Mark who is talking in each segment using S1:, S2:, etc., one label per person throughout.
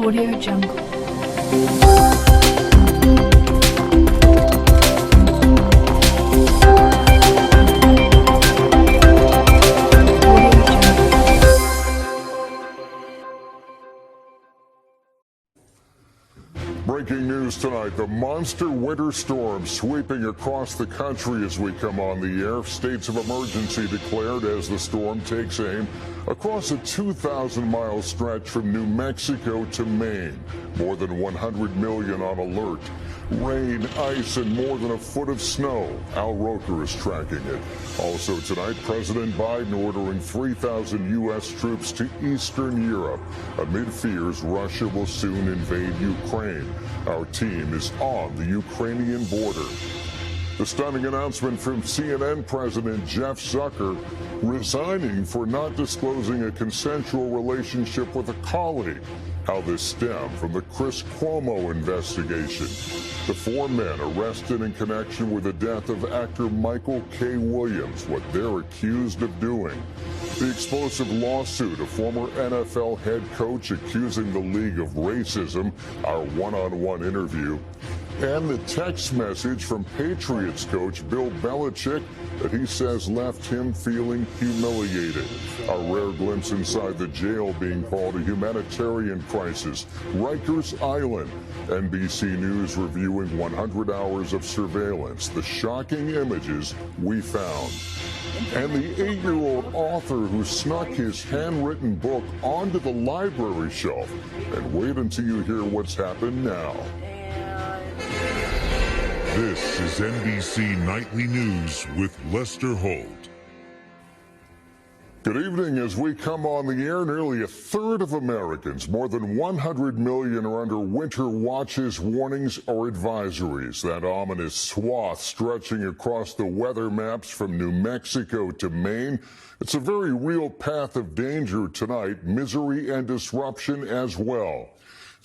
S1: Audio Jungle.
S2: Breaking news tonight, the monster winter storm sweeping across the country as we come on the air. States of emergency declared as the storm takes aim across a 2,000-mile stretch from New Mexico to Maine. More than 100 million on alert. Rain, ice, and more than a foot of snow. Al Roker is tracking it. Also tonight, President Biden ordering 3,000 U.S. troops to Eastern Europe amid fears Russia will soon invade Ukraine. Our team is on the Ukrainian border. The stunning announcement from CNN President Jeff Zucker resigning for not disclosing a consensual relationship with a colleague. How this stemmed from the Chris Cuomo investigation. The 4 men arrested in connection with the death of actor Michael K. Williams, what they're accused of doing. The explosive lawsuit, a former NFL head coach accusing the league of racism, our one-on-one interview, and the text message from Patriots coach Bill Belichick that he says left him feeling humiliated. A rare glimpse inside the jail being called a humanitarian crisis. Rikers Island. NBC News reviewing 100 hours of surveillance. The shocking images we found. And the 8-year-old author who snuck his handwritten book onto the library shelf. And wait until you hear what's happened now.
S3: This is NBC Nightly News with Lester Holt.
S2: Good evening. As we come on the air, nearly a third of Americans, more than 100 million, are under winter watches, warnings, or advisories. That ominous swath stretching across the weather maps from New Mexico to Maine. It's a very real path of danger tonight, misery and disruption as well.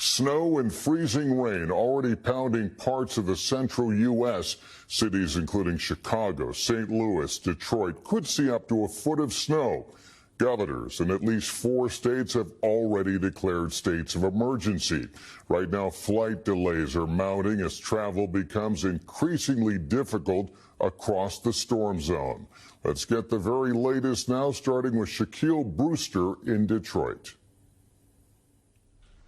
S2: Snow and freezing rain already pounding parts of the central U.S. Cities including Chicago, St. Louis, Detroit could see up to a foot of snow. Governors in at least 4 states have already declared states of emergency. Right now, flight delays are mounting as travel becomes increasingly difficult across the storm zone. Let's get the very latest now, starting with Shaquille Brewster in Detroit.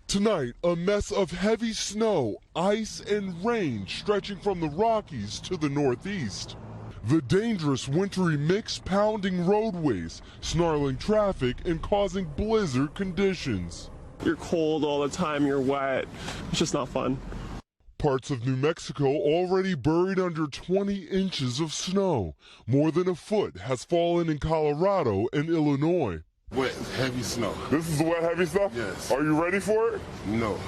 S4: Tonight, a mess of heavy snow, ice, and rain stretching from the Rockies to the Northeast. The dangerous wintry mix pounding roadways, snarling traffic, and causing blizzard conditions.
S5: You're cold all the time, you're wet. It's just not fun.
S4: Parts of New Mexico already buried under 20 inches of snow. More than a foot has fallen in Colorado and Illinois.
S6: Wet, heavy snow.
S4: This is the wet, heavy stuff?
S6: Yes.
S4: Are you ready for it?
S6: No.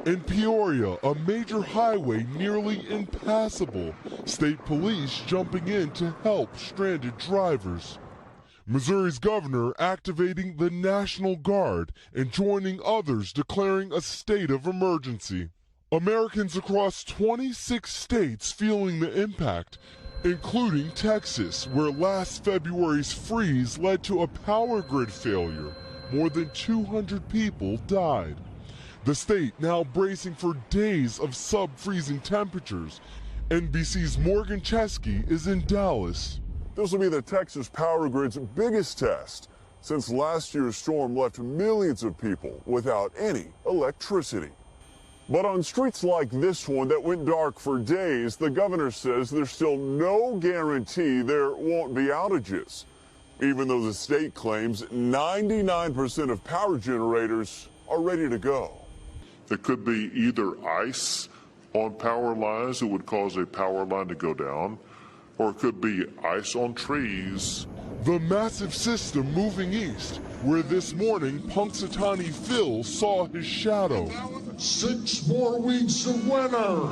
S4: In Peoria, a major highway nearly impassable. State police jumping in to help stranded drivers. Missouri's governor activating the National Guard and joining others declaring a state of emergency. Americans across 26 states feeling the impact, including Texas, where last February's freeze led to a power grid failure. More than 200 people died. The state now bracing for days of sub-freezing temperatures. NBC's Morgan Chesky is in Dallas.
S7: This will be the Texas power grid's biggest test since last year's storm left millions of people without any electricity. But on streets like this one that went dark for days, the governor says there's still no guarantee there won't be outages, even though the state claims 99% of power generators are ready to go.
S3: It could be either ice on power lines that would cause a power line to go down, or it could be ice on trees.
S4: The massive system moving east, where this morning Punxsutawney Phil saw his shadow.
S2: 6 more weeks of winter.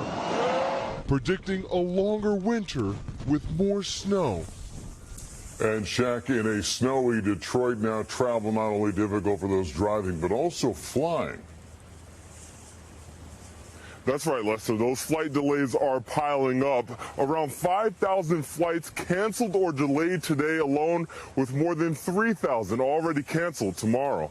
S4: Predicting a longer winter with more snow.
S2: And Shaq, in a snowy Detroit now, travel not only difficult for those driving, but also flying.
S4: That's right, Lester. Those flight delays are piling up. Around 5,000 flights canceled or delayed today alone, with more than 3,000 already canceled tomorrow.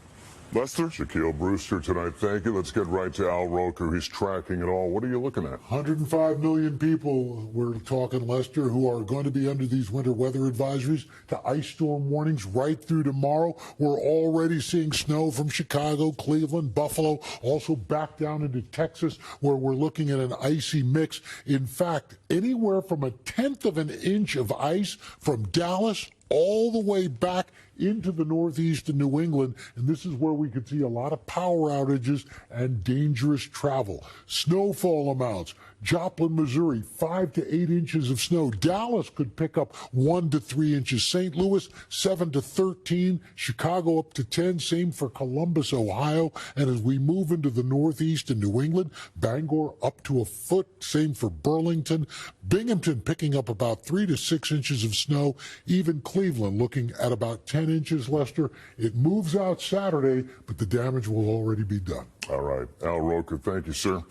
S7: Lester?
S2: Shaquille Brewster tonight, thank you. Let's get right to Al Roker. He's tracking it all. What are you looking at?
S1: 105 million people, we're talking, Lester, who are going to be under these winter weather advisories to ice storm warnings right through tomorrow. We're already seeing snow from Chicago, Cleveland, Buffalo, also back down into Texas, where we're looking at an icy mix. In fact, anywhere from 1/10 of an inch of ice from Dallas all the way back into the Northeast and New England, and this is where we could see a lot of power outages and dangerous travel. Snowfall amounts: Joplin, Missouri, 5 to 8 inches of snow. Dallas could pick up 1 to 3 inches. St. Louis, 7 to 13. Chicago up to 10. Same for Columbus, Ohio. And as we move into the Northeast and New England, Bangor up to 1 foot. Same for Burlington. Binghamton picking up about 3 to 6 inches of snow. Even Cleveland looking at about 10 inches, Lester. It moves out Saturday, but the damage will already be done.
S2: All right. Al Roker, thank you, sir.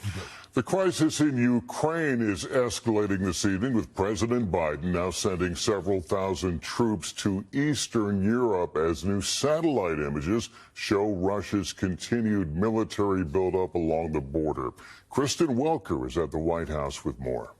S2: The crisis in Ukraine is escalating this evening, with President Biden now sending several thousand troops to Eastern Europe as new satellite images show Russia's continued military buildup along the border. Kristen Welker is at the White House with more.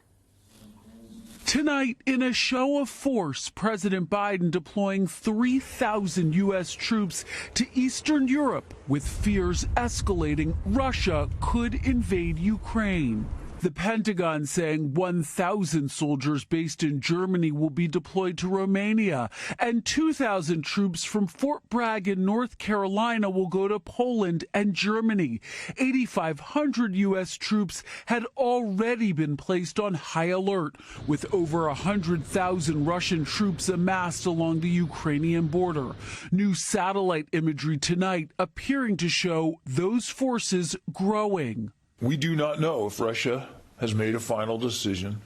S6: Tonight, in a show of force, President Biden deploying 3,000 U.S. troops to Eastern Europe, with fears escalating Russia could invade Ukraine. The Pentagon saying 1,000 soldiers based in Germany will be deployed to Romania, and 2,000 troops from Fort Bragg in North Carolina will go to Poland and Germany. 8,500 U.S. troops had already been placed on high alert, with over 100,000 Russian troops amassed along the Ukrainian border. New satellite imagery tonight appearing to show those forces growing.
S8: We do not know if Russia has made a final decision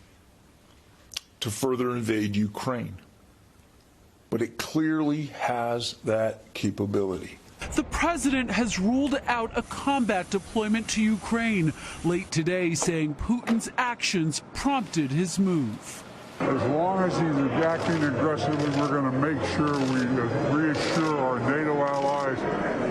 S8: to further invade Ukraine, but it clearly has that capability.
S6: The president has ruled out a combat deployment to Ukraine, late today saying Putin's actions prompted his move.
S9: As long as he's acting aggressively, we're going to make sure we reassure our NATO allies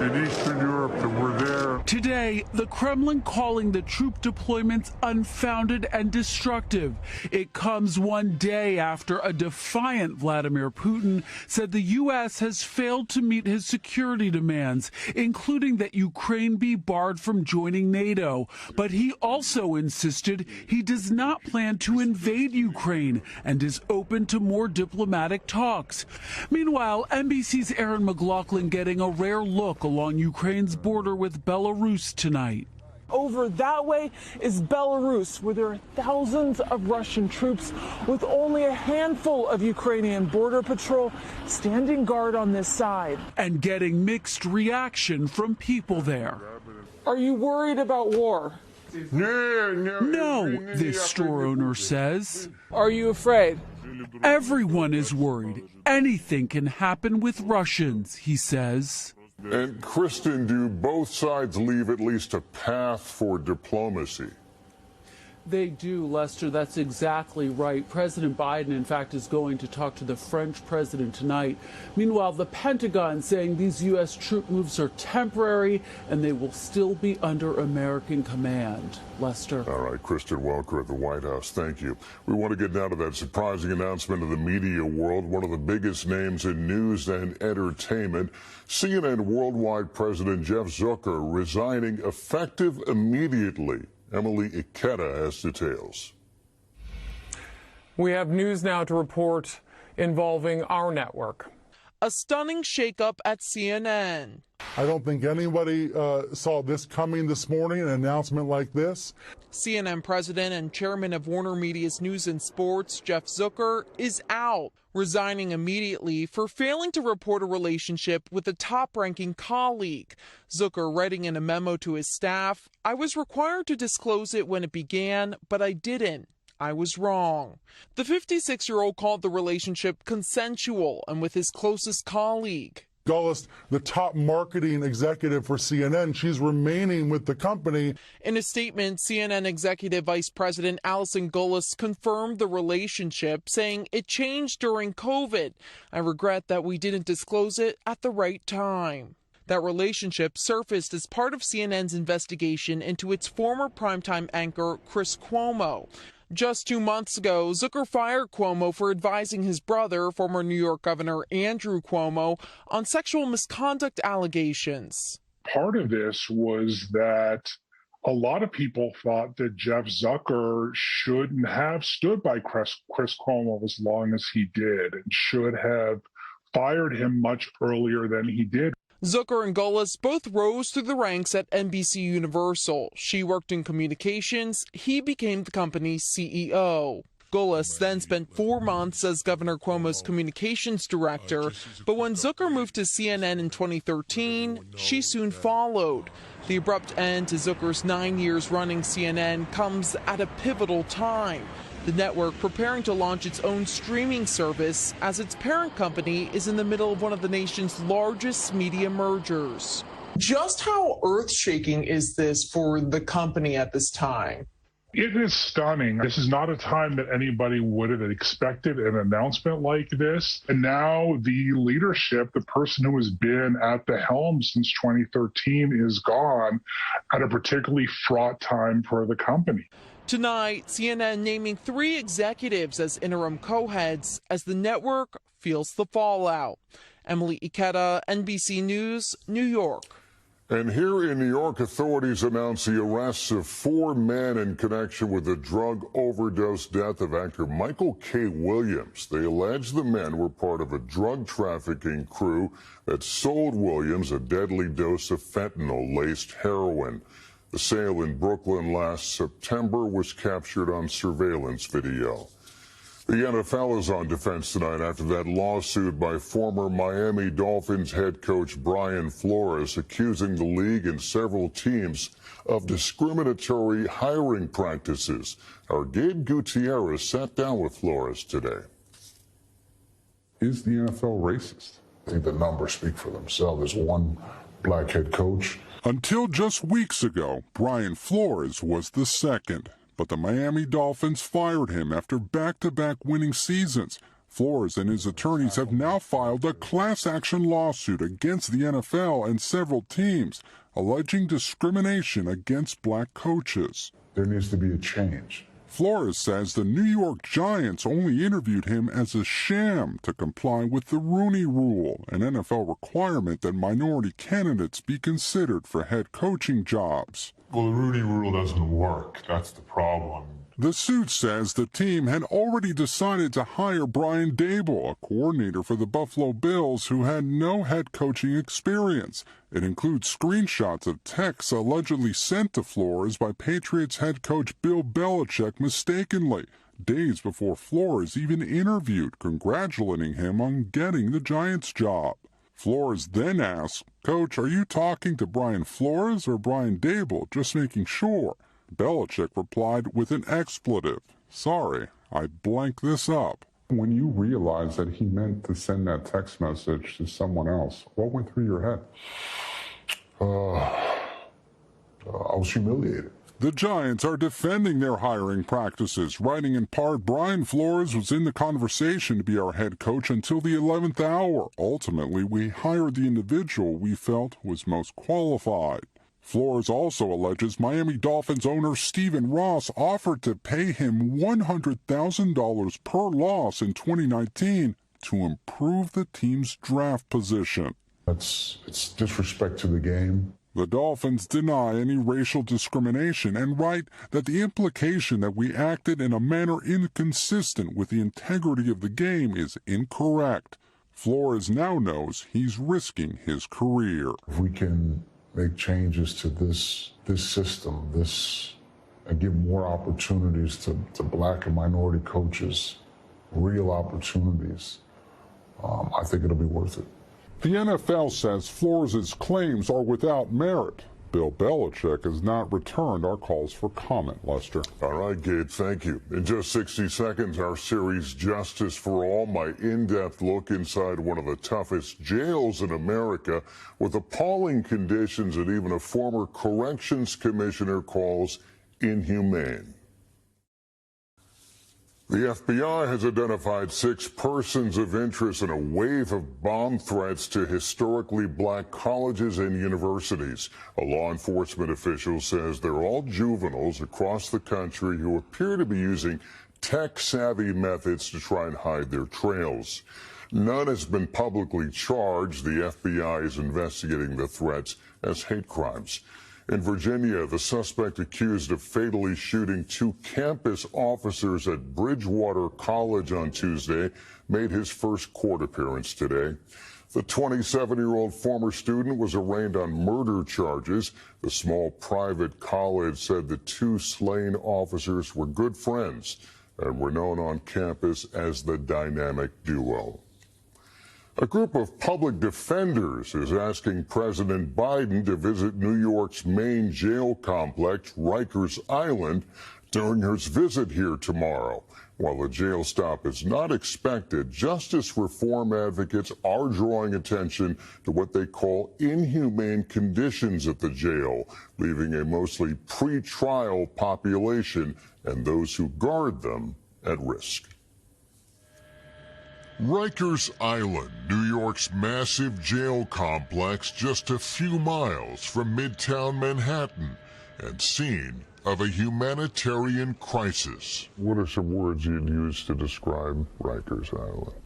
S9: in Eastern Europe that we're there.
S6: Today, the Kremlin calling the troop deployments unfounded and destructive. It comes one day after a defiant Vladimir Putin said the U.S. has failed to meet his security demands, including that Ukraine be barred from joining NATO. But he also insisted he does not plan to invade Ukraine and is open to more diplomatic talks. Meanwhile, NBC's Aaron McLaughlin getting a rare look along Ukraine's border with Belarus tonight.
S5: Over that way is Belarus, where there are thousands of Russian troops with only a handful of Ukrainian border patrol standing guard on this side.
S6: And getting mixed reaction from people there.
S5: Are you worried about war?
S6: No, this store owner says.
S5: Are you afraid?
S6: Everyone is worried. Anything can happen with Russians, he says.
S2: And Kristen, do both sides leave at least a path for diplomacy?
S6: They do, Lester. That's exactly right. President Biden, in fact, is going to talk to the French president tonight. Meanwhile, the Pentagon saying these U.S. troop moves are temporary and they will still be under American command. Lester.
S2: All right, Kristen Welker at the White House. Thank you. We want to get down to that surprising announcement of the media world. One of the biggest names in news and entertainment. CNN Worldwide President Jeff Zucker resigning effective immediately. Emily Ikeda has details.
S10: We have news now to report involving our network.
S11: A stunning shakeup at CNN.
S4: I don't think anybody saw this coming this morning, an announcement like this.
S11: CNN president and chairman of Warner Media's News and Sports, Jeff Zucker, is out, resigning immediately for failing to report a relationship with a top-ranking colleague. Zucker writing in a memo to his staff, "I was required to disclose it when it began, but I didn't. I was wrong." The 56-year-old called the relationship consensual and with his closest colleague.
S4: Gullis, the top marketing executive for CNN, she's remaining with the company.
S11: In a statement, CNN Executive Vice President Allison Gullis confirmed the relationship, saying it changed during COVID. "I regret that we didn't disclose it at the right time." That relationship surfaced as part of CNN's investigation into its former primetime anchor, Chris Cuomo. Just 2 months ago, Zucker fired Cuomo for advising his brother, former New York Governor Andrew Cuomo, on sexual misconduct allegations.
S12: Part of this was that a lot of people thought that Jeff Zucker shouldn't have stood by Chris Cuomo as long as he did and should have fired him much earlier than he did.
S11: Zucker and Gullus both rose through the ranks at NBC Universal. She worked in communications. He became the company's CEO. Gullus then spent 4 months as Governor Cuomo's communications director, but when Zucker moved to CNN in 2013, she soon followed. The abrupt end to Zucker's 9 years running CNN comes at a pivotal time. The network preparing to launch its own streaming service as its parent company is in the middle of one of the nation's largest media mergers. Just how earth-shaking is this for the company at this time?
S12: It is stunning. This is not a time that anybody would have expected an announcement like this. And now the leadership, the person who has been at the helm since 2013, is gone at a particularly fraught time for the company.
S11: Tonight, CNN naming 3 executives as interim co-heads as the network feels the fallout. Emily Ikeda, NBC News, New York.
S2: And here in New York, authorities announced the arrests of 4 men in connection with the drug overdose death of actor Michael K. Williams. They allege the men were part of a drug trafficking crew that sold Williams a deadly dose of fentanyl-laced heroin. The sale in Brooklyn last September was captured on surveillance video. The NFL is on defense tonight after that lawsuit by former Miami Dolphins head coach Brian Flores accusing the league and several teams of discriminatory hiring practices. Our Gabe Gutierrez sat down with Flores today.
S13: Is the NFL racist?
S1: I think the numbers speak for themselves. There's one black head coach.
S4: Until just weeks ago, Brian Flores was the second. But the Miami Dolphins fired him after back-to-back winning seasons. Flores and his attorneys have now filed a class action lawsuit against the NFL and several teams, alleging discrimination against black coaches.
S1: There needs to be a change.
S4: Flores says the New York Giants only interviewed him as a sham to comply with the Rooney Rule, an NFL requirement that minority candidates be considered for head coaching jobs.
S13: Well, the Rooney Rule doesn't work. That's the problem.
S4: The suit says the team had already decided to hire Brian Daboll, a coordinator for the Buffalo Bills who had no head coaching experience. It includes screenshots of texts allegedly sent to Flores by Patriots head coach Bill Belichick mistakenly, days before Flores even interviewed, congratulating him on getting the Giants job. Flores then asked, "Coach, are you talking to Brian Flores or Brian Daboll? Just making sure." Belichick replied with an expletive. "Sorry, I blanked this up."
S13: When you realized that he meant to send that text message to someone else, what went through your head?
S1: I was humiliated.
S4: The Giants are defending their hiring practices, writing in part, "Brian Flores was in the conversation to be our head coach until the 11th hour. Ultimately, we hired the individual we felt was most qualified." Flores also alleges Miami Dolphins owner Stephen Ross offered to pay him $100,000 per loss in 2019 to improve the team's draft position.
S1: It's disrespect to the game.
S4: The Dolphins deny any racial discrimination and write that the implication that we acted in a manner inconsistent with the integrity of the game is incorrect. Flores now knows he's risking his career.
S1: If we can make changes to this system, and give more opportunities to black and minority coaches, real opportunities, I think it'll be worth it.
S4: The NFL says Flores' claims are without merit. Bill Belichick has not returned our calls for comment, Lester.
S2: All right, Gabe, thank you. In just 60 seconds, our series Justice for All, my in-depth look inside one of the toughest jails in America with appalling conditions that even a former corrections commissioner calls inhumane. The FBI has identified 6 persons of interest in a wave of bomb threats to historically black colleges and universities. A law enforcement official says they're all juveniles across the country who appear to be using tech-savvy methods to try and hide their trails. None has been publicly charged. The FBI is investigating the threats as hate crimes. In Virginia, the suspect accused of fatally shooting 2 campus officers at Bridgewater College on Tuesday made his first court appearance today. The 27-year-old former student was arraigned on murder charges. The small private college said the 2 slain officers were good friends and were known on campus as the dynamic duo. A group of public defenders is asking President Biden to visit New York's main jail complex, Rikers Island, during his visit here tomorrow. While a jail stop is not expected, justice reform advocates are drawing attention to what they call inhumane conditions at the jail, leaving a mostly pre-trial population and those who guard them at risk.
S4: Rikers Island, New York's massive jail complex, just a few miles from Midtown Manhattan, and scene of a humanitarian crisis.
S2: What are some words you'd use to describe Rikers Island?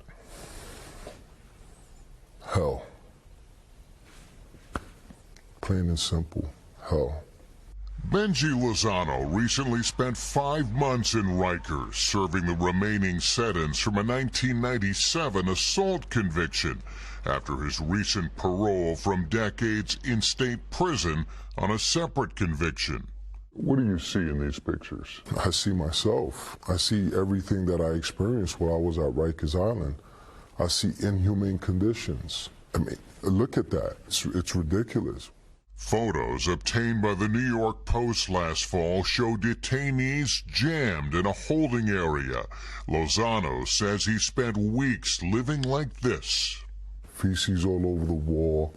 S13: Hell. Plain and simple, hell.
S4: Benji Lozano recently spent 5 months in Rikers, serving the remaining sentence from a 1997 assault conviction after his recent parole from decades in state prison on a separate conviction.
S2: What do you see in these pictures?
S13: I see myself. I see everything that I experienced while I was at Rikers Island. I see inhumane conditions. I mean, look at that. It's ridiculous.
S4: Photos obtained by the New York Post last fall show detainees jammed in a holding area. Lozano says he spent weeks living like this.
S13: Feces all over the wall,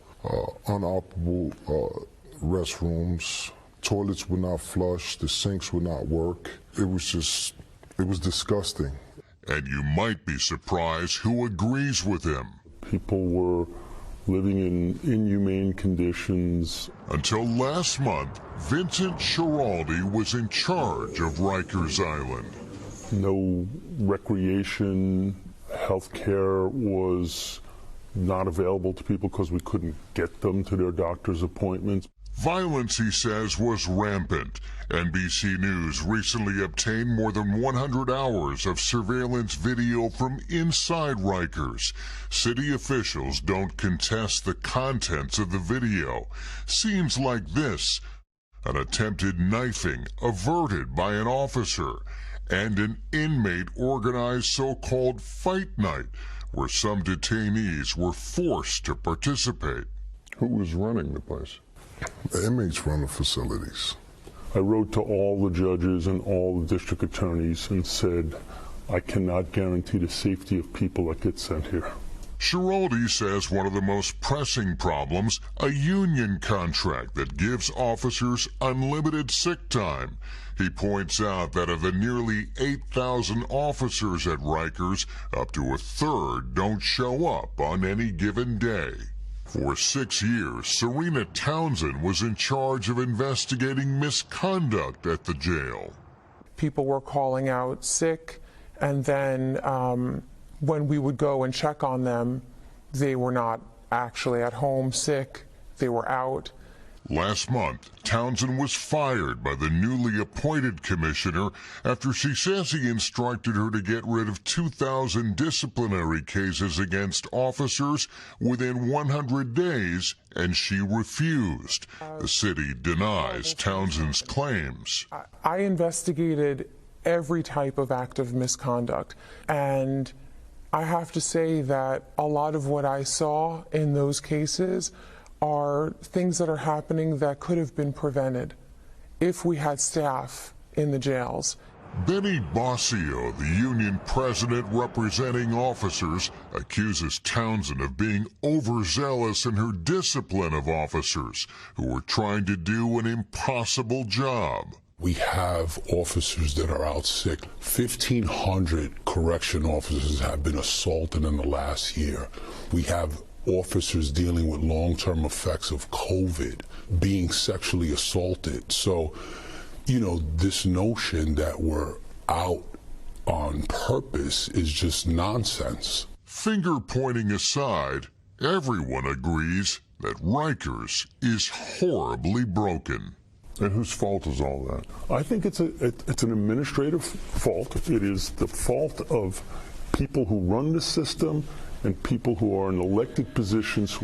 S13: unoperable restrooms, toilets would not flush, the sinks would not work. It was disgusting.
S4: And you might be surprised who agrees with him.
S14: People were living in inhumane conditions.
S4: Until last month, Vincent Schiraldi was in charge of Rikers Island.
S14: No recreation, health care was not available to people because we couldn't get them to their doctor's appointments.
S4: Violence, he says, was rampant. NBC News recently obtained more than 100 hours of surveillance video from inside Rikers. City officials don't contest the contents of the video. Scenes like this, an attempted knifing averted by an officer, and an inmate organized so-called fight night, where some detainees were forced to participate.
S2: Who was running the place?
S13: The inmates run the facilities.
S14: I wrote to all the judges and all the district attorneys and said, I cannot guarantee the safety of people that get sent here.
S4: Schiraldi says one of the most pressing problems, a union contract that gives officers unlimited sick time. He points out that of the nearly 8,000 officers at Rikers, up to a third don't show up on any given day. For 6 years, Serena Townsend was in charge of investigating misconduct at the jail.
S10: People were calling out sick, and then when we would go and check on them, they were not actually at home sick, they were out.
S4: Last month, Townsend was fired by the newly appointed commissioner after she says he instructed her to get rid of 2,000 disciplinary cases against officers within 100 days, and she refused. The city denies Townsend's claims.
S10: I investigated every type of act of misconduct, and I have to say that a lot of what I saw in those cases are things that are happening that could have been prevented if we had staff in the jails.
S4: Benny Bossio, the union president representing officers, accuses Townsend of being overzealous in her discipline of officers who were trying to do an impossible job.
S13: We have officers that are out sick. 1,500 correction officers have been assaulted in the last year. We have officers dealing with long-term effects of COVID, being sexually assaulted. So, you know, this notion that we're out on purpose is just nonsense.
S2: Finger pointing aside, everyone agrees that Rikers is horribly broken.
S14: And whose fault is all that? I think it's an administrative fault. It is the fault of people who run the system and people who are in elected positions.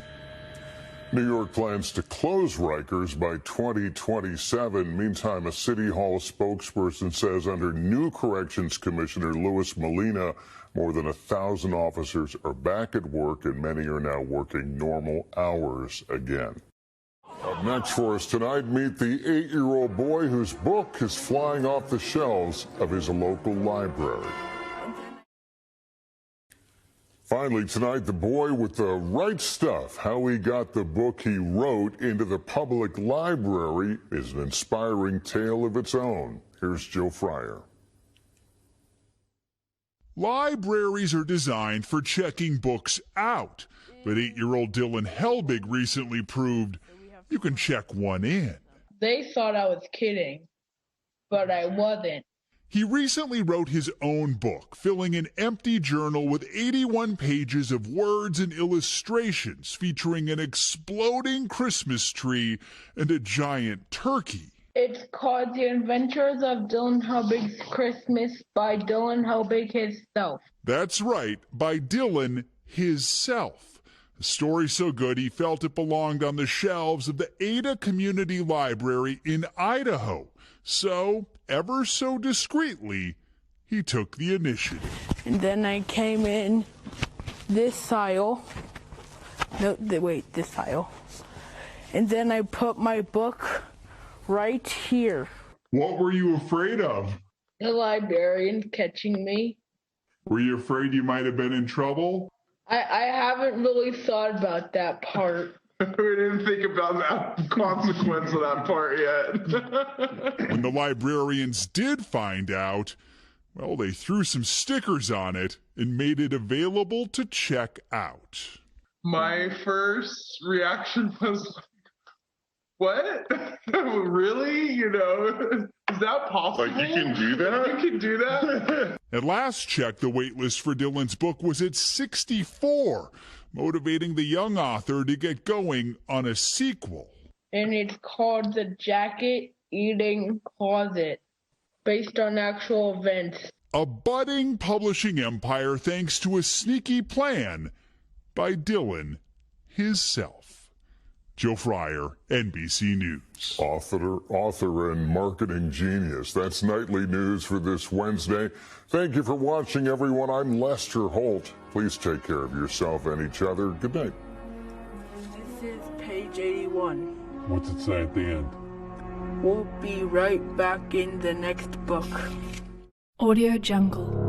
S2: New York plans to close Rikers by 2027. Meantime, a City Hall spokesperson says under new Corrections Commissioner Louis Molina, more than 1,000 officers are back at work and many are now working normal hours again. Up next for us tonight, meet the 8-year-old boy whose book is flying off the shelves of his local library. Finally tonight, the boy with the right stuff. How he got the book he wrote into the public library is an inspiring tale of its own. Here's Joe Fryer.
S4: Libraries are designed for checking books out, but 8-year-old Dylan Helbig recently proved you can check one in.
S15: They thought I was kidding, but I wasn't.
S4: He recently wrote his own book, filling an empty journal with 81 pages of words and illustrations featuring an exploding Christmas tree and a giant turkey.
S15: It's called The Adventures of Dylan Helbig's Christmas by Dylan Helbig himself.
S4: That's right, by Dylan himself. A story so good he felt it belonged on the shelves of the Ada Community Library in Idaho. So, ever so discreetly, he took the initiative.
S15: And then I came in this aisle. This aisle. And then I put my book right here.
S12: What were you afraid of?
S15: The librarian catching me.
S12: Were you afraid you might have been in trouble?
S15: I haven't really thought about that part.
S16: We didn't think about that consequence of that part yet.
S4: When the librarians did find out, well, they threw some stickers on it and made it available to check out.
S16: My first reaction was, what? Really? You know, is that possible?
S3: Like, you can do that?
S16: You can do that?
S4: At last check, the waitlist for Dylan's book was at 64, motivating the young author to get going on a sequel.
S15: And it's called The Jacket Eating Closet, based on actual events.
S4: A budding publishing empire thanks to a sneaky plan by Dylan himself. Joe Fryer, NBC News.
S2: Author and marketing genius. That's Nightly News for this Wednesday. Thank you for watching, everyone. I'm Lester Holt. Please take care of yourself and each other. Good night.
S15: This is page 81.
S14: What's it say at the end?
S15: We'll be right back in the next book.
S17: Audio Jungle.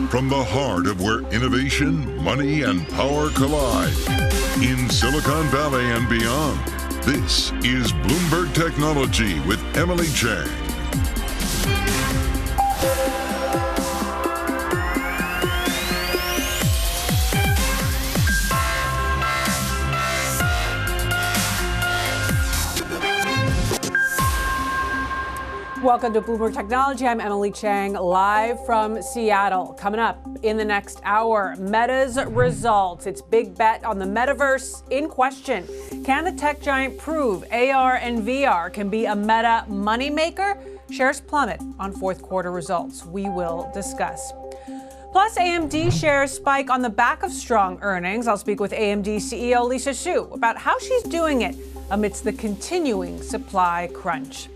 S2: From the heart of where innovation, money, and power collide, in Silicon Valley and beyond, this is Bloomberg Technology with Emily Chang.
S18: Welcome to Bloomberg Technology. I'm Emily Chang, live from Seattle. Coming up in the next hour, Meta's results. Its big bet on the metaverse in question. Can the tech giant prove AR and VR can be a meta moneymaker? Shares plummet on fourth quarter results. We will discuss. Plus, AMD shares spike on the back of strong earnings. I'll speak with AMD CEO Lisa Su about how she's doing it amidst the continuing supply crunch.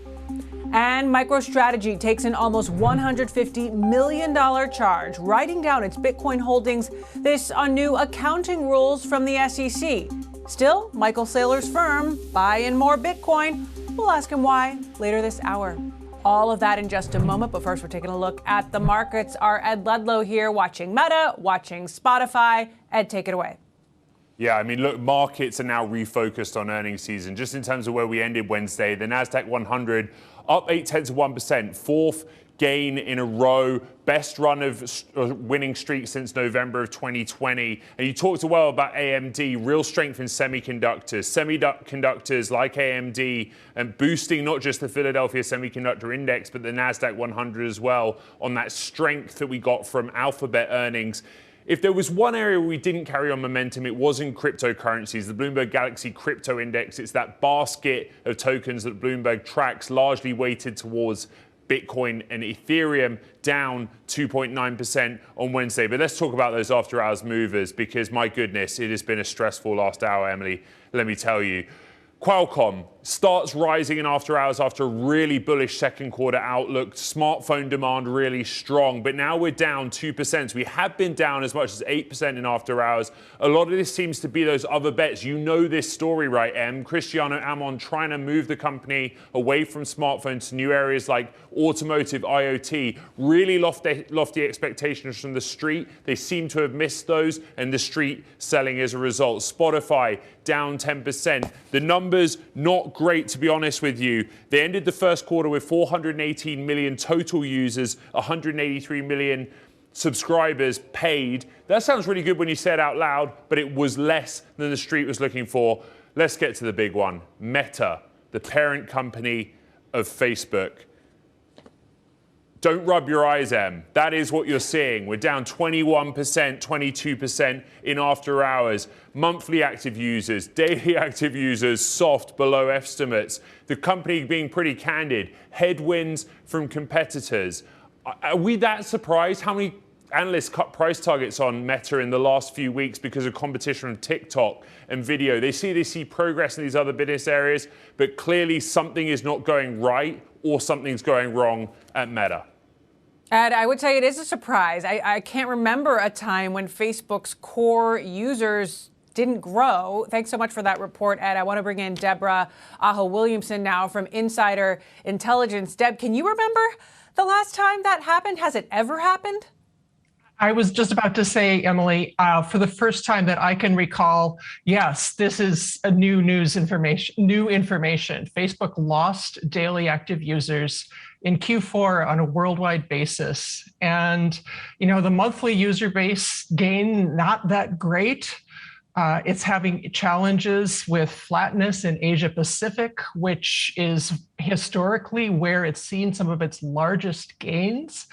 S18: And Microstrategy takes an almost $150 million charge, writing down its Bitcoin holdings, this on new accounting rules from the SEC. Still, Michael Saylor's firm, buying more Bitcoin. We'll ask him why later this hour. All of that in just a moment, but first we're taking a look at the markets. Our Ed Ludlow here, watching Meta, watching Spotify. Ed, take it away.
S19: Yeah, I mean, look, markets are now refocused on earnings season. Just in terms of where we ended Wednesday, the NASDAQ 100 up 0.8%, fourth gain in a row, best run of winning streak since November of 2020. And you talked as well about AMD, real strength in semiconductors. Semiconductors like AMD and boosting not just the Philadelphia Semiconductor Index, but the NASDAQ 100 as well on that strength that we got from Alphabet earnings. If there was one area where we didn't carry on momentum, it was in cryptocurrencies. The Bloomberg Galaxy Crypto Index, it's that basket of tokens that Bloomberg tracks, largely weighted towards Bitcoin and Ethereum, down 2.9% on Wednesday. But let's talk about those after hours movers, because my goodness, it has been a stressful last hour, Emily, let me tell you. Qualcomm starts rising in after hours after a really bullish second quarter outlook. Smartphone demand really strong, but now we're down 2%. We have been down as much as 8% in after hours. A lot of this seems to be those other bets. You know this story, right, Em? Cristiano Amon trying to move the company away from smartphones to new areas like automotive, IoT. Really lofty expectations from the street. They seem to have missed those, and the street selling as a result. Spotify down 10%. The numbers not great, to be honest with you. They ended the first quarter with 418 million total users, 183 million subscribers paid. That sounds really good when you say it out loud, but it was less than the street was looking for. Let's get to the big one. Meta, the parent company of Facebook. Don't rub your eyes, Em. That is what you're seeing. We're down 21%, 22% in after hours. Monthly active users, daily active users, soft, below estimates. The company being pretty candid. Headwinds from competitors. Are we that surprised? How many analysts cut price targets on Meta in the last few weeks because of competition from TikTok and video? They see progress in these other business areas, but clearly something is not going right or something's going wrong at Meta.
S18: Ed, I would say it is a surprise. I can't remember a time when Facebook's core users didn't grow. Thanks so much for that report, Ed. I want to bring in Deborah Aho-Williamson now from Insider Intelligence. Deb, can you remember the last time that happened? Has it ever happened?
S20: I was just about to say, Emily, for the first time that I can recall, yes, this is a new information. Facebook lost daily active users in Q4 on a worldwide basis. And, you know, the monthly user base gain, not that great. It's having challenges with flatness in Asia Pacific, which is historically where it's seen some of its largest gains.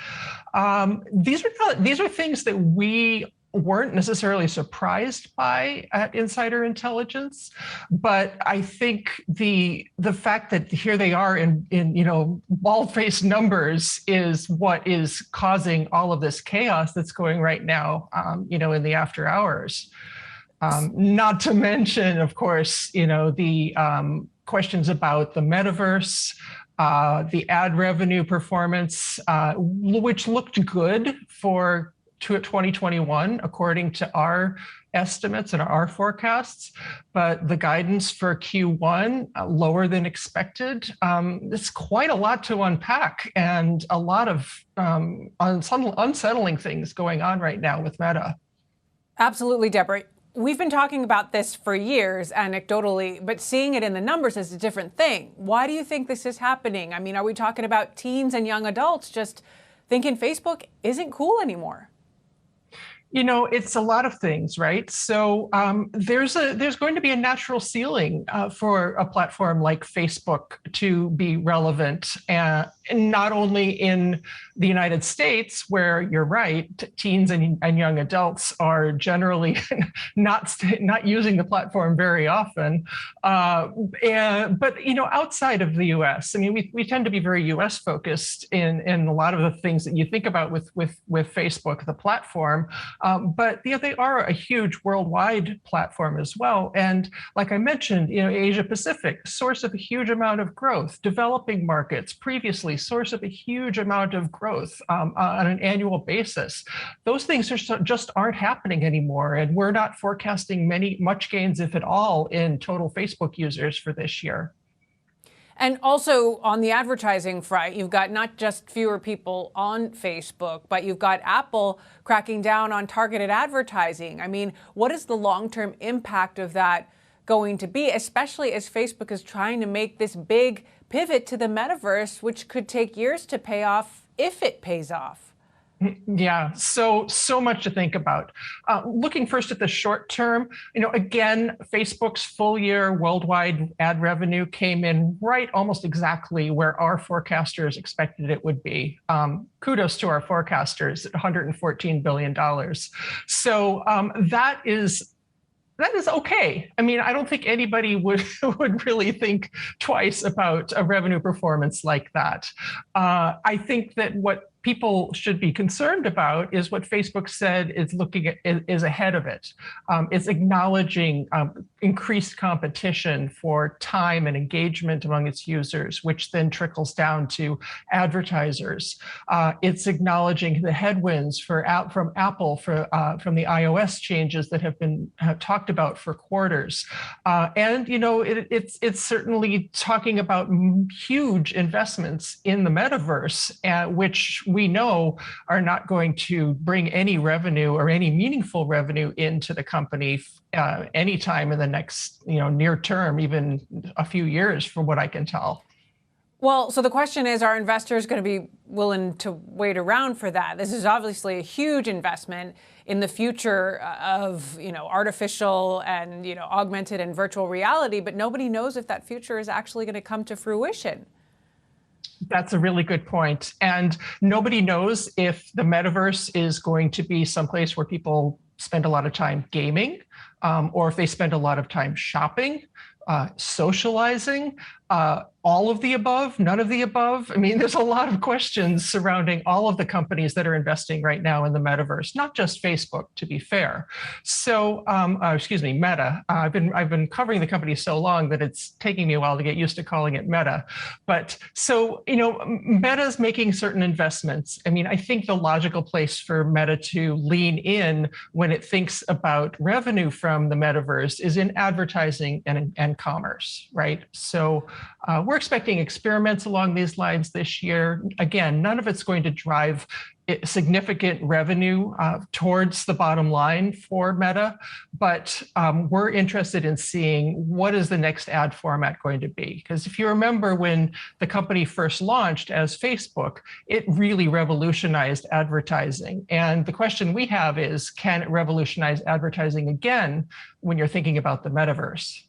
S20: These are things that we weren't necessarily surprised by at Insider Intelligence, but I think the fact that here they are in bald-faced numbers is what is causing all of this chaos that's going right now, in the after hours. Not to mention, of course, the questions about the metaverse, the ad revenue performance, which looked good for 2021, according to our estimates and our forecasts, but the guidance for Q1 lower than expected. It's quite a lot to unpack and a lot of unsettling things going on right now with Meta.
S18: Absolutely, Deborah. We've been talking about this for years, anecdotally, but seeing it in the numbers is a different thing. Why do you think this is happening? I mean, are we talking about teens and young adults just thinking Facebook isn't cool anymore?
S20: It's a lot of things, right? So there's going to be a natural ceiling for a platform like Facebook to be relevant not only in the United States, where you're right, teens and young adults are generally not using the platform very often, but outside of the U.S., I mean, we tend to be very U.S. focused in a lot of the things that you think about with Facebook, the platform, but they are a huge worldwide platform as well. And like I mentioned, Asia Pacific, source of a huge amount of growth, developing markets previously source of a huge amount of growth on an annual basis. Those things just aren't happening anymore, and we're not forecasting much gains, if at all, in total Facebook users for this year.
S18: And also on the advertising front, you've got not just fewer people on Facebook, but you've got Apple cracking down on targeted advertising. I mean, what is the long-term impact of that going to be, especially as Facebook is trying to make this big pivot to the metaverse, which could take years to pay off if it pays off?
S20: Yeah, so much to think about. Looking first at the short term, again, Facebook's full year worldwide ad revenue came in right almost exactly where our forecasters expected it would be. Kudos to our forecasters at $114 billion. So that is okay. I mean, I don't think anybody would really think twice about a revenue performance like that. I think that what people should be concerned about is what Facebook said is ahead of it. It's acknowledging increased competition for time and engagement among its users, which then trickles down to advertisers. It's acknowledging the headwinds from Apple from the iOS changes that have been talked about for quarters. And it's certainly talking about huge investments in the metaverse, which we know are not going to bring any revenue or any meaningful revenue into the company anytime in the next near term, even a few years from what I can tell.
S18: Well, so the question is, are investors going to be willing to wait around for that? This is obviously a huge investment in the future of artificial and augmented and virtual reality, but nobody knows if that future is actually going to come to fruition.
S20: That's a really good point. And nobody knows if the metaverse is going to be someplace where people spend a lot of time gaming, or if they spend a lot of time shopping, socializing, all of the above, none of the above. I mean, there's a lot of questions surrounding all of the companies that are investing right now in the metaverse, not just Facebook, to be fair. So, Meta. I've been covering the company so long that it's taking me a while to get used to calling it Meta. But so, Meta's making certain investments. I mean, I think the logical place for Meta to lean in when it thinks about revenue from the metaverse is in advertising and commerce, right? So we're expecting experiments along these lines this year. Again, none of it's going to drive significant revenue towards the bottom line for Meta, but we're interested in seeing what is the next ad format going to be. Because if you remember when the company first launched as Facebook, it really revolutionized advertising. And the question we have is, can it revolutionize advertising again when you're thinking about the metaverse?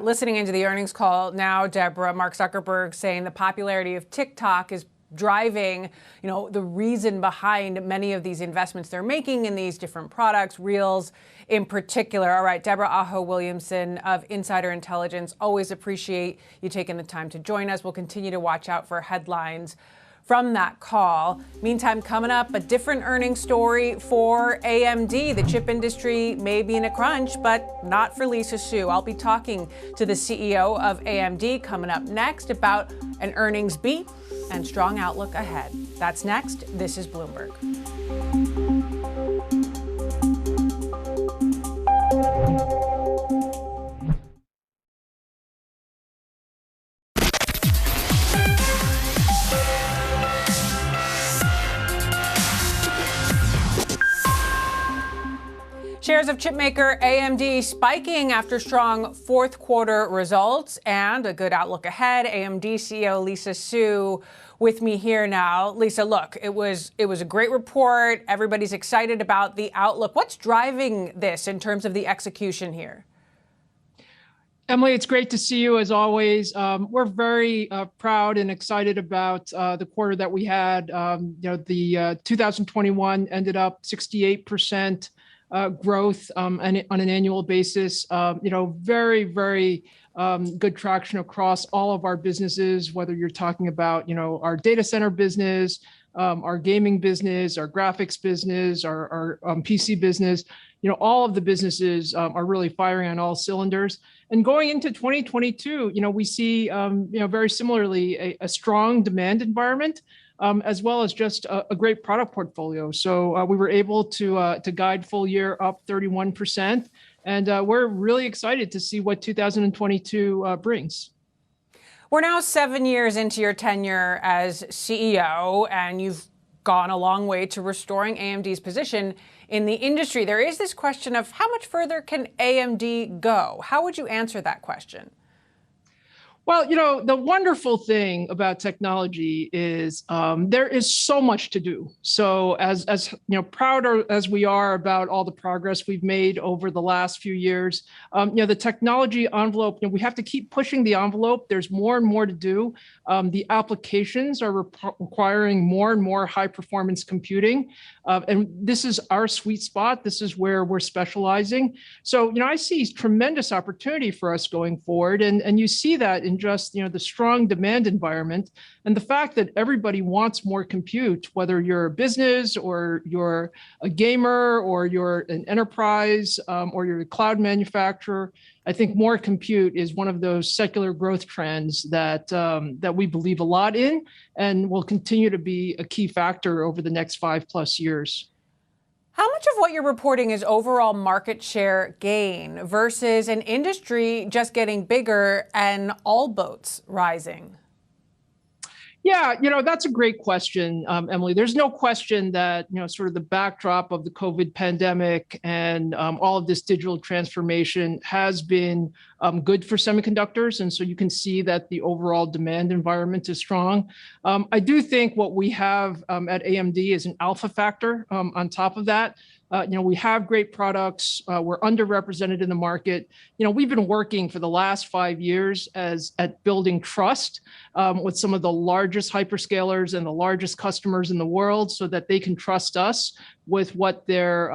S18: Listening into the earnings call now, Deborah, Mark Zuckerberg saying the popularity of TikTok is driving, the reason behind many of these investments they're making in these different products, Reels in particular. All right, Deborah Aho Williamson of Insider Intelligence, always appreciate you taking the time to join us. We'll continue to watch out for headlines from that call. Meantime, coming up, a different earnings story for AMD. The chip industry may be in a crunch, but not for Lisa Su. I'll be talking to the CEO of AMD coming up next about an earnings beat and strong outlook ahead. That's next. This is Bloomberg. Shares of chipmaker AMD spiking after strong fourth quarter results and a good outlook ahead. AMD CEO Lisa Su with me here now. Lisa, look, it was a great report. Everybody's excited about the outlook. What's driving this in terms of the execution here?
S21: Emily, it's great to see you as always. We're very proud and excited about the quarter that we had. The 2021 ended up 68% growth on an annual basis. Very, very good traction across all of our businesses, whether you're talking about, our data center business, our gaming business, our graphics business, our PC business. All of the businesses are really firing on all cylinders. And going into 2022, we see, very similarly a strong demand environment, as well as just a great product portfolio. So we were able to guide full year up 31%, and we're really excited to see what 2022 brings.
S18: We're now 7 years into your tenure as CEO, and you've gone a long way to restoring AMD's position in the industry. There is this question of how much further can AMD go? How would you answer that question?
S21: Well, the wonderful thing about technology is there is so much to do. So as proud as we are about all the progress we've made over the last few years, the technology envelope, we have to keep pushing the envelope. There's more and more to do. The applications are requiring more and more high performance computing. And this is our sweet spot. This is where we're specializing. So, I see tremendous opportunity for us going forward. And you see that in just, the strong demand environment and the fact that everybody wants more compute, whether you're a business or you're a gamer or you're an enterprise or you're a cloud manufacturer. I think more compute is one of those secular growth trends that we believe a lot in and will continue to be a key factor over the next 5+ years.
S18: How much of what you're reporting is overall market share gain versus an industry just getting bigger and all boats rising?
S21: Yeah, that's a great question, Emily. There's no question that, sort of the backdrop of the COVID pandemic and all of this digital transformation has been good for semiconductors. And so you can see that the overall demand environment is strong. I do think what we have at AMD is an alpha factor on top of that. We have great products. We're underrepresented in the market. We've been working for the last 5 years at building trust with some of the largest hyperscalers and the largest customers in the world so that they can trust us with what their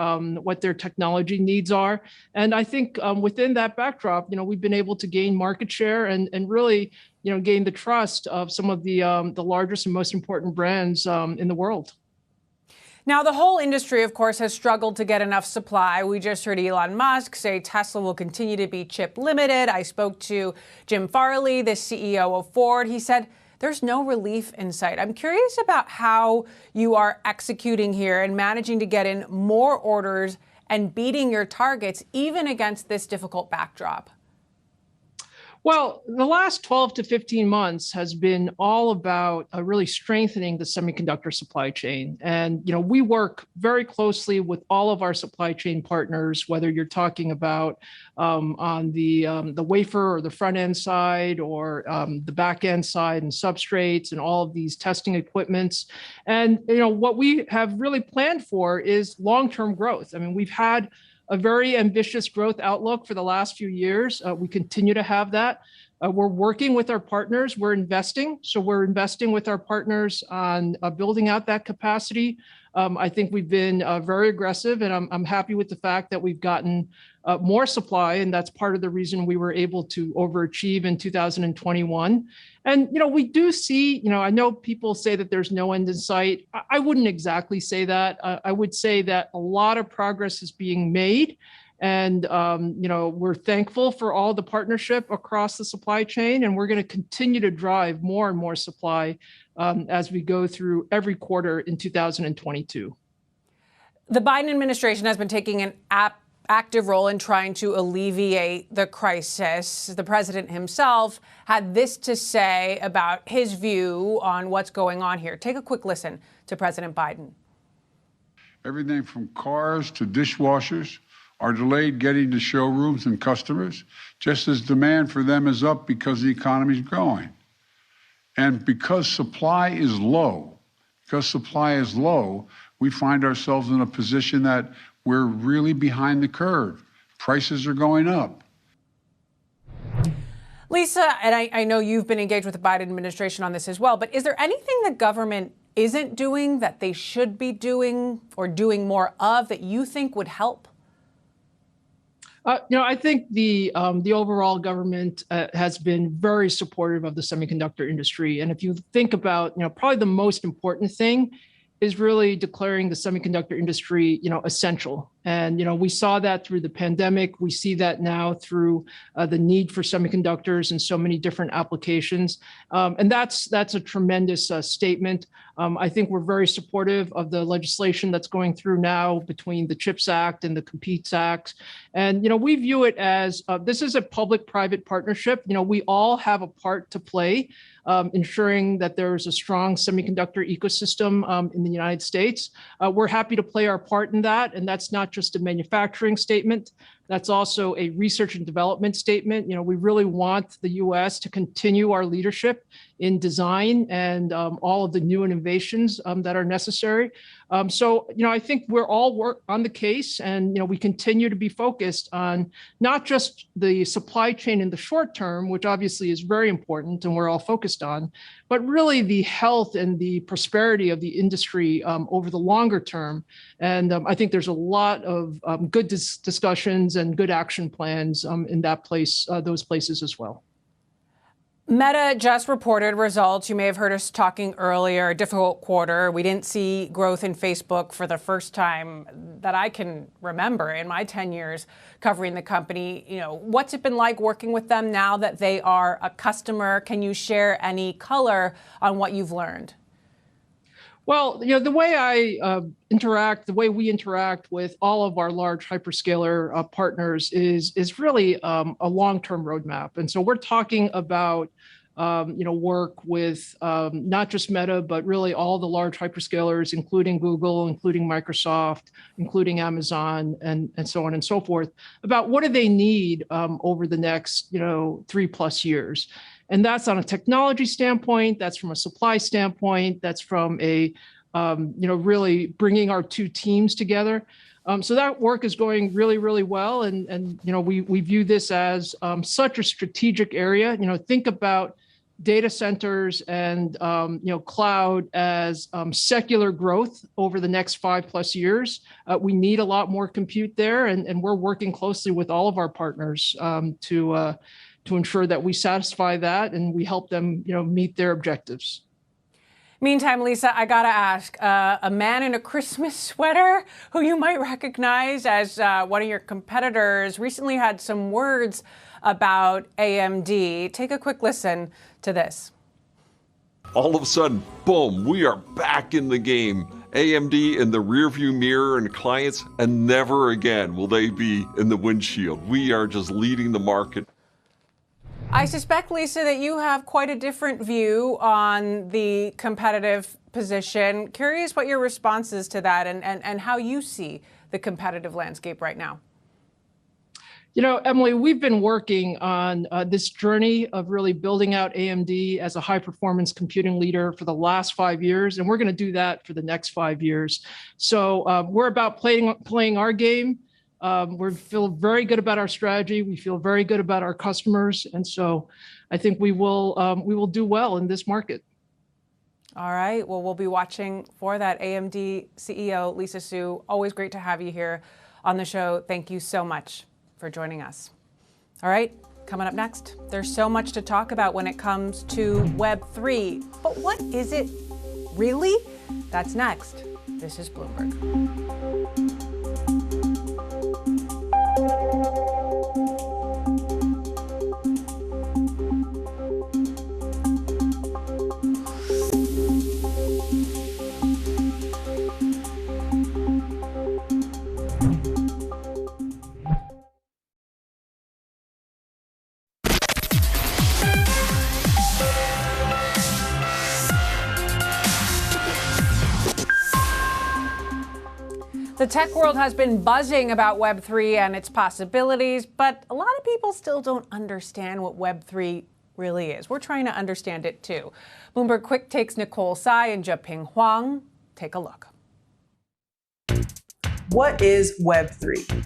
S21: technology needs are. And I think within that backdrop, we've been able to gain market share and really, gain the trust of some of the largest and most important brands in the world.
S18: Now, the whole industry, of course, has struggled to get enough supply. We just heard Elon Musk say Tesla will continue to be chip limited. I spoke to Jim Farley, the CEO of Ford. He said there's no relief in sight. I'm curious about how you are executing here and managing to get in more orders and beating your targets, even against this difficult backdrop.
S21: Well, the last 12 to 15 months has been all about really strengthening the semiconductor supply chain. And, we work very closely with all of our supply chain partners, whether you're talking about on the wafer or the front end side or the back end side and substrates and all of these testing equipments. And, what we have really planned for is long-term growth. I mean, we've had a very ambitious growth outlook for the last few years. We continue to have that. We're working with our partners. We're investing. So we're investing with our partners on building out that capacity. I think we've been very aggressive, and I'm happy with the fact that we've gotten more supply, and that's part of the reason we were able to overachieve in 2021. And, we do see, I know people say that there's no end in sight. I wouldn't exactly say that. I would say that a lot of progress is being made. And, we're thankful for all the partnership across the supply chain, and we're going to continue to drive more and more supply as we go through every quarter in 2022.
S18: The Biden administration has been taking an active role in trying to alleviate the crisis. The president himself had this to say about his view on what's going on here. Take a quick listen to President Biden.
S22: Everything from cars to dishwashers are delayed getting to showrooms and customers, just as demand for them is up because the economy is growing. And because supply is low, we find ourselves in a position that we're really behind the curve. Prices are going up.
S18: Lisa, and I know you've been engaged with the Biden administration on this as well, but is there anything the government isn't doing that they should be doing or doing more of that you think would help?
S21: I think the overall government has been very supportive of the semiconductor industry. And if you think about, probably the most important thing is really declaring the semiconductor industry, essential. And, we saw that through the pandemic. We see that now through the need for semiconductors in so many different applications. And that's a tremendous statement. I think we're very supportive of the legislation that's going through now between the CHIPS Act and the Competes Act. And, we view it as this is a public-private partnership. We all have a part to play, ensuring that there's a strong semiconductor ecosystem in the United States. We're happy to play our part in that. And that's not just a manufacturing statement. That's also a research and development statement. We really want the U.S. to continue our leadership in design and all of the new innovations that are necessary. So, I think we're all on the case, and, we continue to be focused on not just the supply chain in the short term, which obviously is very important and we're all focused on, but really the health and the prosperity of the industry over the longer term. And I think there's a lot of good discussions and good action plans in those places as well.
S18: Meta just reported results. You may have heard us talking earlier, a difficult quarter. We didn't see growth in Facebook for the first time that I can remember in my 10 years covering the company. What's it been like working with them now that they are a customer? Can you share any color on what you've learned?
S21: Well, the way the way we interact with all of our large hyperscaler partners is really a long-term roadmap. And so we're talking about, work with not just Meta, but really all the large hyperscalers, including Google, including Microsoft, including Amazon, and so on and so forth, about what do they need over the next, 3+ years. And that's on a technology standpoint, that's from a supply standpoint, that's from a, really bringing our two teams together. So that work is going really, really well. And we view this as such a strategic area. Think about data centers and, cloud as secular growth over the next 5+ years. We need a lot more compute there, and we're working closely with all of our partners to ensure that we satisfy that and we help them, meet their objectives.
S18: Meantime, Lisa, I gotta ask, a man in a Christmas sweater who you might recognize as one of your competitors recently had some words about AMD. Take a quick listen to this.
S7: All of a sudden, boom, we are back in the game. AMD in the rearview mirror and clients, and never again will they be in the windshield. We are just leading the market.
S18: I suspect, Lisa, that you have quite a different view on the competitive position. Curious what your response is to that and how you see the competitive landscape right now.
S21: Emily, we've been working on this journey of really building out AMD as a high-performance computing leader for the last 5 years, and we're going to do that for the next 5 years. So we're about playing our game. We feel very good about our strategy. We feel very good about our customers, and so I think we will do well in this market.
S18: All right. Well, we'll be watching for that. AMD CEO Lisa Su, always great to have you here on the show. Thank you so much for joining us. All right. Coming up next, there's so much to talk about when it comes to Web3. But what is it really? That's next. This is Bloomberg. The tech world has been buzzing about Web3 and its possibilities, but a lot of people still don't understand what Web3 really is. We're trying to understand it too. Bloomberg Quick Takes Nicole Tsai and Japing Huang. Take a look.
S8: What is Web3?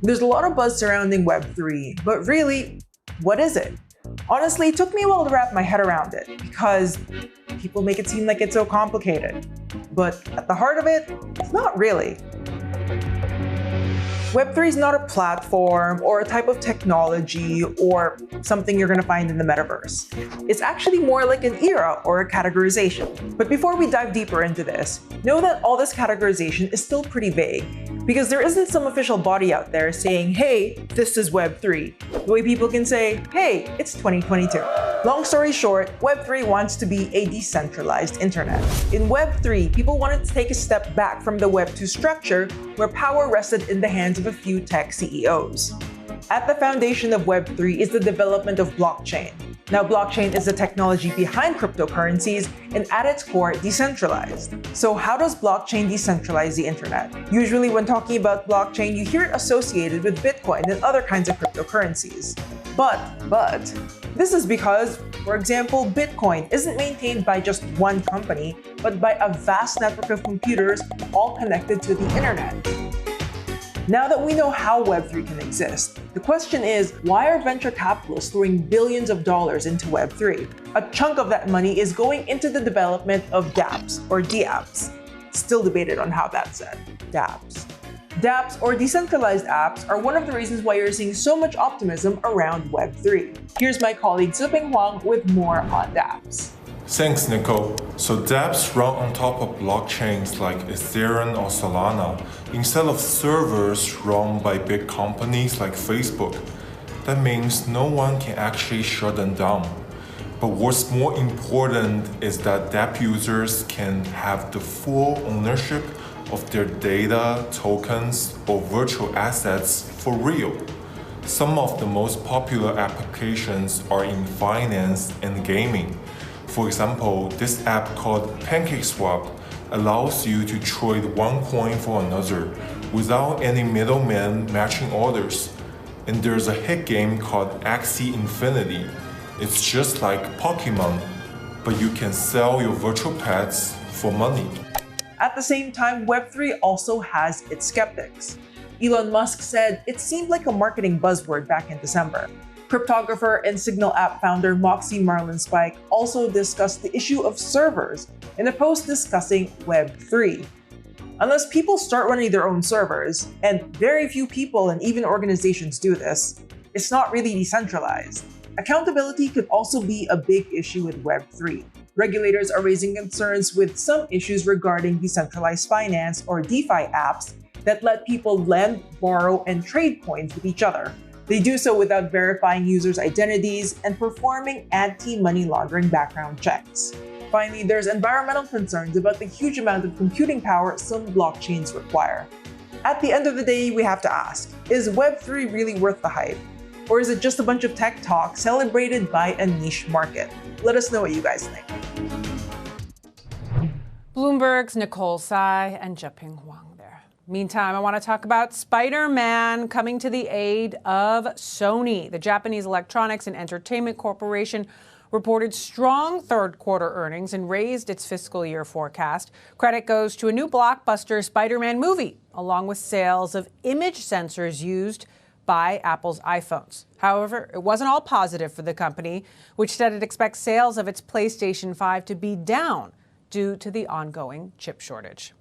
S8: There's a lot of buzz surrounding Web3, but really, what is it? Honestly, it took me a while to wrap my head around it because people make it seem like it's so complicated. But at the heart of it, it's not really. Web3 is not a platform or a type of technology or something you're going to find in the metaverse. It's actually more like an era or a categorization. But before we dive deeper into this, know that all this categorization is still pretty vague because there isn't some official body out there saying, hey, this is Web3, the way people can say, hey, it's 2022. Long story short, Web3 wants to be a decentralized internet. In Web3, people wanted to take a step back from the Web2 structure where power rested in the hands of a few tech CEOs. At the foundation of Web3 is the development of blockchain. Now, blockchain is the technology behind cryptocurrencies and at its core, decentralized. So how does blockchain decentralize the internet? Usually when talking about blockchain, you hear it associated with Bitcoin and other kinds of cryptocurrencies. But this is because, for example, Bitcoin isn't maintained by just one company, but by a vast network of computers all connected to the internet. Now that we know how Web3 can exist, the question is, why are venture capitalists throwing billions of dollars into Web3? A chunk of that money is going into the development of dApps or dApps. Still debated on how that's said. dApps. dApps or decentralized apps are one of the reasons why you're seeing so much optimism around Web3. Here's my colleague Ziping Huang with more on dApps.
S9: Thanks, Nico. So dApps run on top of blockchains like Ethereum or Solana, instead of servers run by big companies like Facebook. That means no one can actually shut them down. But what's more important is that dApp users can have the full ownership of their data, tokens, or virtual assets for real. Some of the most popular applications are in finance and gaming. For example, this app called PancakeSwap allows you to trade one coin for another without any middleman matching orders. And there's a hit game called Axie Infinity. It's just like Pokemon, but you can sell your virtual pets for money.
S8: At the same time, Web3 also has its skeptics. Elon Musk said it seemed like a marketing buzzword back in December. Cryptographer and Signal app founder Moxie Marlinspike also discussed the issue of servers in a post discussing Web3. Unless people start running their own servers, and very few people and even organizations do this, it's not really decentralized. Accountability could also be a big issue with Web3. Regulators are raising concerns with some issues regarding decentralized finance or DeFi apps that let people lend, borrow, and trade coins with each other. They do so without verifying users' identities and performing anti-money laundering background checks. Finally, there's environmental concerns about the huge amount of computing power some blockchains require. At the end of the day, we have to ask, is Web3 really worth the hype? Or is it just a bunch of tech talk celebrated by a niche market? Let us know what you guys think.
S18: Bloomberg's Nicole Tsai and Ziping Huang. Meantime, I want to talk about Spider-Man coming to the aid of Sony. The Japanese Electronics and Entertainment Corporation reported strong third-quarter earnings and raised its fiscal year forecast. Credit goes to a new blockbuster Spider-Man movie, along with sales of image sensors used by Apple's iPhones. However, it wasn't all positive for the company, which said it expects sales of its PlayStation 5 to be down due to the ongoing chip shortage.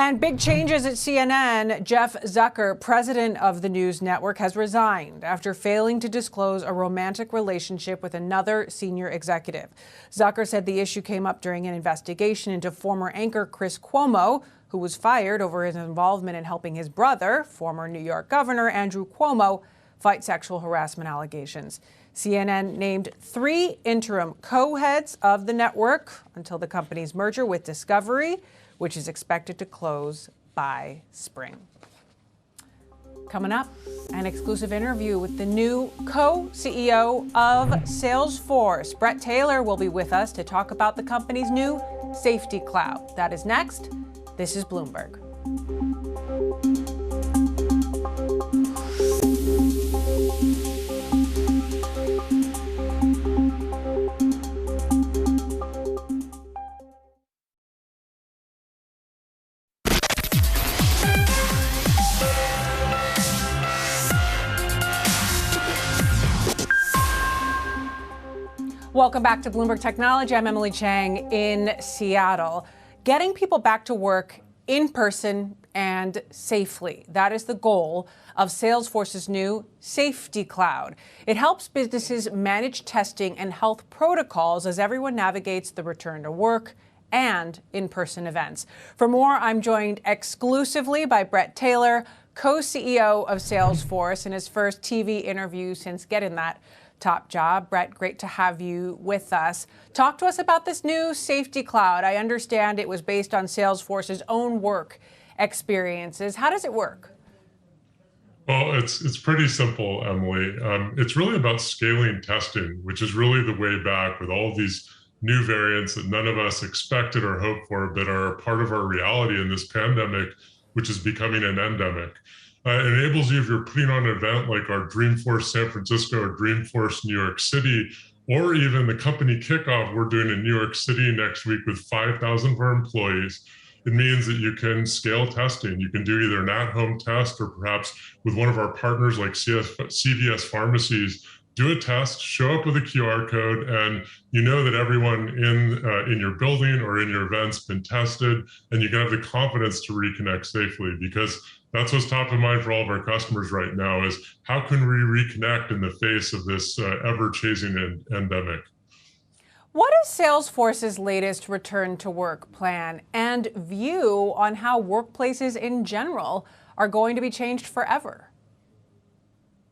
S18: And big changes at CNN. Jeff Zucker, president of the news network, has resigned after failing to disclose a romantic relationship with another senior executive. Zucker said the issue came up during an investigation into former anchor Chris Cuomo, who was fired over his involvement in helping his brother, former New York Governor Andrew Cuomo, fight sexual harassment allegations. CNN named 3 interim co-heads of the network until the company's merger with Discovery, which is expected to close by spring. Coming up, an exclusive interview with the new co-CEO of Salesforce. Brett Taylor will be with us to talk about the company's new safety cloud. That is next. This is Bloomberg. Welcome back to Bloomberg Technology. I'm Emily Chang in Seattle. Getting people back to work in person and safely. That is the goal of Salesforce's new Safety Cloud. It helps businesses manage testing and health protocols as everyone navigates the return to work and in-person events. For more, I'm joined exclusively by Bret Taylor, co-CEO of Salesforce, in his first TV interview since getting that top job. Bret, great to have you with us. Talk to us about this new Safety Cloud. I understand it was based on Salesforce's own work experiences. How does it work?
S5: Well, it's pretty simple, Emily. It's really about scaling testing, which is really the way back with all of these new variants that none of us expected or hoped for, but are part of our reality in this pandemic, which is becoming an endemic. It enables you, if you're putting on an event like our Dreamforce San Francisco or Dreamforce New York City, or even the company kickoff we're doing in New York City next week with 5,000 of our employees. It means that you can scale testing. You can do either an at-home test or perhaps with one of our partners like CVS Pharmacies, do a test, show up with a QR code, and you know that everyone in your building or in your event's been tested, and you can have the confidence to reconnect safely, because that's what's top of mind for all of our customers right now is how can we reconnect in the face of this ever-changing endemic?
S18: What is Salesforce's latest return to work plan and view on how workplaces in general are going to be changed forever?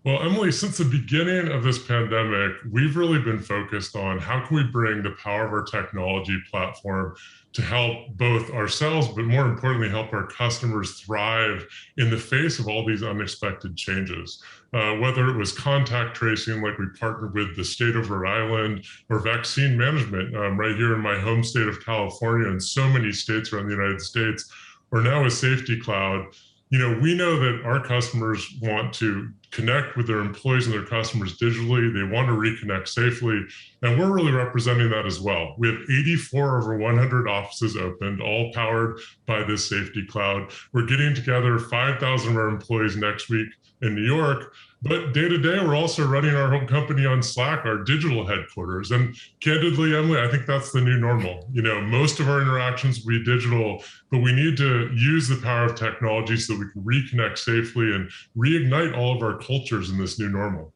S5: Well, Emily, since the beginning of this pandemic, we've really been focused on how can we bring the power of our technology platform to help both ourselves, but more importantly, help our customers thrive in the face of all these unexpected changes. Whether it was contact tracing, like we partnered with the state of Rhode Island, or vaccine management right here in my home state of California and so many states around the United States, or now a Safety Cloud. You know, we know that our customers want to connect with their employees and their customers digitally. They want to reconnect safely, and we're really representing that as well. We have 84 over 100 offices opened, all powered by this Safety Cloud. We're getting together 5,000 of our employees next week in New York, but day to day, we're also running our home company on Slack, our digital headquarters. And candidly, Emily, I think that's the new normal. You know, most of our interactions will be digital, but we need to use the power of technology so that we can reconnect safely and reignite all of our cultures in this new normal.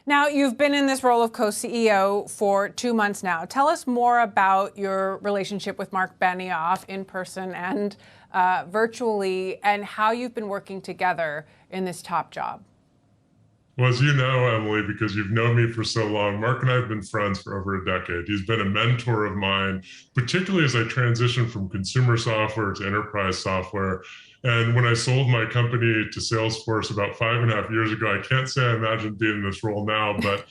S18: Now, you've been in this role of co-CEO for 2 months now. Tell us more about your relationship with Mark Benioff in person and virtually, and how you've been working together in this top job.
S5: Well, as you know, Emily, because you've known me for so long, Mark and I have been friends for over a decade. He's been a mentor of mine, particularly as I transitioned from consumer software to enterprise software. And when I sold my company to Salesforce about 5.5 years ago, I can't say I imagined being in this role now, but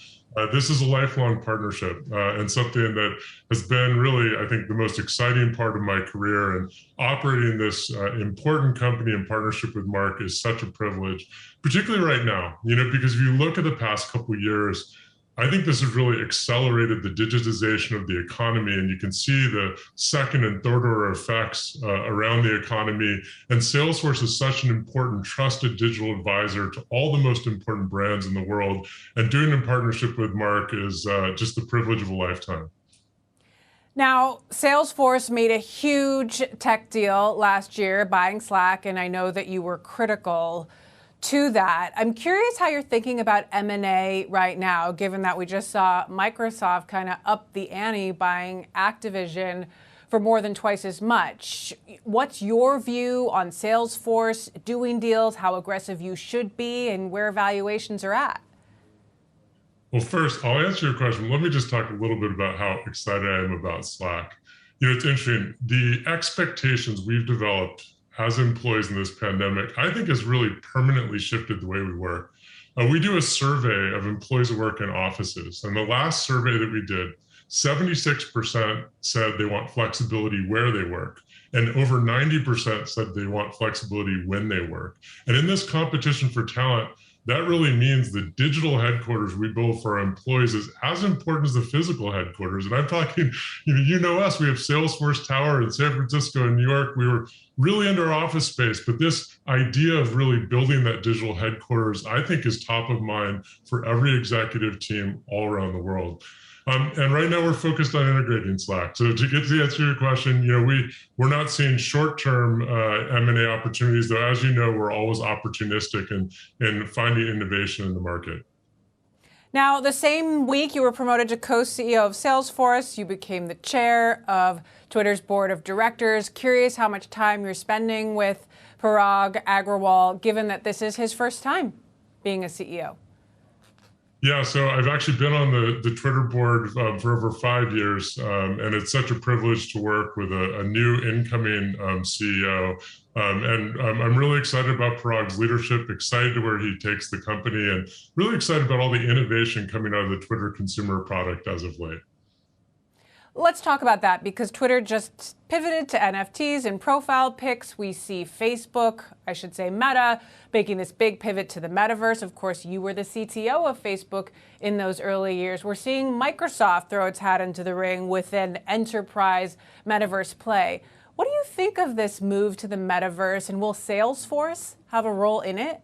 S5: this is a lifelong partnership and something that has been really, I think, the most exciting part of my career. And operating this important company in partnership with Mark is such a privilege, particularly right now, you know, because if you look at the past couple of years, I think this has really accelerated the digitization of the economy, and you can see the second and third order effects around the economy. And Salesforce is such an important, trusted digital advisor to all the most important brands in the world. And doing it in partnership with Mark is just the privilege of a lifetime.
S18: Now, Salesforce made a huge tech deal last year, buying Slack, and I know that you were critical to that. I'm curious how you're thinking about M&A right now, given that we just saw Microsoft kind of up the ante buying Activision for more than twice as much. What's your view on Salesforce doing deals, how aggressive you should be, and where valuations are at?
S5: Well, first, I'll answer your question. Let me just talk a little bit about how excited I am about Slack. You know, it's interesting. The expectations we've developed as employees in this pandemic, I think has really permanently shifted the way we work. We do a survey of employees who work in offices. And the last survey that we did, 76% said they want flexibility where they work. And over 90% said they want flexibility when they work. And in this competition for talent, that really means the digital headquarters we build for our employees is as important as the physical headquarters. And I'm talking, you know us, we have Salesforce Tower in San Francisco and New York. We were really under office space, but this idea of really building that digital headquarters, I think, is top of mind for every executive team all around the world. And right now we're focused on integrating Slack. So to get to answer your question, we're not seeing short-term M&A opportunities, though, as you know, we're always opportunistic in finding innovation in the market.
S18: Now, the same week you were promoted to co-CEO of Salesforce, you became the chair of Twitter's board of directors. Curious how much time you're spending with Parag Agrawal, given that this is his first time being a CEO.
S5: Yeah, so I've actually been on the Twitter board for over 5 years, and it's such a privilege to work with a new incoming CEO. And I'm really excited about Parag's leadership, excited to where he takes the company, and really excited about all the innovation coming out of the Twitter consumer product as of late.
S18: Let's talk about that, because Twitter just pivoted to NFTs and profile pics. We see Facebook, I should say Meta, making this big pivot to the metaverse. Of course, you were the CTO of Facebook in those early years. We're seeing Microsoft throw its hat into the ring with an enterprise metaverse play. What do you think of this move to the metaverse, and will Salesforce have a role in it?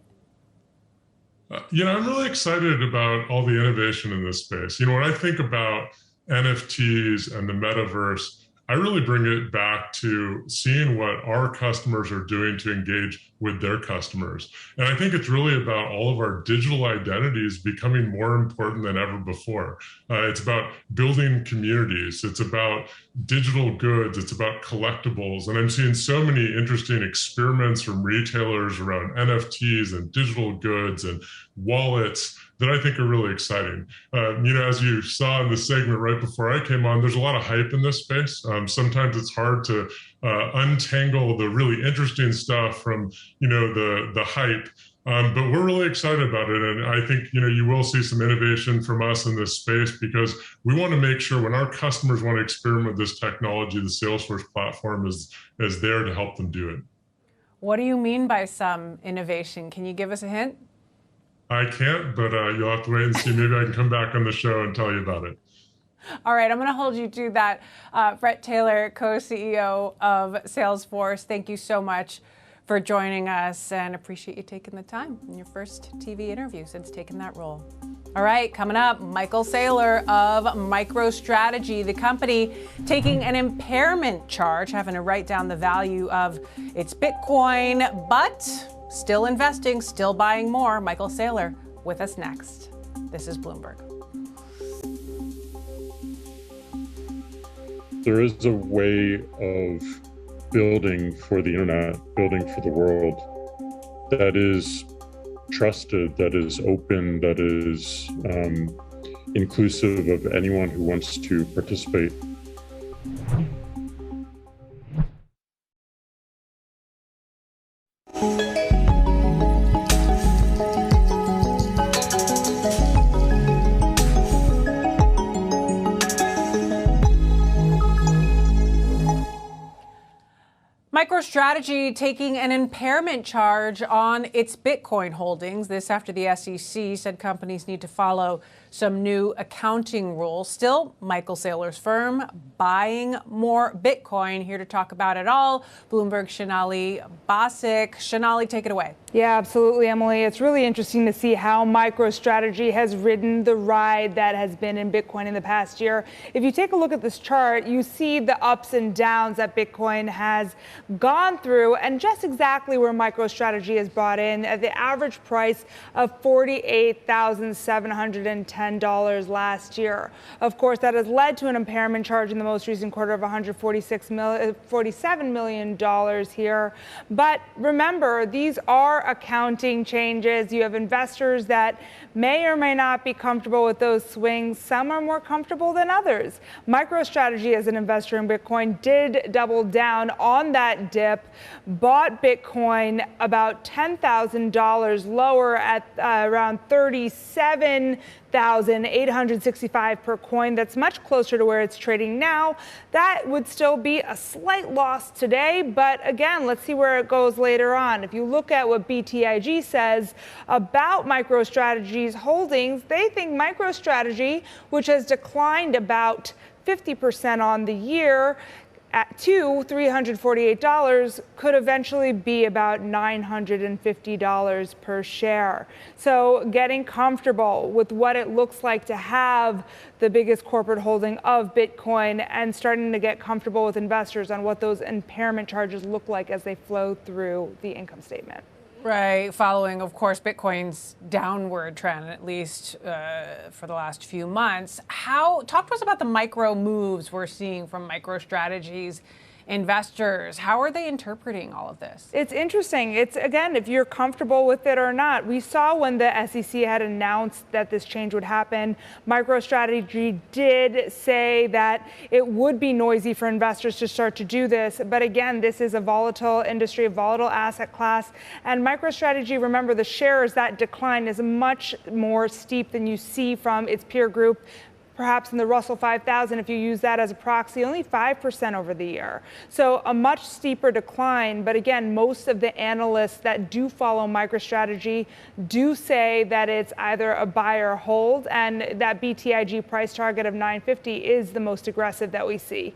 S5: I'm really excited about all the innovation in this space. When I think about NFTs and the metaverse, I really bring it back to seeing what our customers are doing to engage with their customers. And I think it's really about all of our digital identities becoming more important than ever before. It's about building communities. It's about digital goods. It's about collectibles. And I'm seeing so many interesting experiments from retailers around NFTs and digital goods and wallets that I think are really exciting. As you saw in the segment right before I came on, there's a lot of hype in this space. Sometimes it's hard to untangle the really interesting stuff from, the hype. But we're really excited about it. And I think, you will see some innovation from us in this space, because we want to make sure when our customers want to experiment with this technology, the Salesforce platform is there to help them do it.
S18: What do you mean by some innovation? Can you give us a hint?
S5: I can't, but you'll have to wait and see. Maybe I can come back on the show and tell you about it.
S18: All right, I'm going to hold you to that. Bret Taylor, co-CEO of Salesforce, thank you so much for joining us, and appreciate you taking the time in your first TV interview since taking that role. All right, coming up, Michael Saylor of Microstrategy, the company taking an impairment charge, having to write down the value of its Bitcoin, but still investing, still buying more. Michael Saylor with us next. This is Bloomberg.
S6: There is a way of building for the internet, building for the world that is trusted, that is open, that is inclusive of anyone who wants to participate.
S18: Microstrategy taking an impairment charge on its Bitcoin holdings. This after the SEC said companies need to follow some new accounting rules. Still, Michael Saylor's firm buying more Bitcoin. Here to talk about it all, Bloomberg's Sonali Basak. Sonali, take it away.
S11: Yeah, absolutely, Emily. It's really interesting to see how Microstrategy has ridden the ride that has been in Bitcoin in the past year. If you take a look at this chart, you see the ups and downs that Bitcoin has gone through, and just exactly where MicroStrategy has bought in at the average price of $48,710 last year. Of course, that has led to an impairment charge in the most recent quarter of $147 million here. But remember, these are accounting changes. You have investors that may or may not be comfortable with those swings. Some are more comfortable than others. MicroStrategy, as an investor in Bitcoin, did double down on that dip, bought Bitcoin about $10,000 lower at around $37,865 per coin. That's much closer to where it's trading now. That would still be a slight loss today, but again, let's see where it goes later on. If you look at what BTIG says about MicroStrategy's holdings, they think MicroStrategy, which has declined about 50% on the year, to $348 could eventually be about $950 per share. So getting comfortable with what it looks like to have the biggest corporate holding of Bitcoin and starting to get comfortable with investors on what those impairment charges look like as they flow through the income statement.
S18: Right, following, of course, Bitcoin's downward trend, at least for the last few months. Talk to us about the micro moves we're seeing from MicroStrategy's investors. How are they interpreting all of this?
S11: It's interesting. It's, again, if you're comfortable with it or not. We saw when the SEC had announced that this change would happen, MicroStrategy did say that it would be noisy for investors to start to do this. But again, this is a volatile industry, a volatile asset class. And MicroStrategy, remember, the shares, that decline is much more steep than you see from its peer group. Perhaps in the Russell 5000, if you use that as a proxy, only 5% over the year. So a much steeper decline. But again, most of the analysts that do follow MicroStrategy do say that it's either a buy or hold, and that BTIG price target of $950 is the most aggressive that we see.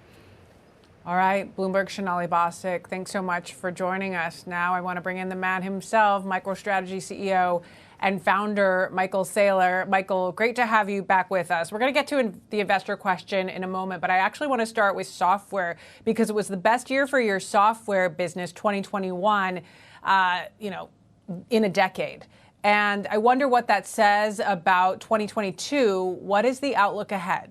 S18: All right, Bloomberg Sonali Basak, thanks so much for joining us. Now I want to bring in the man himself, MicroStrategy CEO and founder Michael Saylor. Michael, great to have you back with us. We're going to get to the investor question in a moment, but I actually want to start with software because it was the best year for your software business, 2021, in a decade. And I wonder what that says about 2022. What is the outlook ahead?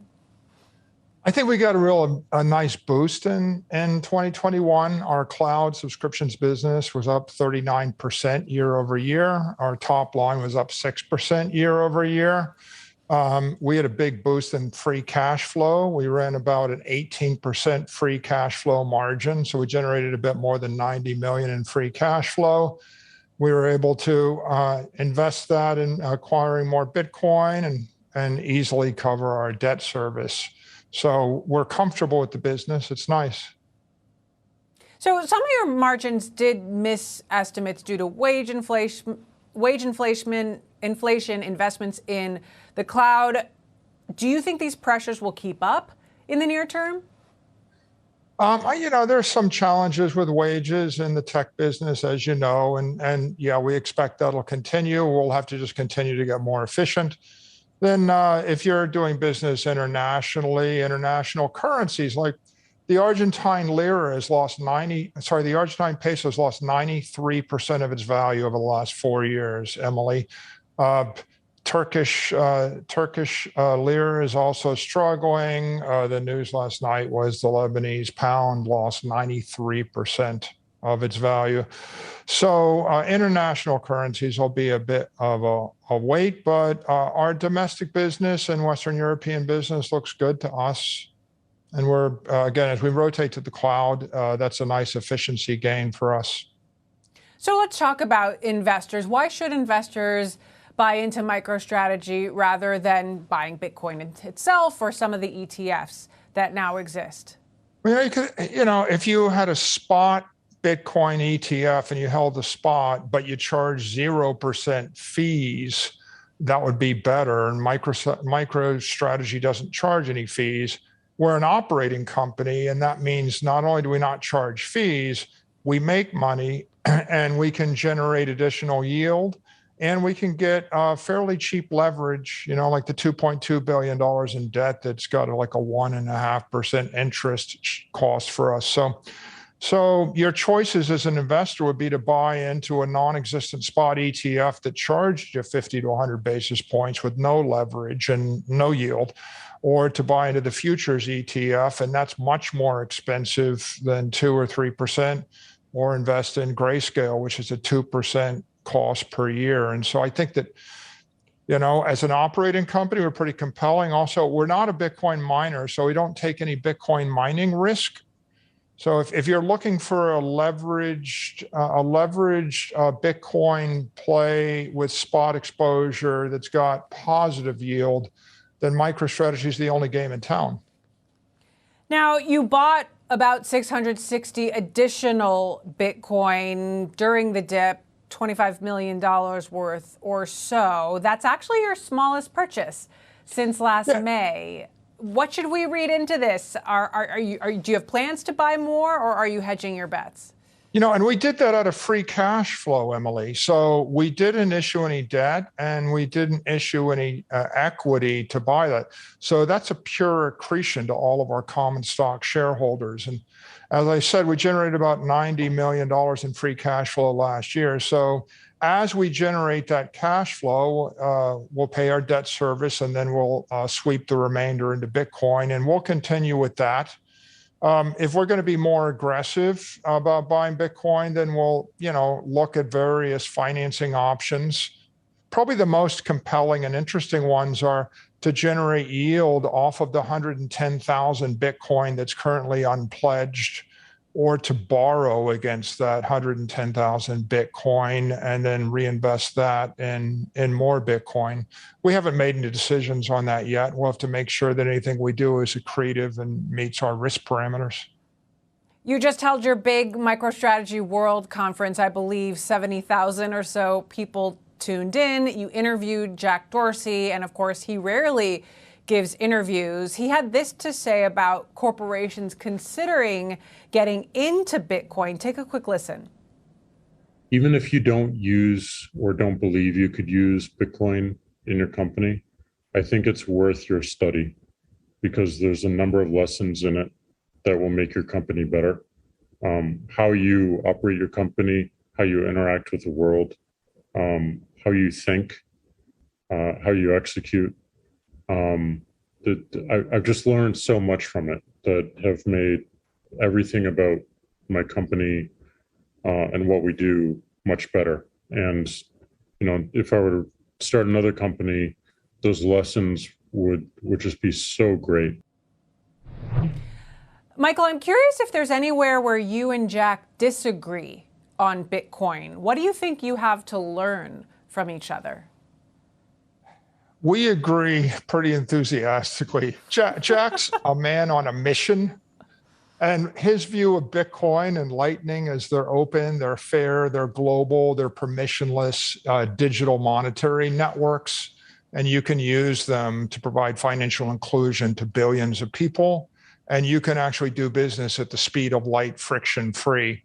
S1: I think we got a nice boost in 2021. Our cloud subscriptions business was up 39% year over year. Our top line was up 6% year over year. We had a big boost in free cash flow. We ran about an 18% free cash flow margin. So we generated a bit more than 90 million in free cash flow. We were able to invest that in acquiring more Bitcoin and easily cover our debt service. So we're comfortable with the business. It's nice.
S18: So some of your margins did miss estimates due to wage inflation, investments in the cloud. Do you think these pressures will keep up in the near term?
S1: There's some challenges with wages in the tech business, as you know, and yeah, we expect that'll continue. We'll have to just continue to get more efficient. Then if you're doing business internationally, international currencies, like the Argentine lira has lost the Argentine peso has lost 93% of its value over the last 4 years, Emily. Turkish lira is also struggling. The news last night was the Lebanese pound lost 93% of its value. So international currencies will be a bit of a weight, but our domestic business and Western European business looks good to us. And we're, again, as we rotate to the cloud, that's a nice efficiency gain for us.
S18: So let's talk about investors. Why should investors buy into MicroStrategy rather than buying Bitcoin itself or some of the ETFs that now exist?
S1: Well, if you had a spot Bitcoin ETF and you held the spot, but you charge 0% fees, that would be better. And MicroStrategy doesn't charge any fees. We're an operating company, and that means not only do we not charge fees, we make money and we can generate additional yield, and we can get fairly cheap leverage, like the $2.2 billion in debt that's got like a 1.5% interest cost for us. So your choices as an investor would be to buy into a non-existent spot ETF that charged you 50 to 100 basis points with no leverage and no yield, or to buy into the futures ETF, and that's much more expensive than 2 or 3%, or invest in Grayscale, which is a 2% cost per year. And so I think that, as an operating company, we're pretty compelling. Also, we're not a Bitcoin miner, so we don't take any Bitcoin mining risk. So if you're looking for a leveraged Bitcoin play with spot exposure that's got positive yield, then MicroStrategy is the only game in town.
S18: Now, you bought about 660 additional Bitcoin during the dip, $25 million worth or so. That's actually your smallest purchase since last May. What should we read into this? Do you have plans to buy more, or are you hedging your bets?
S1: And we did that out of free cash flow, Emily. So we didn't issue any debt and we didn't issue any equity to buy that. So that's a pure accretion to all of our common stock shareholders. And as I said, we generated about $90 million in free cash flow last year. So as we generate that cash flow, we'll pay our debt service and then we'll sweep the remainder into Bitcoin, and we'll continue with that. If we're going to be more aggressive about buying Bitcoin, then we'll, look at various financing options. Probably the most compelling and interesting ones are to generate yield off of the 110,000 Bitcoin that's currently unpledged, or to borrow against that 110,000 Bitcoin and then reinvest that in more Bitcoin. We haven't made any decisions on that yet. We'll have to make sure that anything we do is accretive and meets our risk parameters.
S18: You just held your big Microstrategy World Conference. I believe 70,000 or so people tuned in. You interviewed Jack Dorsey, and of course, he rarely gives interviews. He had this to say about corporations considering getting into Bitcoin. Take a quick listen.
S6: Even if you don't use or don't believe you could use Bitcoin in your company, I think it's worth your study, because there's a number of lessons in it that will make your company better. How you operate your company, how you interact with the world, how you think, how you execute. I've just learned so much from it that have made everything about my company and what we do much better. And, if I were to start another company, those lessons would just be so great.
S18: Michael, I'm curious if there's anywhere where you and Jack disagree on Bitcoin. What do you think you have to learn from each other?
S1: We agree pretty enthusiastically. Jack's a man on a mission, and his view of Bitcoin and Lightning is they're open, they're fair, they're global, they're permissionless digital monetary networks, and you can use them to provide financial inclusion to billions of people, and you can actually do business at the speed of light, friction-free.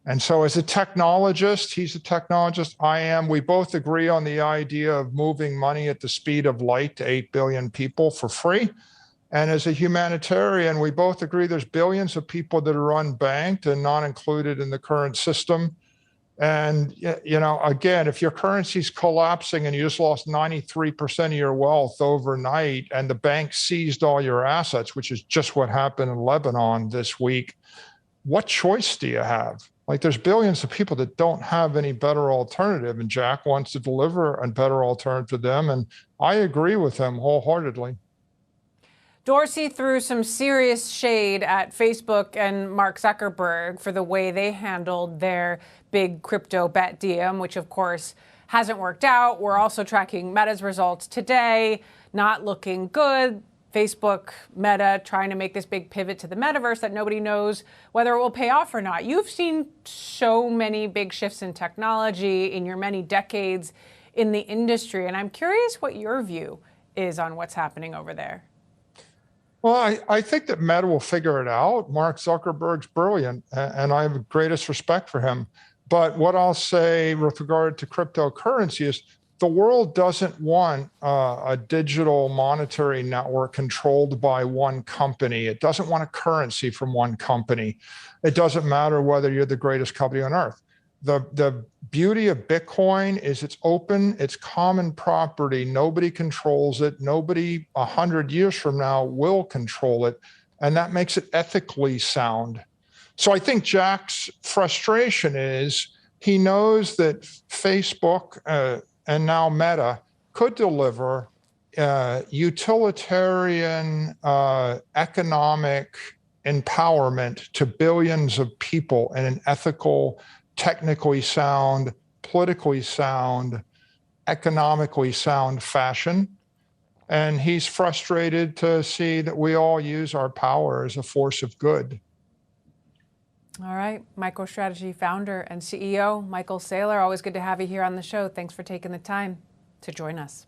S1: And so as a technologist, he's a technologist, I am. We both agree on the idea of moving money at the speed of light to 8 billion people for free. And as a humanitarian, we both agree there's billions of people that are unbanked and not included in the current system. And, again, if your currency's collapsing and you just lost 93% of your wealth overnight and the bank seized all your assets, which is just what happened in Lebanon this week, what choice do you have? There's billions of people that don't have any better alternative, and Jack wants to deliver a better alternative to them, and I agree with him wholeheartedly.
S18: Dorsey threw some serious shade at Facebook and Mark Zuckerberg for the way they handled their big crypto bet diem, which of course hasn't worked out. We're also tracking Meta's results today, not looking good. Facebook, Meta, trying to make this big pivot to the metaverse that nobody knows whether it will pay off or not. You've seen so many big shifts in technology in your many decades in the industry, and I'm curious what your view is on what's happening over there.
S1: Well, I think that Meta will figure it out. Mark Zuckerberg's brilliant, and I have the greatest respect for him. But what I'll say with regard to cryptocurrency is the world doesn't want a digital monetary network controlled by one company. It doesn't want a currency from one company. It doesn't matter whether you're the greatest company on earth. The beauty of Bitcoin is it's open, it's common property. Nobody controls it. Nobody 100 years from now will control it. And that makes it ethically sound. So I think Jack's frustration is he knows that Facebook and now Meta could deliver utilitarian economic empowerment to billions of people in an ethical, technically sound, politically sound, economically sound fashion. And he's frustrated to see that we all use our power as a force of good.
S18: All right. Microstrategy founder and CEO Michael Saylor, always good to have you here on the show. Thanks for taking the time to join us.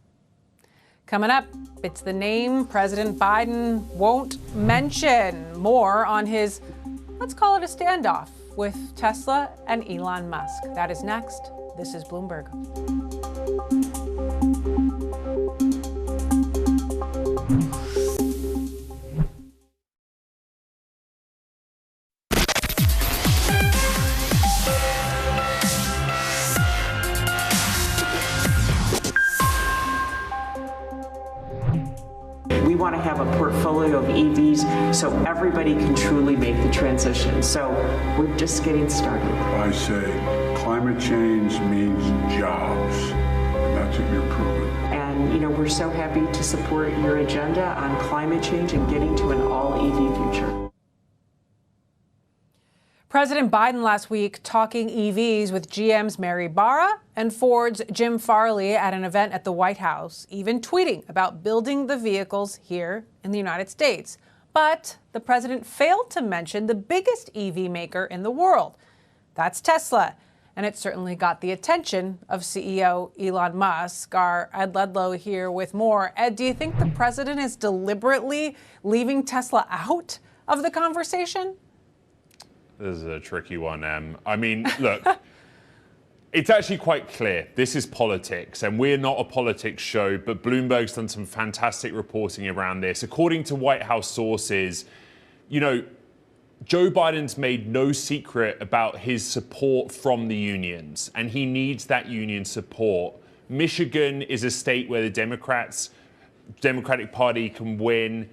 S18: Coming up, it's the name President Biden won't mention. More on his, let's call it a standoff, with Tesla and Elon Musk. That is next. This is Bloomberg.
S10: We want to have a portfolio of EVs so everybody can truly make the transition. So we're just getting started.
S22: I say climate change means jobs, and that's what you're proving.
S10: And, we're so happy to support your agenda on climate change and getting to an all-EV future.
S18: President Biden last week talking EVs with GM's Mary Barra and Ford's Jim Farley at an event at the White House, even tweeting about building the vehicles here in the United States. But the president failed to mention the biggest EV maker in the world. That's Tesla. And it certainly got the attention of CEO Elon Musk. Our Ed Ledlow here with more. Ed, do you think the president is deliberately leaving Tesla out of the conversation?
S19: This is a tricky one, Em. I mean, look, it's actually quite clear. This is politics, and we're not a politics show, but Bloomberg's done some fantastic reporting around this. According to White House sources, Joe Biden's made no secret about his support from the unions, and he needs that union support. Michigan is a state where the Democratic Party can win.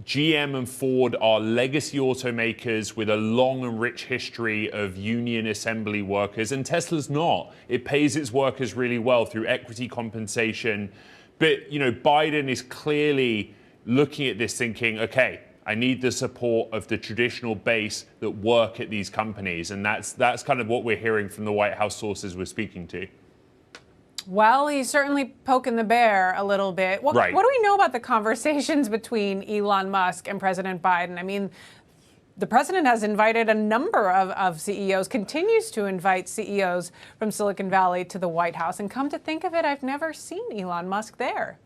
S19: GM and Ford are legacy automakers with a long and rich history of union assembly workers, and Tesla's not. It pays its workers really well through equity compensation. But, Biden is clearly looking at this thinking, okay, I need the support of the traditional base that work at these companies. And that's kind of what we're hearing from the White House sources we're speaking to.
S18: Well, he's certainly poking the bear a little bit. What do we know about the conversations between Elon Musk and President Biden? I mean, the president has invited a number of CEOs, continues to invite CEOs from Silicon Valley to the White House. And come to think of it, I've never seen Elon Musk there.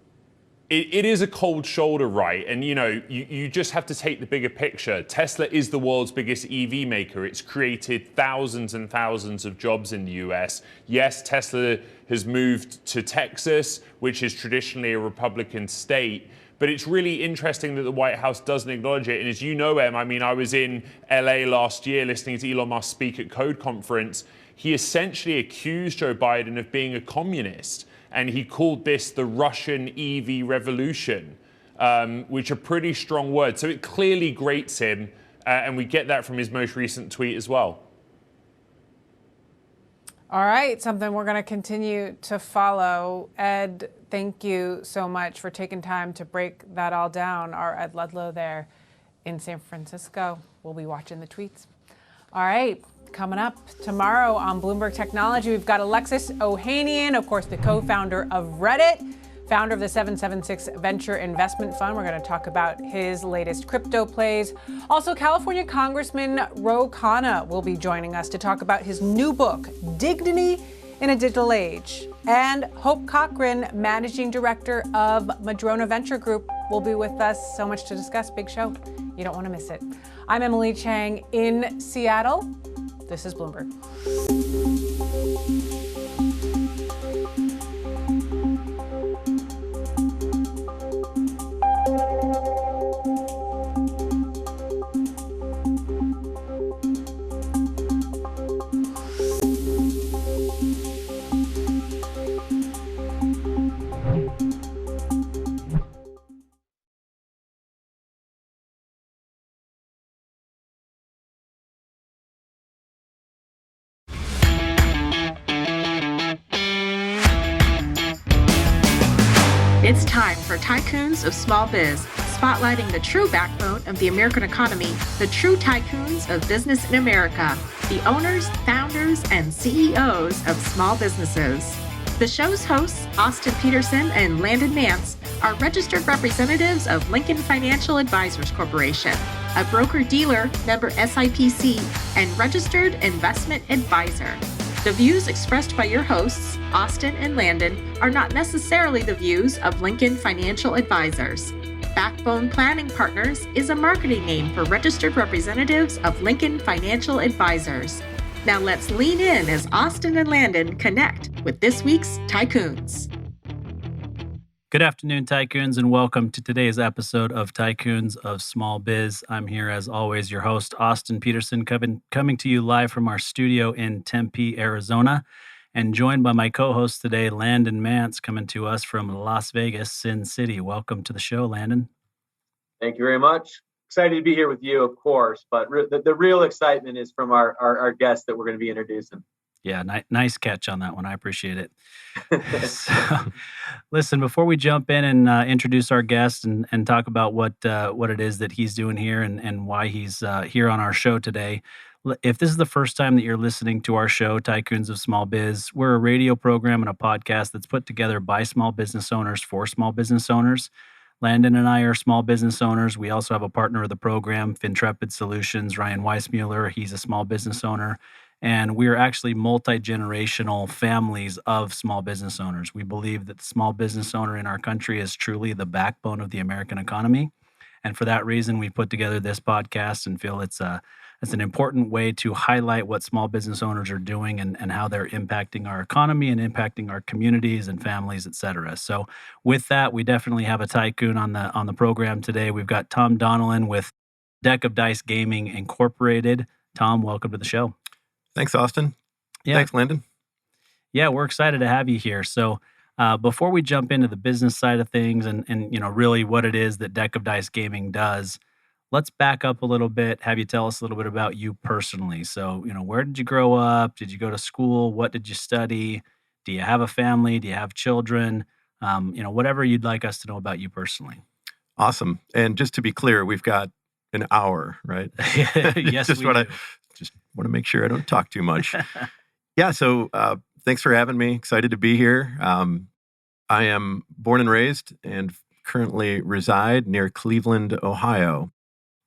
S19: It is a cold shoulder, right? And, you just have to take the bigger picture. Tesla is the world's biggest EV maker. It's created thousands and thousands of jobs in the US. Yes, Tesla has moved to Texas, which is traditionally a Republican state. But it's really interesting that the White House doesn't acknowledge it. And as you know, Em, I was in LA last year listening to Elon Musk speak at Code Conference. He essentially accused Joe Biden of being a communist. And he called this the Russian EV revolution, which are pretty strong words. So it clearly grates him, and we get that from his most recent tweet as well.
S18: All right, something we're going to continue to follow. Ed, thank you so much for taking time to break that all down. Our Ed Ledlow there in San Francisco. We'll be watching the tweets. All right. Coming up tomorrow on Bloomberg Technology, we've got Alexis Ohanian, of course, the co-faunder of Reddit, founder of the 776 Venture Investment Fund. We're going to talk about his latest crypto plays. Also, California Congressman Ro Khanna will be joining us to talk about his new book, Dignity in a Digital Age. And Hope Cochran, managing director of Madrona Venture Group, will be with us. So much to discuss. Big show. You don't want to miss it. I'm Emily Chang in Seattle. This is Bloomberg.
S13: It's time for Tycoons of Small Biz, spotlighting the true backbone of the American economy, the true tycoons of business in America, the owners, founders, and CEOs of small businesses. The show's hosts, Austin Peterson and Landon Nance, are registered representatives of Lincoln Financial Advisors Corporation, a broker-dealer, member SIPC, and registered investment advisor. The views expressed by your hosts, Austin and Landon, are not necessarily the views of Lincoln Financial Advisors. Backbone Planning Partners is a marketing name for registered representatives of Lincoln Financial Advisors. Now let's lean in as Austin and Landon connect with this week's Tycoons.
S3: Good afternoon, Tycoons, and welcome to today's episode of Tycoons of Small Biz. I'm here, as always, your host, Austin Peterson, coming to you live from our studio in Tempe, Arizona, and joined by my co-host today, Landon Mance, coming to us from Las Vegas, Sin City. Welcome to the show, Landon.
S12: Thank you very much. Excited to be here with you, of course, but the real excitement is from our guest that we're going to be introducing.
S3: Yeah, nice catch on that one. I appreciate it. So, listen, before we jump in and introduce our guest and talk about what it is that he's doing here and why he's here on our show today, if this is the first time that you're listening to our show, Tycoons of Small Biz, we're a radio program and a podcast that's put together by small business owners for small business owners. Landon and I are small business owners. We also have a partner of the program, Fintrepid Solutions, Ryan Weissmuller. He's a small business owner. And we're actually multi-generational families of small business owners. We believe that the small business owner in our country is truly the backbone of the American economy. And for that reason, we put together this podcast and feel it's an important way to highlight what small business owners are doing and how they're impacting our economy and impacting our communities and families, et cetera. So with that, we definitely have a tycoon on the program today. We've got Tom Donnellan with Deck of Dice Gaming Incorporated. Tom, welcome to the show.
S23: Thanks, Austin.
S3: Yeah.
S23: Thanks, Landon.
S3: Yeah, we're excited to have you here. So before we jump into the business side of things and really what it is that Deck of Dice Gaming does, let's back up a little bit, have you tell us a little bit about you personally. So, where did you grow up? Did you go to school? What did you study? Do you have a family? Do you have children? Whatever you'd like us to know about you personally.
S23: Awesome. And just to be clear, we've got an hour, right?
S3: Yes,
S23: just want to make sure I don't talk too much. Yeah, so thanks for having me. Excited to be here. I am born and raised and currently reside near Cleveland, Ohio.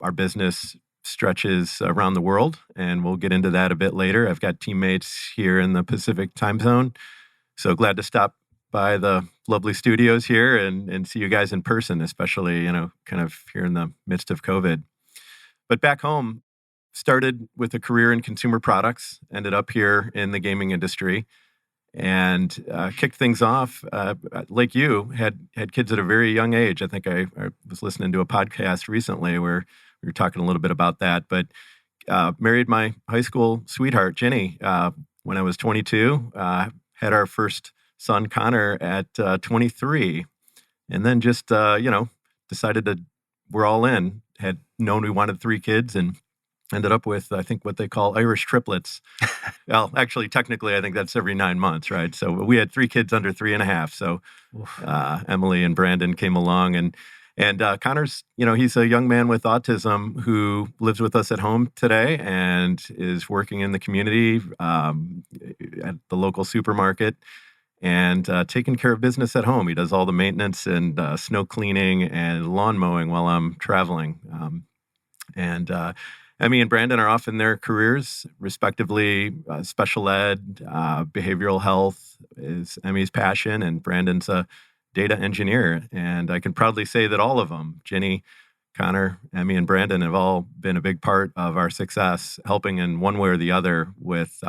S23: Our business stretches around the world, and we'll get into that a bit later. I've got teammates here in the Pacific time zone, so glad to stop by the lovely studios here and see you guys in person, especially, kind of here in the midst of COVID. But back home, started with a career in consumer products, ended up here in the gaming industry, and kicked things off. Like you, had kids at a very young age. I think I was listening to a podcast recently where we were talking a little bit about that. But married my high school sweetheart, Jenny, when I was 22. Had our first son, Connor, at 23. And then just, decided we're all in. Had known we wanted 3 kids and ended up with, I think, what they call Irish triplets. Well, actually, technically, I think that's every 9 months, right? So we had 3 kids under 3.5. So Emily and Brandon came along, and Connor's, he's a young man with autism who lives with us at home today and is working in the community at the local supermarket and taking care of business at home. He does all the maintenance and snow cleaning and lawn mowing while I'm traveling. Emmy and Brandon are off in their careers, respectively. Special ed, behavioral health is Emmy's passion, and Brandon's a data engineer. And I can proudly say that all of them, Jenny, Connor, Emmy, and Brandon, have all been a big part of our success, helping in one way or the other with,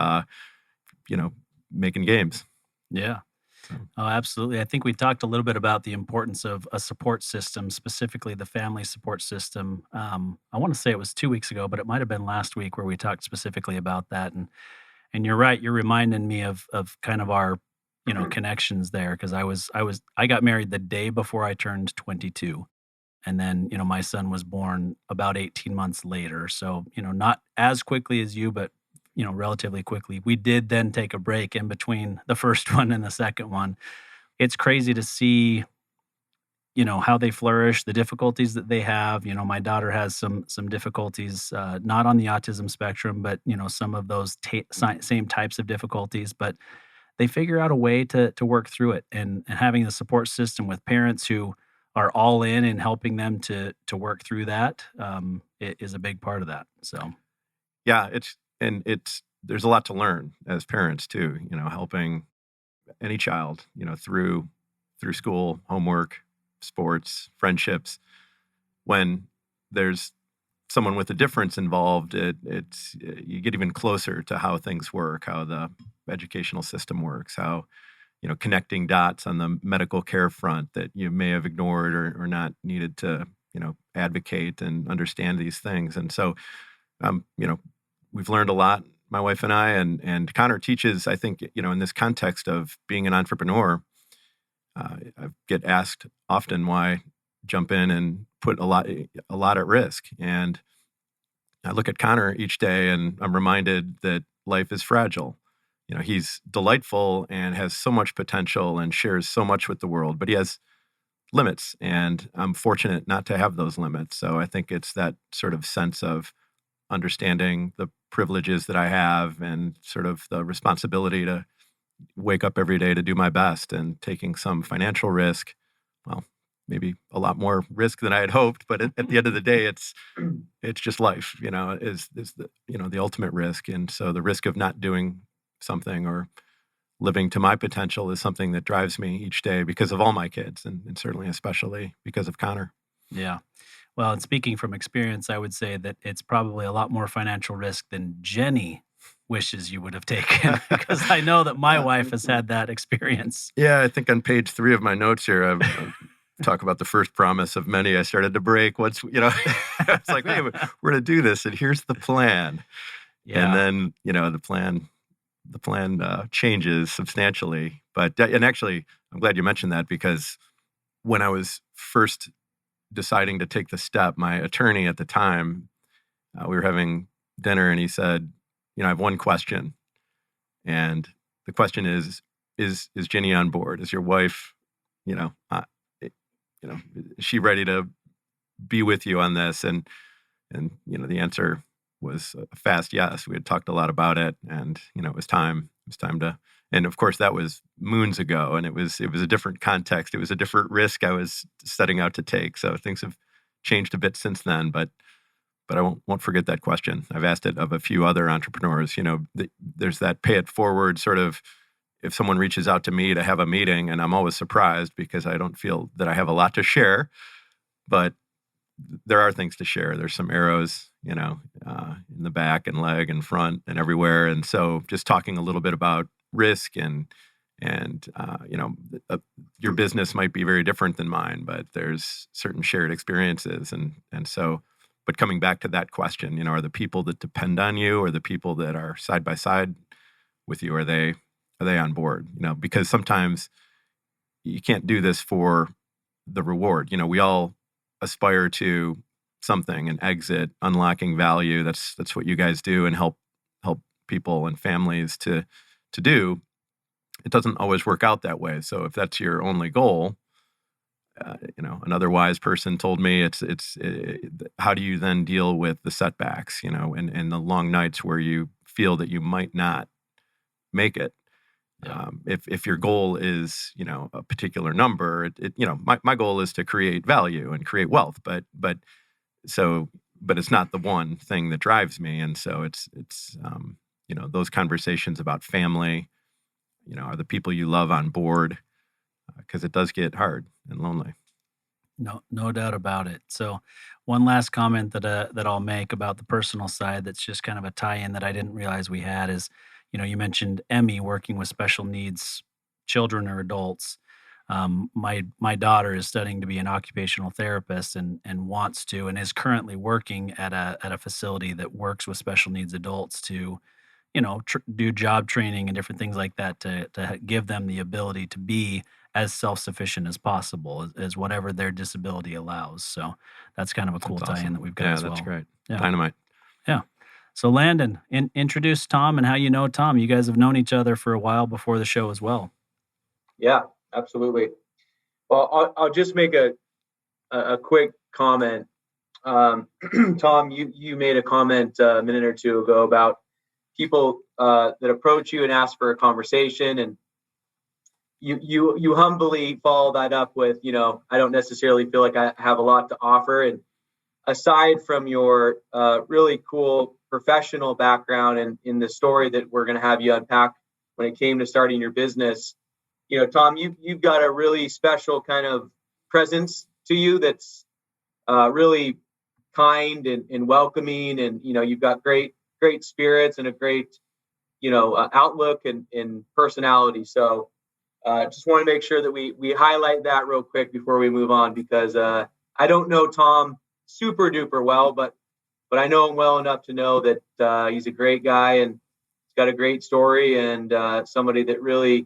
S23: making games.
S3: Yeah. Oh, absolutely. I think we talked a little bit about the importance of a support system, specifically the family support system. I want to say it was 2 weeks ago, but it might have been last week where we talked specifically about that. And you're right. You're reminding me of kind of our, connections there, because I got married the day before I turned 22. And then, my son was born about 18 months later. So, not as quickly as you, but relatively quickly. We did then take a break in between the first one and the second one. It's crazy to see, how they flourish, the difficulties that they have. My daughter has some difficulties, not on the autism spectrum, but, some of those same types of difficulties, but they figure out a way to work through it. And having the support system with parents who are all in and helping them to work through that, it is a big part of that. So,
S23: yeah, it's there's a lot to learn as parents too, helping any child, through school, homework, sports, friendships. When there's someone with a difference involved, it's you get even closer to how things work, how the educational system works, how connecting dots on the medical care front that you may have ignored or not needed to advocate and understand these things. And so we've learned a lot, my wife and I, and Connor teaches, I think, in this context of being an entrepreneur. I get asked often why jump in and put a lot at risk. And I look at Connor each day and I'm reminded that life is fragile. He's delightful and has so much potential and shares so much with the world, but he has limits, and I'm fortunate not to have those limits. So I think it's that sort of sense of understanding the privileges that I have and sort of the responsibility to wake up every day to do my best, and taking some financial risk. Well, maybe a lot more risk than I had hoped, but at the end of the day, it's just life, is the ultimate risk. And so the risk of not doing something or living to my potential is something that drives me each day because of all my kids, and certainly especially because of Connor.
S3: Yeah. Well, and speaking from experience, I would say that it's probably a lot more financial risk than Jenny wishes you would have taken, because I know that my wife has had that experience.
S23: Yeah, I think on page 3 of my notes here, I talk about the first promise of many I started to break. It's like, hey, we're going to do this, and here's the plan. Yeah. And then, the plan changes substantially. And actually, I'm glad you mentioned that, because when I was first deciding to take the step, my attorney at the time, we were having dinner, and he said, I have one question. And the question is Ginny on board? Is your wife, is she ready to be with you on this? And the answer was a fast yes. We had talked a lot about it, and it was time. It was time to. And of course, that was moons ago, and it was a different context. It was a different risk I was setting out to take. So things have changed a bit since then, but I won't forget that question. I've asked it of a few other entrepreneurs. There's that pay it forward sort of. If someone reaches out to me to have a meeting, and I'm always surprised because I don't feel that I have a lot to share, but there are things to share. There's some arrows, in the back and leg and front and everywhere. And so just talking a little bit about risk and your business might be very different than mine, but there's certain shared experiences. And so, but coming back to that question, are the people that depend on you, or the people that are side by side with you, are they on board? Because sometimes you can't do this for the reward. We all aspire to something, an exit, unlocking value. That's what you guys do, and help people and families to do. It doesn't always work out that way. So if that's your only goal, another wise person told me it's how do you then deal with the setbacks, and the long nights where you feel that you might not make it. Yeah. If your goal is, a particular number, my goal is to create value and create wealth, but it's not the one thing that drives me. And so it's those conversations about family, are the people you love on board? Because it does get hard and lonely.
S3: No doubt about it. So one last comment that I'll make about the personal side, that's just kind of a tie-in that I didn't realize we had, is, you mentioned Emmy working with special needs children or adults. My daughter is studying to be an occupational therapist and wants to, and is currently working at a facility that works with special needs adults to, do job training and different things like that to give them the ability to be as self-sufficient as possible, as whatever their disability allows. So that's kind of a cool tie-in that we've got as well.
S23: Yeah, that's great.
S3: Yeah.
S23: Dynamite.
S3: Yeah. So Landon, introduce Tom and how you know Tom. You guys have known each other for a while before the show as well.
S12: Yeah, absolutely. Well, I'll just make a quick comment. Tom, you made a comment a minute or two ago about people that approach you and ask for a conversation, and you humbly follow that up with, I don't necessarily feel like I have a lot to offer. And aside from your really cool professional background and in the story that we're going to have you unpack when it came to starting your business. Tom, you've got a really special kind of presence to you that's really kind and welcoming, and you've got great spirits and a great outlook and personality. So just want to make sure that we highlight that real quick before we move on, because I don't know Tom super duper well, but I know him well enough to know that he's a great guy and he's got a great story, and somebody that really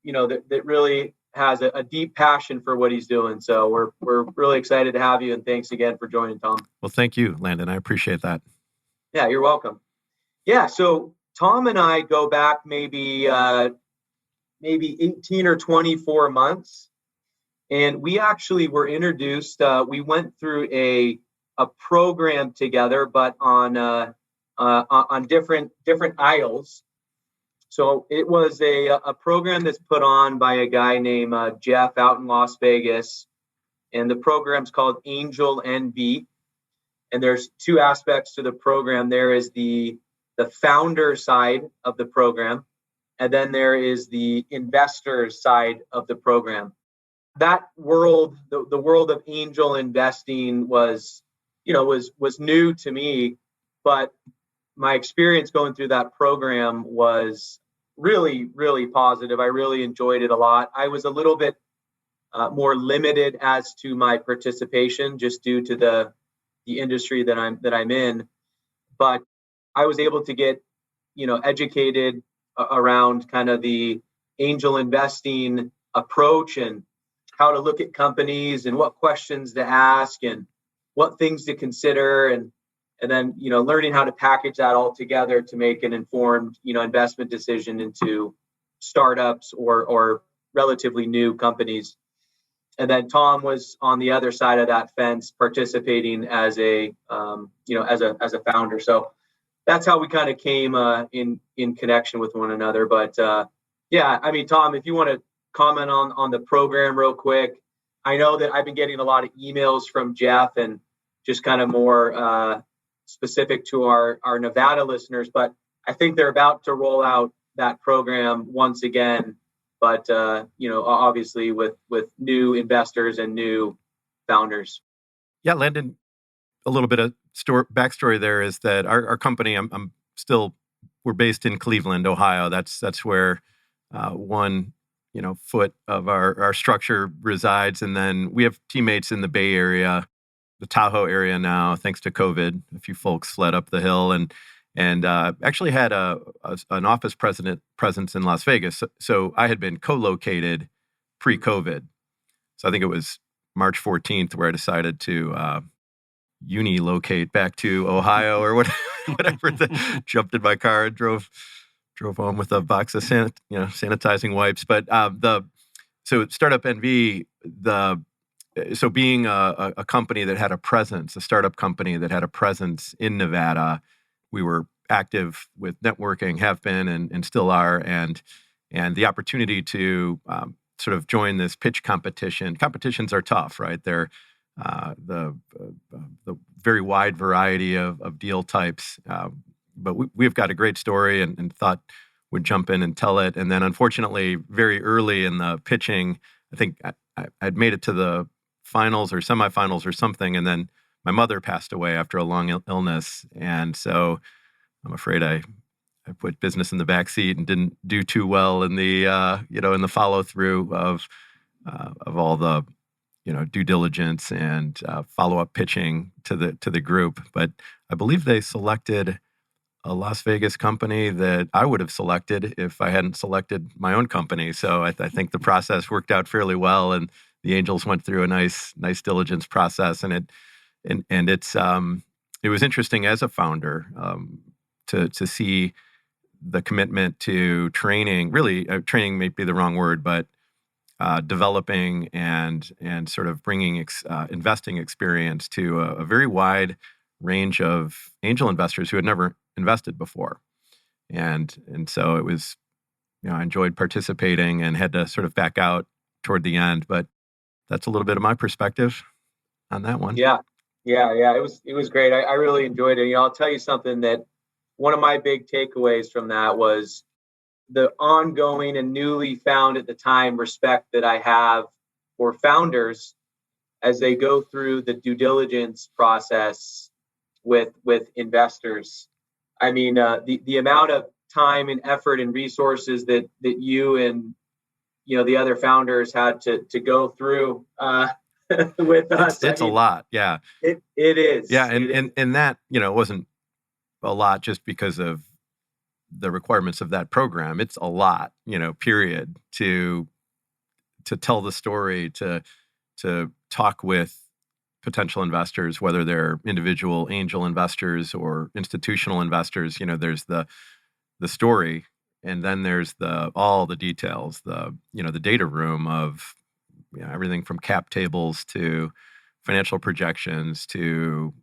S12: that really has a deep passion for what he's doing. So we're really excited to have you, and thanks again for joining, Tom.
S23: Well, thank you, Landon. I appreciate that.
S12: Yeah, you're welcome. Yeah, so Tom and I go back maybe 18 or 24 months, and we actually were introduced. We went through a program together, but on different aisles. So it was a program that's put on by a guy named Jeff out in Las Vegas, and the program's called Angel NV. And there's two aspects to the program. There is the founder side of the program, and then there is the investor side of the program. That world, the world of angel investing was new to me, but my experience going through that program was really, really positive. I really enjoyed it a lot. I was a little bit more limited as to my participation just due to the industry that I'm in, but I was able to get educated around kind of the angel investing approach and how to look at companies and what questions to ask and what things to consider, and then learning how to package that all together to make an informed investment decision into startups or relatively new companies. And then Tom was on the other side of that fence, participating as a founder. So that's how we kind of came in connection with one another. But yeah, I mean, Tom, if you want to comment on the program real quick. I know that I've been getting a lot of emails from Jeff and just kind of more specific to our Nevada listeners, but I think they're about to roll out that program once again, but obviously with new investors and new founders.
S23: Yeah, Landon, a little bit of backstory there is that our company, we're based in Cleveland, Ohio. That's where one foot of our structure resides, and then we have teammates in the Bay Area, the Tahoe area now. Thanks to COVID, a few folks fled up the hill, and actually had an office presence in Las Vegas. So I had been co-located pre-COVID. So I think it was March 14th where I decided to uni-locate back to Ohio or whatever. Jumped in my car and drove home with a box of sanitizing wipes. But so Startup NV, so being a company that had a presence, a startup company that had a presence in Nevada, we were active with networking, have been and still are, and the opportunity to sort of join this pitch competition. Competitions are tough, right? They're the very wide variety of deal types. But we've got a great story and thought would jump in and tell it. And then unfortunately, very early in the pitching, I think I'd made it to the finals or semifinals or something. And then my mother passed away after a long illness. And so I'm afraid I put business in the back seat and didn't do too well in the, in the follow through of all the, due diligence and follow-up pitching to the group. But I believe they selected a Las Vegas company that I would have selected if I hadn't selected my own company. So I think the process worked out fairly well, and the angels went through a nice diligence process, and it was interesting as a founder to see the commitment to training. Really, training may be the wrong word, but developing and sort of bringing investing experience to a very wide range of angel investors who had never invested before. And so it was, I enjoyed participating and had to sort of back out toward the end, but that's a little bit of my perspective on that one.
S12: Yeah. It was great. I really enjoyed it. I'll tell you something that one of my big takeaways from that was the ongoing and newly found at the time respect that I have for founders as they go through the due diligence process with investors. I mean, the amount of time and effort and resources that you and the other founders had to go through with us.
S23: It's a lot, yeah.
S12: It is.
S23: Yeah, and that it wasn't a lot just because of the requirements of that program. It's a lot, period, to tell the story, to talk with potential investors, whether they're individual angel investors or institutional investors. There's the story, and then there's all the details, the data room of everything from cap tables to financial projections to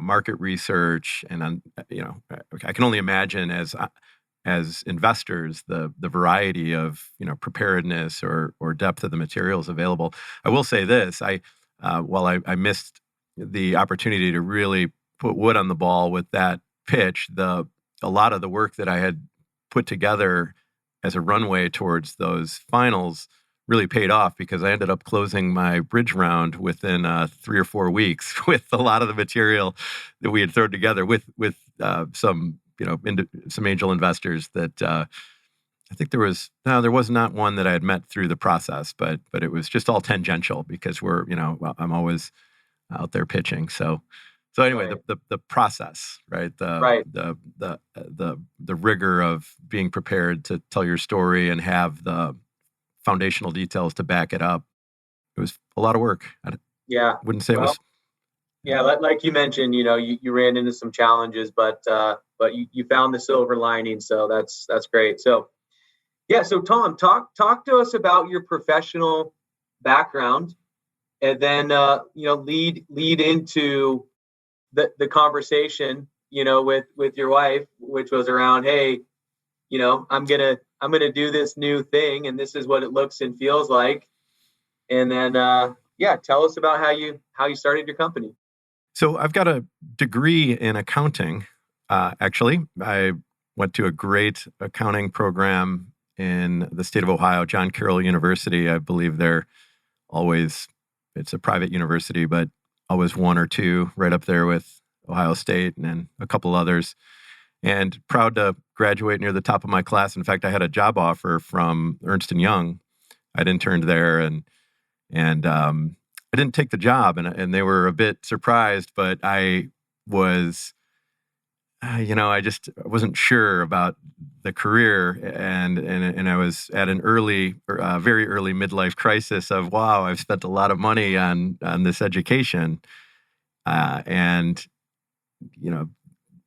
S23: market research, and I can only imagine as investors the variety of preparedness or depth of the materials available. I will say this: while I missed the opportunity to really put wood on the ball with that pitch, a lot of the work that I had put together as a runway towards those finals really paid off, because I ended up closing my bridge round within 3 or 4 weeks with a lot of the material that we had thrown together with some some angel investors that I think there was not one that I had met through the process, but it was just all tangential because I'm always out there pitching. So anyway, the process, right? The rigor of being prepared to tell your story and have the foundational details to back it up. It was a lot of work.
S12: Yeah.
S23: Wouldn't say it was.
S12: Yeah, like you mentioned, you ran into some challenges, but you found the silver lining, so that's great. So yeah, so Tom, talk to us about your professional background, and then lead into the conversation with your wife, which was around, hey, I'm gonna do this new thing, and this is what it looks and feels like, and then tell us about how you started your company.
S23: So I've got a degree in accounting. Actually, I went to a great accounting program in the state of Ohio, John Carroll University. I believe it's a private university, but always one or two right up there with Ohio State and then a couple others. And proud to graduate near the top of my class. In fact, I had a job offer from Ernst & Young. I'd interned there, and I didn't take the job, and they were a bit surprised, but I was, I just wasn't sure about the career, and I was at an very early midlife crisis of, wow, I've spent a lot of money on this education, and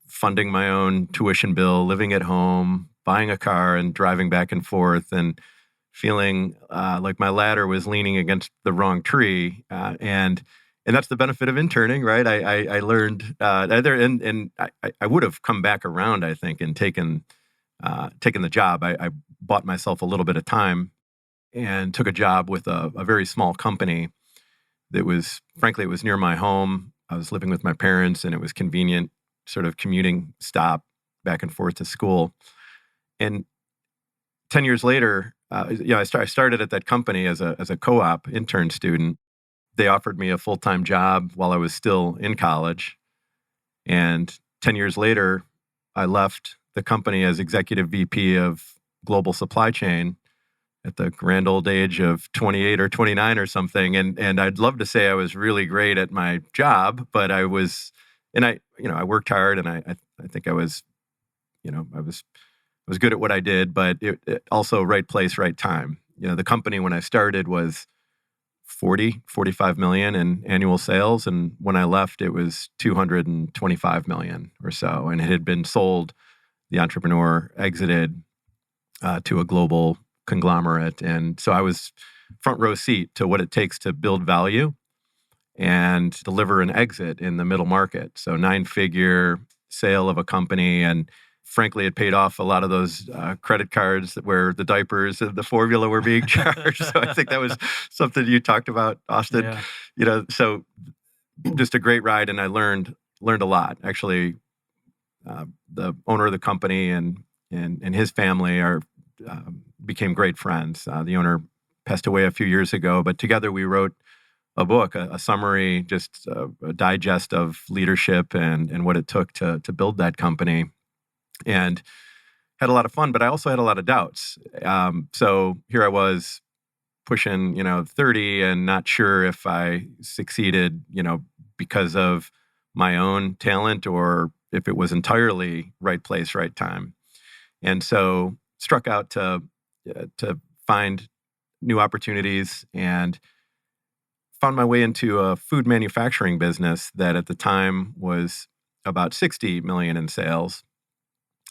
S23: funding my own tuition bill, living at home, buying a car, and driving back and forth, and feeling like my ladder was leaning against the wrong tree, and that's the benefit of interning, right? I learned and I would have come back around, I think, and taken the job. I bought myself a little bit of time and took a job with a very small company that was, frankly, it was near my home. I was living with my parents, and it was convenient, sort of commuting stop back and forth to school. And 10 years later, I started at that company as a co-op intern student. They offered me a full-time job while I was still in college. And 10 years later, I left the company as executive VP of global supply chain at the grand old age of 28 or 29 or something. And I'd love to say I was really great at my job, but I was, and I worked hard, and I think I was good at what I did, but it also right place, right time. The company when I started was 45 million in annual sales. And when I left, it was 225 million or so. And it had been sold. The entrepreneur exited to a global conglomerate. And so I was front row seat to what it takes to build value and deliver an exit in the middle market. So 9-figure sale of a company. And frankly, it paid off a lot of those credit cards where the diapers and the formula were being charged. So I think that was something you talked about, Austin. Yeah. So just a great ride, and I learned a lot. Actually, the owner of the company and his family became great friends. The owner passed away a few years ago, but together we wrote a book, a summary, just a digest of leadership and what it took to build that company, and had a lot of fun. But I also had a lot of doubts. So here I was pushing, 30 and not sure if I succeeded, because of my own talent or if it was entirely right place, right time. And so struck out to find new opportunities and found my way into a food manufacturing business that at the time was about 60 million in sales.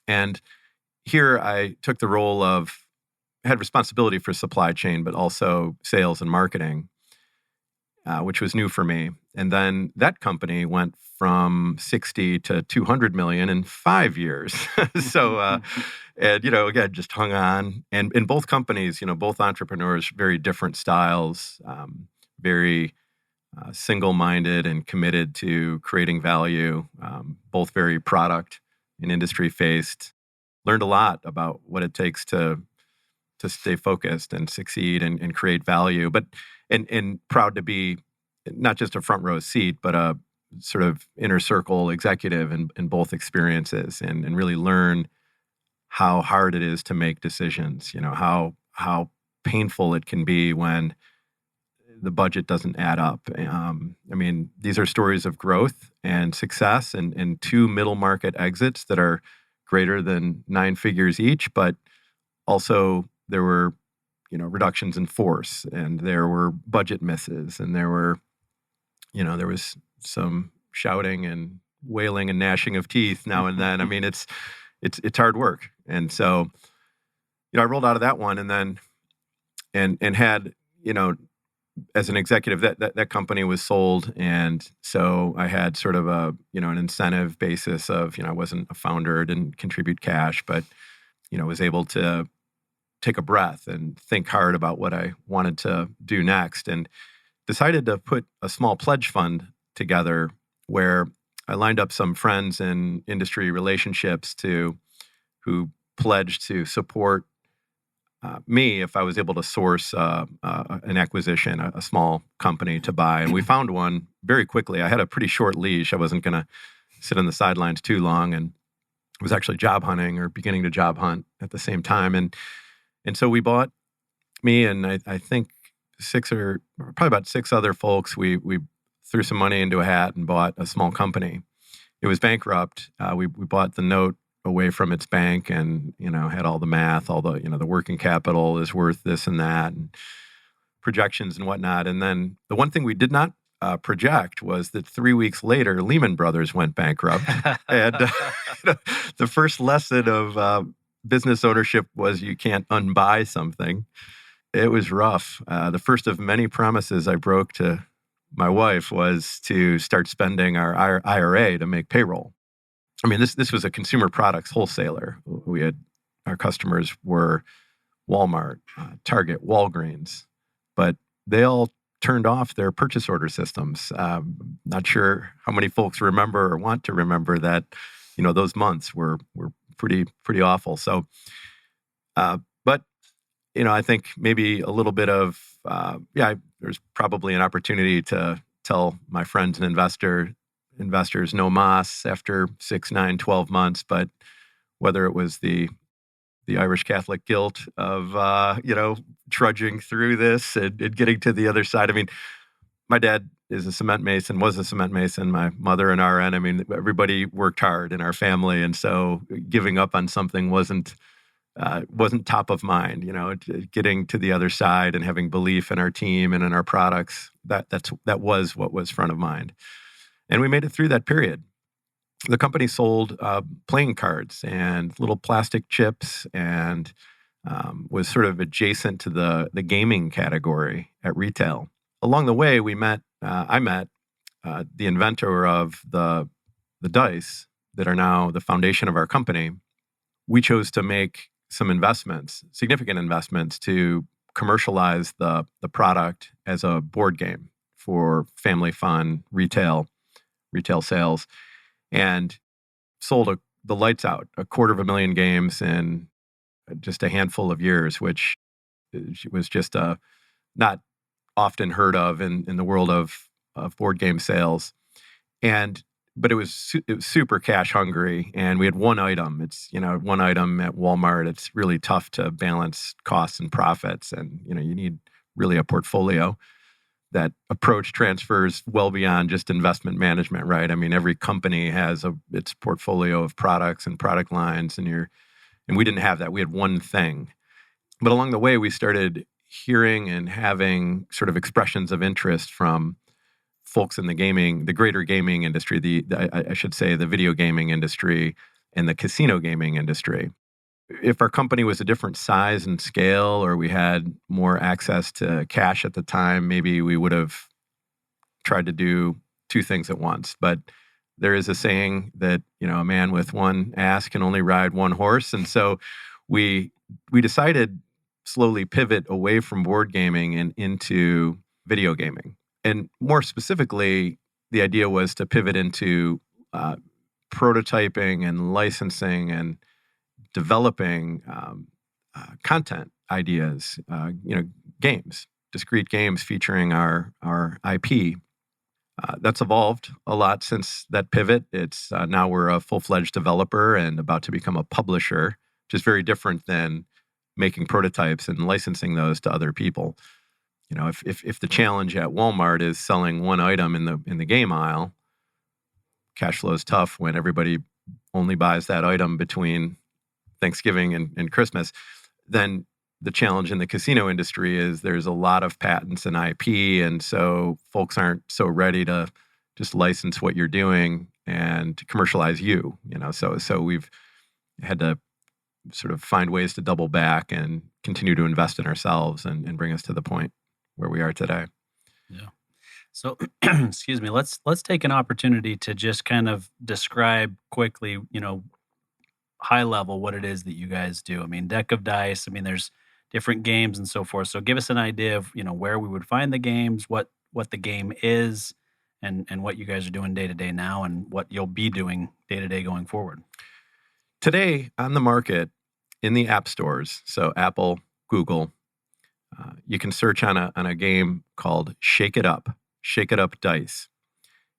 S23: And here I took the role of, had responsibility for supply chain, but also sales and marketing, which was new for me. And then that company went from 60 to 200 million in 5 years. So, and, again, just hung on. And in both companies, both entrepreneurs, very different styles, very single-minded and committed to creating value, both very product and industry-faced. Learned a lot about what it takes to stay focused and succeed and create value, but and proud to be not just a front row seat, but a sort of inner circle executive in both experiences, and really learn how hard it is to make decisions. How painful it can be when the budget doesn't add up. These are stories of growth and success and 2 middle market exits that are greater than 9 figures each, but also there were, reductions in force, and there were budget misses, and there was some shouting and wailing and gnashing of teeth now and then. It's hard work. And so, I rolled out of that one and then, and had, as an executive, that company was sold. And so I had sort of a, an incentive basis of, I wasn't a founder, didn't contribute cash, but, was able to take a breath and think hard about what I wanted to do next, and decided to put a small pledge fund together where I lined up some friends in industry relationships who pledged to support me if I was able to source an acquisition, a small company to buy. And we found one very quickly. I had a pretty short leash. I wasn't going to sit on the sidelines too long, and was actually job hunting or beginning to job hunt at the same time. And so we bought, me and I think probably about 6 other folks, we threw some money into a hat and bought a small company. It was bankrupt. We bought the note away from its bank and, had all the math, all the, the working capital is worth this and that, and projections and whatnot. And then the one thing we did not project was that 3 weeks later, Lehman Brothers went bankrupt. And the first lesson of business ownership was you can't unbuy something. It was rough. The first of many promises I broke to my wife was to start spending our IRA to make payroll. This was a consumer products wholesaler. Our customers were Walmart, Target, Walgreens, but they all turned off their purchase order systems. Not sure how many folks remember or want to remember that, those months were pretty awful. So, but, I think maybe a little bit of, there's probably an opportunity to tell my friends and investors no mas after 6, 9, 12 months, but whether it was the Irish Catholic guilt of, trudging through this and getting to the other side. My dad is a cement mason, was a cement mason, my mother an RN. Everybody worked hard in our family. And so giving up on something wasn't top of mind. Getting to the other side and having belief in our team and in our products, that was what was front of mind. And we made it through that period. The company sold playing cards and little plastic chips, and was sort of adjacent to the gaming category at retail. Along the way, I met the inventor of the dice that are now the foundation of our company. We chose to make some investments, significant investments, to commercialize the product as a board game for family fun, retail sales, and sold the lights out, 250,000 games in just a handful of years, which was just not often heard of in the world of board game sales. But it was super cash hungry, and we had one item. It's one item at Walmart. It's really tough to balance costs and profits, and you need really a portfolio. That approach transfers well beyond just investment management, right? I mean, every company has its portfolio of products and product lines, and we didn't have that. We had one thing. But along the way, we started hearing and having sort of expressions of interest from folks in the greater gaming industry, I should say the video gaming industry and the casino gaming industry. If our company was a different size and scale, or we had more access to cash at the time, maybe we would have tried to do two things at once. But there is a saying that, a man with one ass can only ride one horse. And so we decided slowly pivot away from board gaming and into video gaming. And more specifically, the idea was to pivot into prototyping and licensing and developing content ideas, games, discrete games featuring our IP. That's evolved a lot since that pivot. It's now we're a full-fledged developer and about to become a publisher, which is very different than making prototypes and licensing those to other people. If the challenge at Walmart is selling one item in the game aisle, cash flow is tough when everybody only buys that item between Thanksgiving and Christmas. Then the challenge in the casino industry is there's a lot of patents and IP, and so folks aren't so ready to just license what you're doing and to commercialize you. So we've had to sort of find ways to double back and continue to invest in ourselves and bring us to the point where we are today.
S3: Yeah. So, excuse me, let's take an opportunity to just kind of describe quickly, high level what it is that you guys do. I mean, deck of dice, there's different games and so forth. So give us an idea of, where we would find the games, what the game is, and what you guys are doing day to day now, and what you'll be doing day to day going forward.
S23: Today on the market in the app stores, so Apple, Google, you can search on a game called Shake It Up Dice.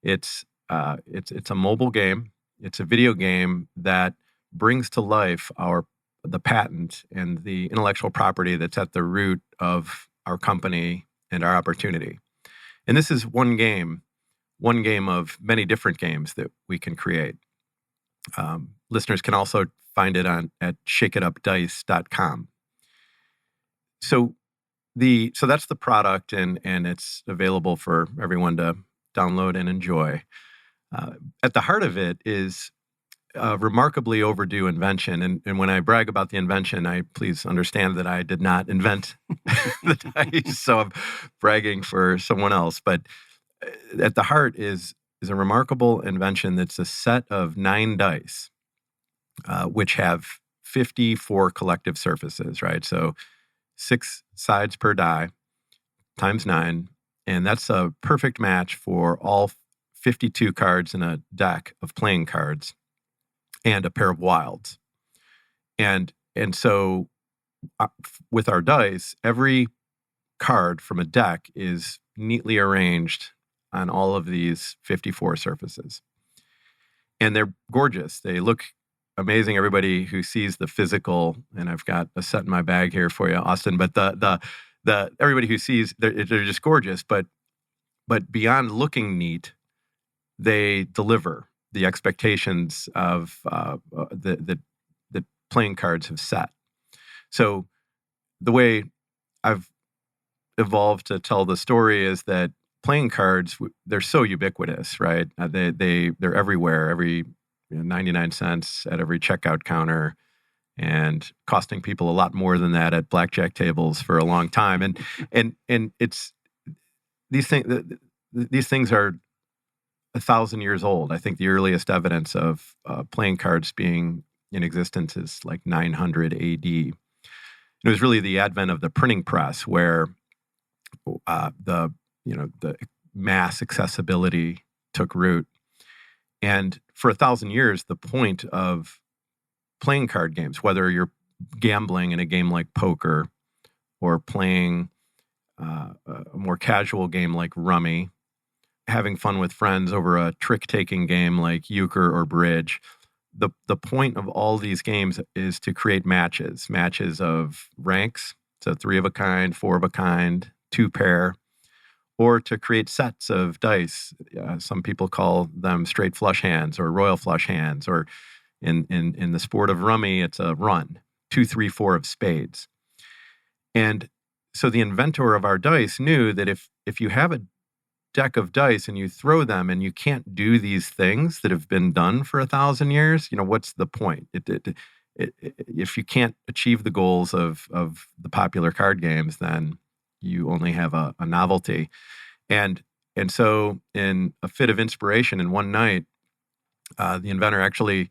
S23: It's a mobile game. It's a video game that brings to life the patent and the intellectual property that's at the root of our company and our opportunity. And this is one game of many different games that we can create. Listeners can also find it at shakeitupdice.com. So that's the product, and it's available for everyone to download and enjoy. At the heart of it is a remarkably overdue invention. And when I brag about the invention, please understand that I did not invent the dice, so I'm bragging for someone else. But at the heart is a remarkable invention that's a set of 9 dice, which have 54 collective surfaces, right? So 6 sides per die times 9, and that's a perfect match for all 52 cards in a deck of playing cards and a pair of wilds. And so with our dice, every card from a deck is neatly arranged on all of these 54 surfaces. And they're gorgeous. They look amazing. Everybody who sees the physical, and I've got a set in my bag here for you, Austin, but the everybody who sees, they're just gorgeous, but beyond looking neat, they deliver the expectations of that playing cards have set. So the way I've evolved to tell the story is that playing cards, they're so ubiquitous, right? They're everywhere, every 99 cents at every checkout counter, and costing people a lot more than that at blackjack tables for a long time. And it's these things are 1,000 years old. I think the earliest evidence of playing cards being in existence is like 900 AD. It was really the advent of the printing press where the mass accessibility took root. And for 1,000 years, the point of playing card games, whether you're gambling in a game like poker or playing a more casual game like rummy, having fun with friends over a trick-taking game like euchre or bridge, the point of all these games is to create matches of ranks, so 3 of a kind, 4 of a kind, 2 pair, or to create sets of dice. Some people call them straight flush hands or royal flush hands, or in the sport of rummy, it's a run, 2, 3, 4 of spades. And so the inventor of our dice knew that if you have a deck of dice and you throw them and you can't do these things that have been done for 1,000 years, what's the point? If you can't achieve the goals of the popular card games, then you only have a novelty. And so in a fit of inspiration in one night, the inventor actually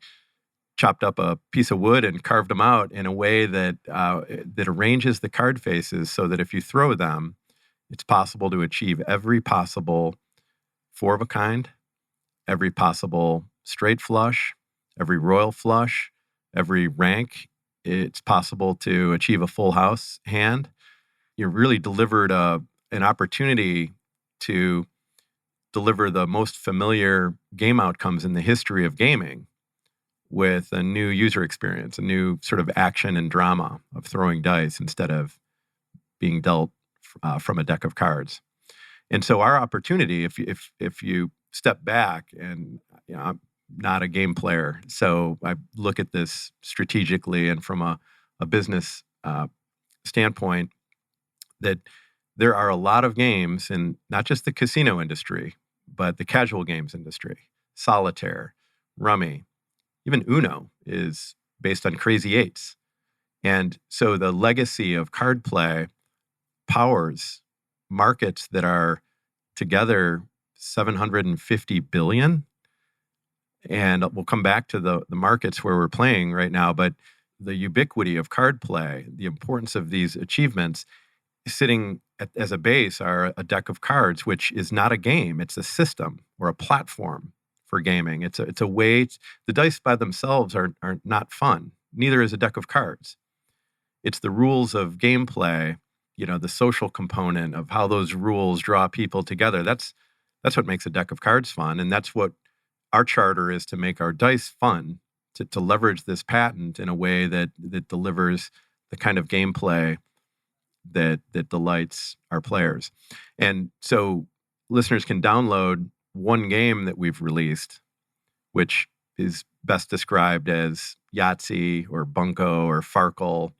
S23: chopped up a piece of wood and carved them out in a way that arranges the card faces so that if you throw them, it's possible to achieve every possible 4 of a kind, every possible straight flush, every royal flush, every rank. It's possible to achieve a full house hand. You really delivered an opportunity to deliver the most familiar game outcomes in the history of gaming with a new user experience, a new sort of action and drama of throwing dice instead of being dealt from a deck of cards. And so our opportunity, if you step back, and I'm not a game player, so I look at this strategically and from a business standpoint, that there are a lot of games in not just the casino industry, but the casual games industry, solitaire, rummy, even Uno is based on crazy eights. And so the legacy of card play powers markets that are together 750 billion. And we'll come back to the markets where we're playing right now, but the ubiquity of card play, the importance of these achievements, sitting as a base are a deck of cards, which is not a game. It's a system or a platform for gaming. It's a way. The dice by themselves are not fun. Neither is a deck of cards. It's the rules of gameplay, the social component of how those rules draw people together. That's what makes a deck of cards fun. And that's what our charter is, to make our dice fun, to leverage this patent in a way that delivers the kind of gameplay that delights our players. And so listeners can download one game that we've released, which is best described as Yahtzee or Bunko or Farkle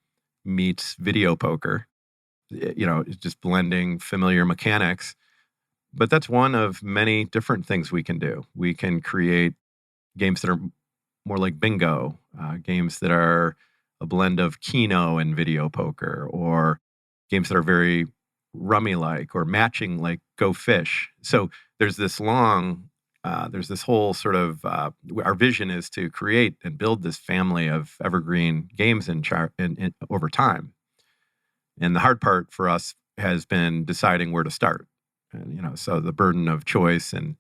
S23: meets video poker. It's just blending familiar mechanics. But that's one of many different things we can do. We can create games that are more like bingo, games that are a blend of Keno and video poker, or games that are very rummy-like or matching like Go Fish. So there's this whole sort of, our vision is to create and build this family of evergreen games over time. And the hard part for us has been deciding where to start. And, so the burden of choice and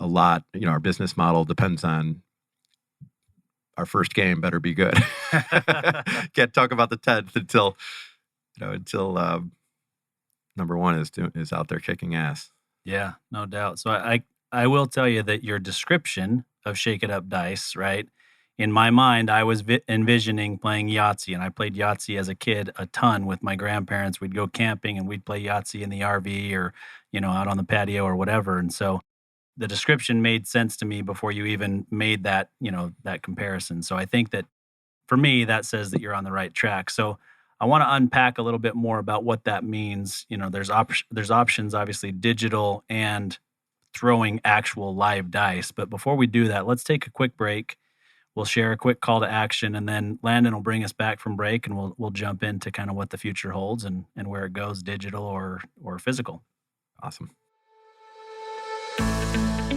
S23: a lot, our business model depends on our first game better be good. Can't talk about the 10th until number one is out there kicking ass.
S3: Yeah, no doubt. So I will tell you that your description of Shake It Up Dice, right? In my mind, I was envisioning playing Yahtzee, and I played Yahtzee as a kid a ton with my grandparents. We'd go camping and we'd play Yahtzee in the RV or, out on the patio or whatever. And so the description made sense to me before you even made that, that comparison. So I think that for me, that says that you're on the right track. So I want to unpack a little bit more about what that means. There's options, obviously, digital and throwing actual live dice. But before we do that, let's take a quick break. We'll share a quick call to action, and then Landon will bring us back from break, and we'll jump into kind of what the future holds and where it goes, digital or physical.
S23: Awesome.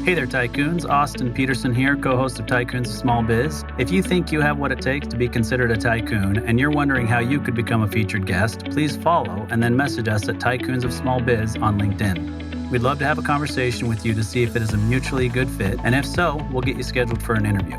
S3: Hey there, Tycoons. Austin Peterson here, co-host of Tycoons of Small Biz. If you think you have what it takes to be considered a tycoon and you're wondering how you could become a featured guest, please follow and then message us at Tycoons of Small Biz on LinkedIn. We'd love to have a conversation with you to see if it is a mutually good fit, and if so, we'll get you scheduled for an interview.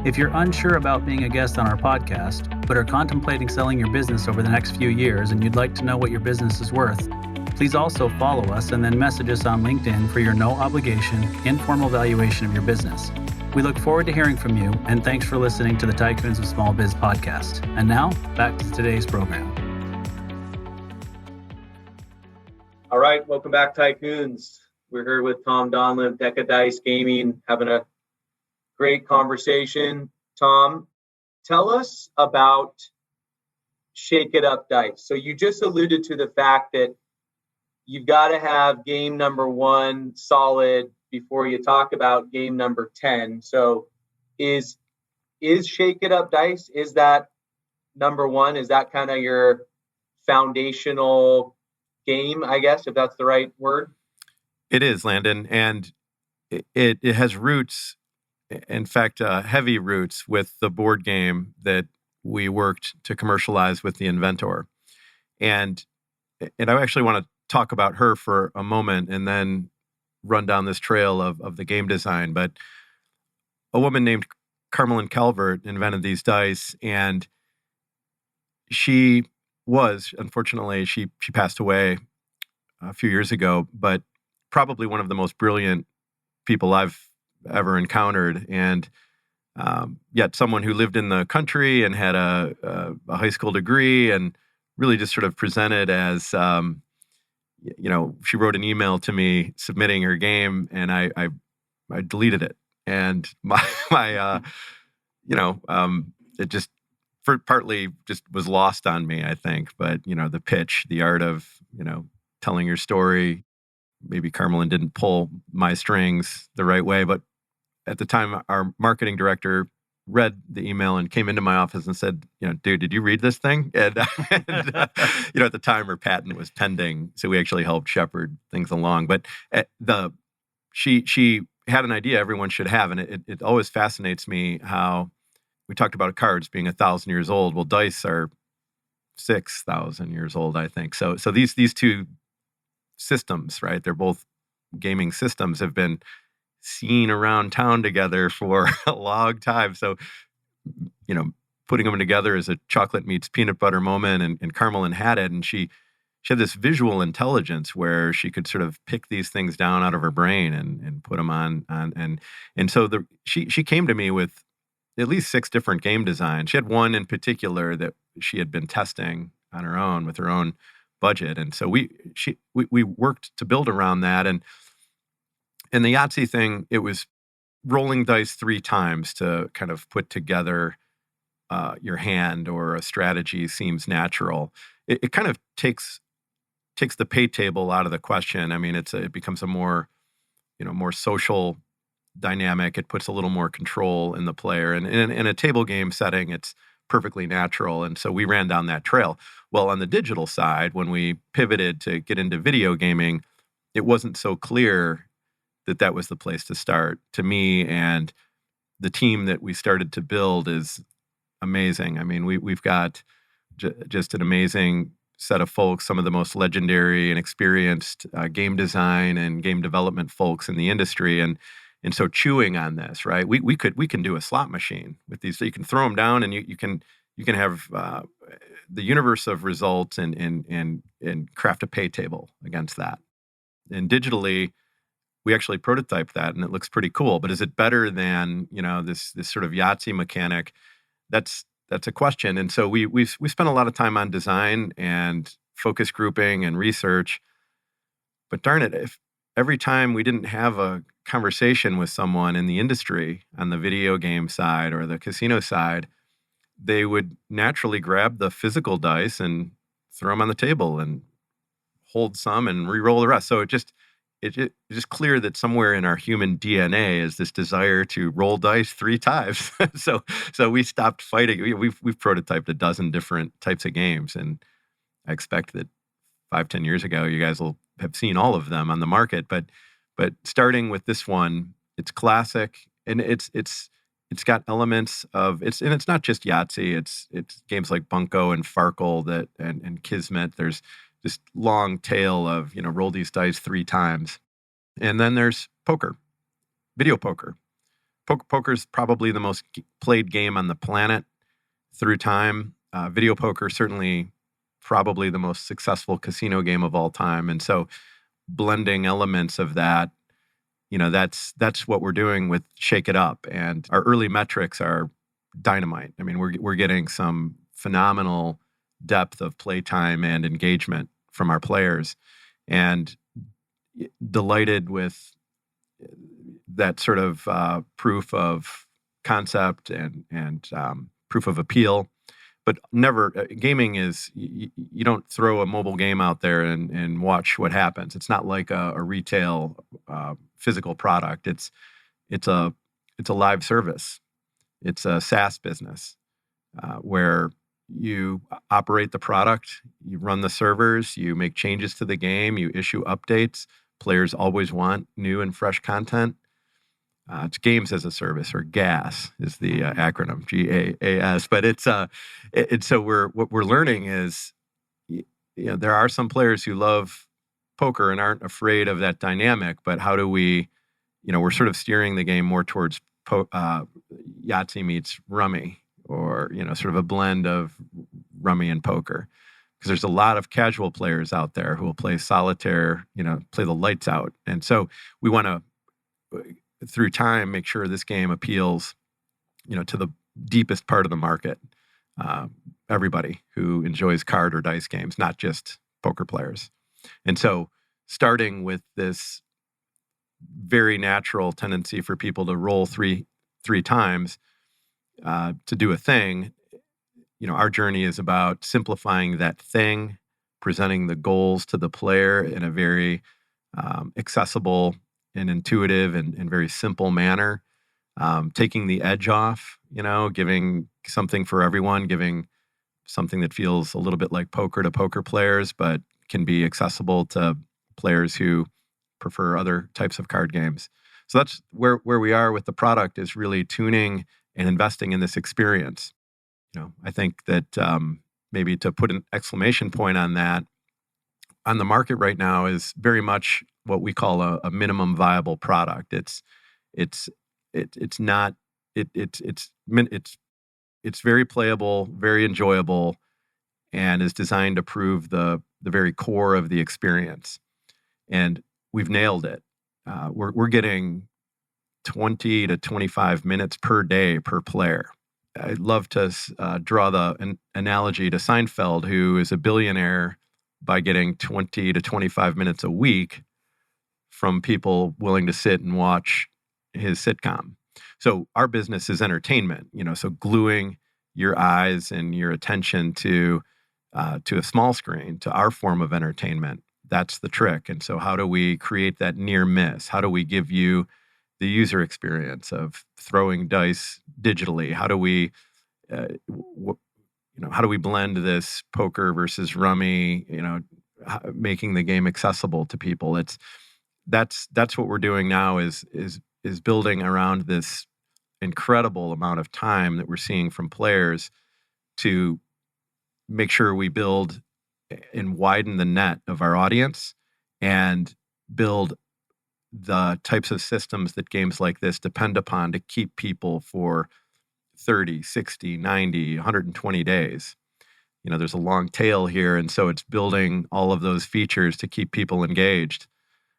S3: If you're unsure about being a guest on our podcast, but are contemplating selling your business over the next few years and you'd like to know what your business is worth, please also follow us and then message us on LinkedIn for your no-obligation, informal valuation of your business. We look forward to hearing from you, and thanks for listening to the Tycoons of Small Biz podcast. And now, back to today's program.
S12: All right, welcome back, Tycoons. We're here with Tom Donlin, Deca Dice Gaming, having a great conversation. Tom, tell us about Shake It Up Dice. So you just alluded to the fact that you've got to have game number 1 solid before you talk about game number 10. So is Shake It Up Dice, is that number 1? Is that kind of your foundational game, I guess, if that's the right word?
S23: It is, Landon. And it has roots, in fact, heavy roots with the board game that we worked to commercialize with the inventor. And I actually want to talk about her for a moment and then run down this trail of the game design. But a woman named Carmelyn Calvert invented these dice, and she was, unfortunately, she passed away a few years ago, but probably one of the most brilliant people I've ever encountered. And yet someone who lived in the country and had a high school degree and really just sort of presented as, she wrote an email to me submitting her game, and I deleted it. And it just partly just was lost on me, I think. But, the pitch, the art of, telling your story, maybe Carmelyn didn't pull my strings the right way. But at the time, our marketing director read the email and came into my office and said, dude, did you read this thing? And, at the time her patent was pending. So we actually helped shepherd things along. But she had an idea everyone should have. And it always fascinates me how we talked about cards being 1,000 years old. Well, dice are 6,000 years old, I think. So these two systems, right? They're both gaming systems, have been seen around town together for a long time. So, putting them together as a chocolate meets peanut butter moment, and Carmelyn had it, and she had this visual intelligence where she could sort of pick these things down out of her brain and put them on and so she came to me with at least 6 different game designs. She had one in particular that she had been testing on her own with her own budget, and so we worked to build around that. And the Yahtzee thing, it was rolling dice 3 times to kind of put together your hand or a strategy seems natural. It kind of takes the pay table out of the question. I mean, it becomes a more social dynamic. It puts a little more control in the player. And in a table game setting, it's perfectly natural. And so we ran down that trail. Well, on the digital side, when we pivoted to get into video gaming, it wasn't so clear that was the place to start. To me, and the team that we started to build is amazing. I mean, we've got just an amazing set of folks, some of the most legendary and experienced game design and game development folks in the industry. And so chewing on this, right? We can do a slot machine with these. So you can throw them down, and you can have the universe of results and craft a pay table against that. And digitally, we actually prototyped that, and it looks pretty cool. But is it better than this sort of Yahtzee mechanic? That's a question. And so we spent a lot of time on design and focus grouping and research. But darn it, if every time we didn't have a conversation with someone in the industry on the video game side or the casino side, they would naturally grab the physical dice and throw them on the table and hold some and re-roll the rest. So it's just clear that somewhere in our human DNA is this desire to roll dice 3 times. so we stopped fighting. We've prototyped a dozen different types of games, and I expect that 5-10 years ago, you guys will have seen all of them on the market. But starting with this one, it's classic, and it's got elements of it's not just Yahtzee. It's games like Bunko and Farkle and Kismet. There's this long tail of roll these dice 3 times. And then there's poker, video poker. Poker is probably the most played game on the planet through time. Video poker, certainly probably the most successful casino game of all time. And so blending elements of that, that's what we're doing with Shake It Up. And our early metrics are dynamite. I mean, we're getting some phenomenal depth of playtime and engagement from our players, and delighted with that sort of proof of concept and proof of appeal. But never, gaming is, you don't throw a mobile game out there and watch what happens. It's not like a retail physical product. It's a live service. It's a SaaS business where you operate the product, you run the servers, you make changes to the game, you issue updates. Players always want new and fresh content. It's games as a service, or GAS is the acronym, GAAS. But so what we're learning is, there are some players who love poker and aren't afraid of that dynamic. But how do we, we're sort of steering the game more towards Yahtzee meets Rummy, or sort of a blend of Rummy and poker, because there's a lot of casual players out there who will play solitaire, play the lights out, and so we want to, through time, make sure this game appeals, to the deepest part of the market. Everybody who enjoys card or dice games, not just poker players. And so starting with this very natural tendency for people to roll three times to do a thing, our journey is about simplifying that thing, presenting the goals to the player in a very accessible and intuitive and very simple manner, taking the edge off, giving something for everyone, giving something that feels a little bit like poker to poker players, but can be accessible to players who prefer other types of card games. So that's where we are with the product, is really tuning and investing in this experience. I think that maybe to put an exclamation point on that, on the market right now is very much what we call a minimum viable product. It's very playable, very enjoyable, and is designed to prove the very core of the experience. And we've nailed it. We're getting 20 to 25 minutes per day per player. I'd love to draw the analogy to Seinfeld, who is a billionaire by getting 20 to 25 minutes a week from people willing to sit and watch his sitcom. So our business is entertainment, so gluing your eyes and your attention to a small screen, to our form of entertainment. That's the trick. And so how do we create that near miss? How do we give you the user experience of throwing dice digitally? How do we, how do we blend this poker versus Rummy, making the game accessible to people? That's what we're doing now, is building around this incredible amount of time that we're seeing from players to make sure we build and widen the net of our audience and build the types of systems that games like this depend upon to keep people for 30, 60, 90, 120 days. There's a long tail here, and so it's building all of those features to keep people engaged.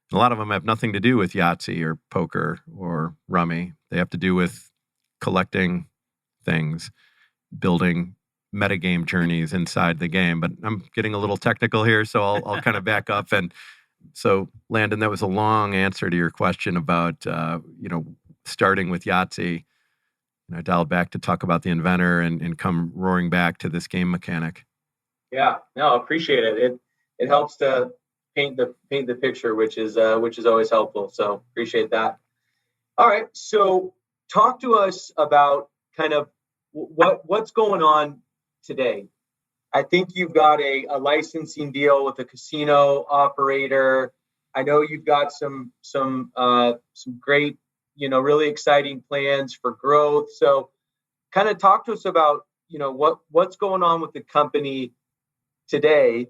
S23: And a lot of them have nothing to do with Yahtzee or poker or Rummy. They have to do with collecting things, building metagame journeys inside the game. But I'm getting a little technical here, so I'll kind of back up. And so, Landon, that was a long answer to your question about, starting with Yahtzee. I dialed back to talk about the inventor and come roaring back to this game mechanic.
S12: Yeah, no, appreciate it. It helps to paint the picture, which is always helpful. So appreciate that. All right, so talk to us about kind of what's going on today. I think you've got a licensing deal with a casino operator. I know you've got some great, really exciting plans for growth. So kind of talk to us about, what's going on with the company today,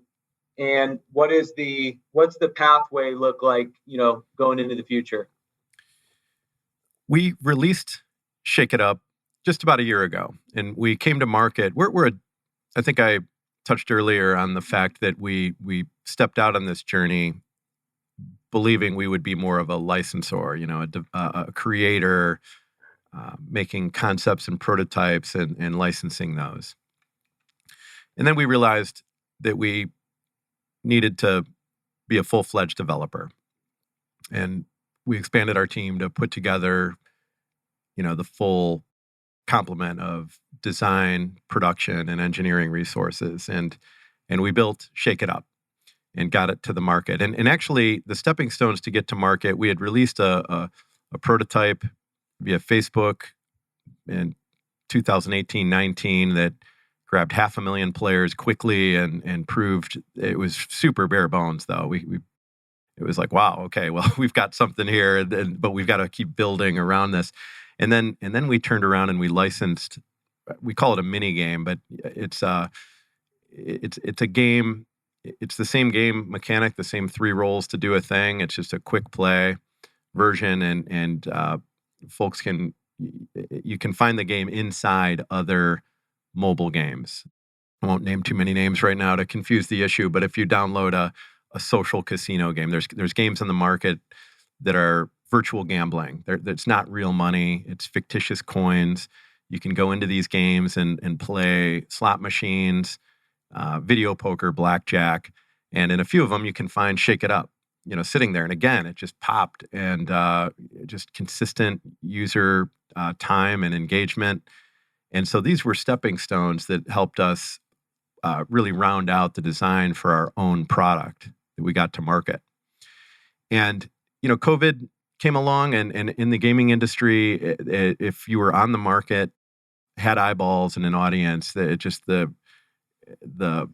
S12: and what's the pathway look like, going into the future?
S23: We released Shake It Up just about a year ago, and we came to market. I think I touched earlier on the fact that we stepped out on this journey believing we would be more of a licensor, a creator, making concepts and prototypes and licensing those. And then we realized that we needed to be a full-fledged developer. And we expanded our team to put together, the full complement of design, production, and engineering resources. And we built Shake It Up and got it to the market. And actually, the stepping stones to get to market, we had released a prototype via Facebook in 2018-19 that grabbed 500,000 players quickly and proved it was super bare bones, though. It was like, wow, okay, well, we've got something here, but we've got to keep building around this. And then we turned around and we licensed. We call it a mini game, but it's a game. It's the same game mechanic, the same 3 roles to do a thing. It's just a quick play version, and folks you can find the game inside other mobile games. I won't name too many names right now to confuse the issue, but if you download a social casino game, there's games on the market that are virtual gambling. It's not real money. It's fictitious coins. You can go into these games and play slot machines, video poker, blackjack, and in a few of them you can find Shake It Up, sitting there. And again, it just popped, and just consistent user time and engagement. And so these were stepping stones that helped us really round out the design for our own product that we got to market. And, COVID came along, and in the gaming industry, if you were on the market, had eyeballs and an audience, that the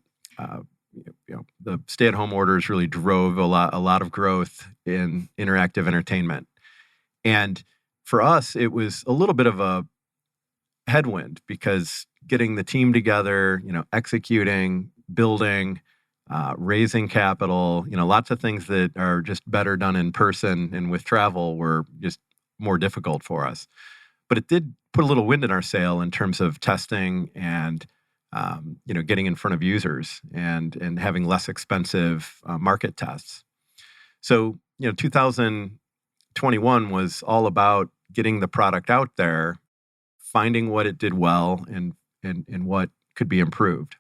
S23: stay-at-home orders really drove a lot of growth in interactive entertainment. And for us, it was a little bit of a headwind because getting the team together, executing, building, raising capital, lots of things that are just better done in person and with travel were just more difficult for us. But it did put a little wind in our sail in terms of testing and, getting in front of users and having less expensive market tests. So, 2021 was all about getting the product out there, finding what it did well and what could be improved.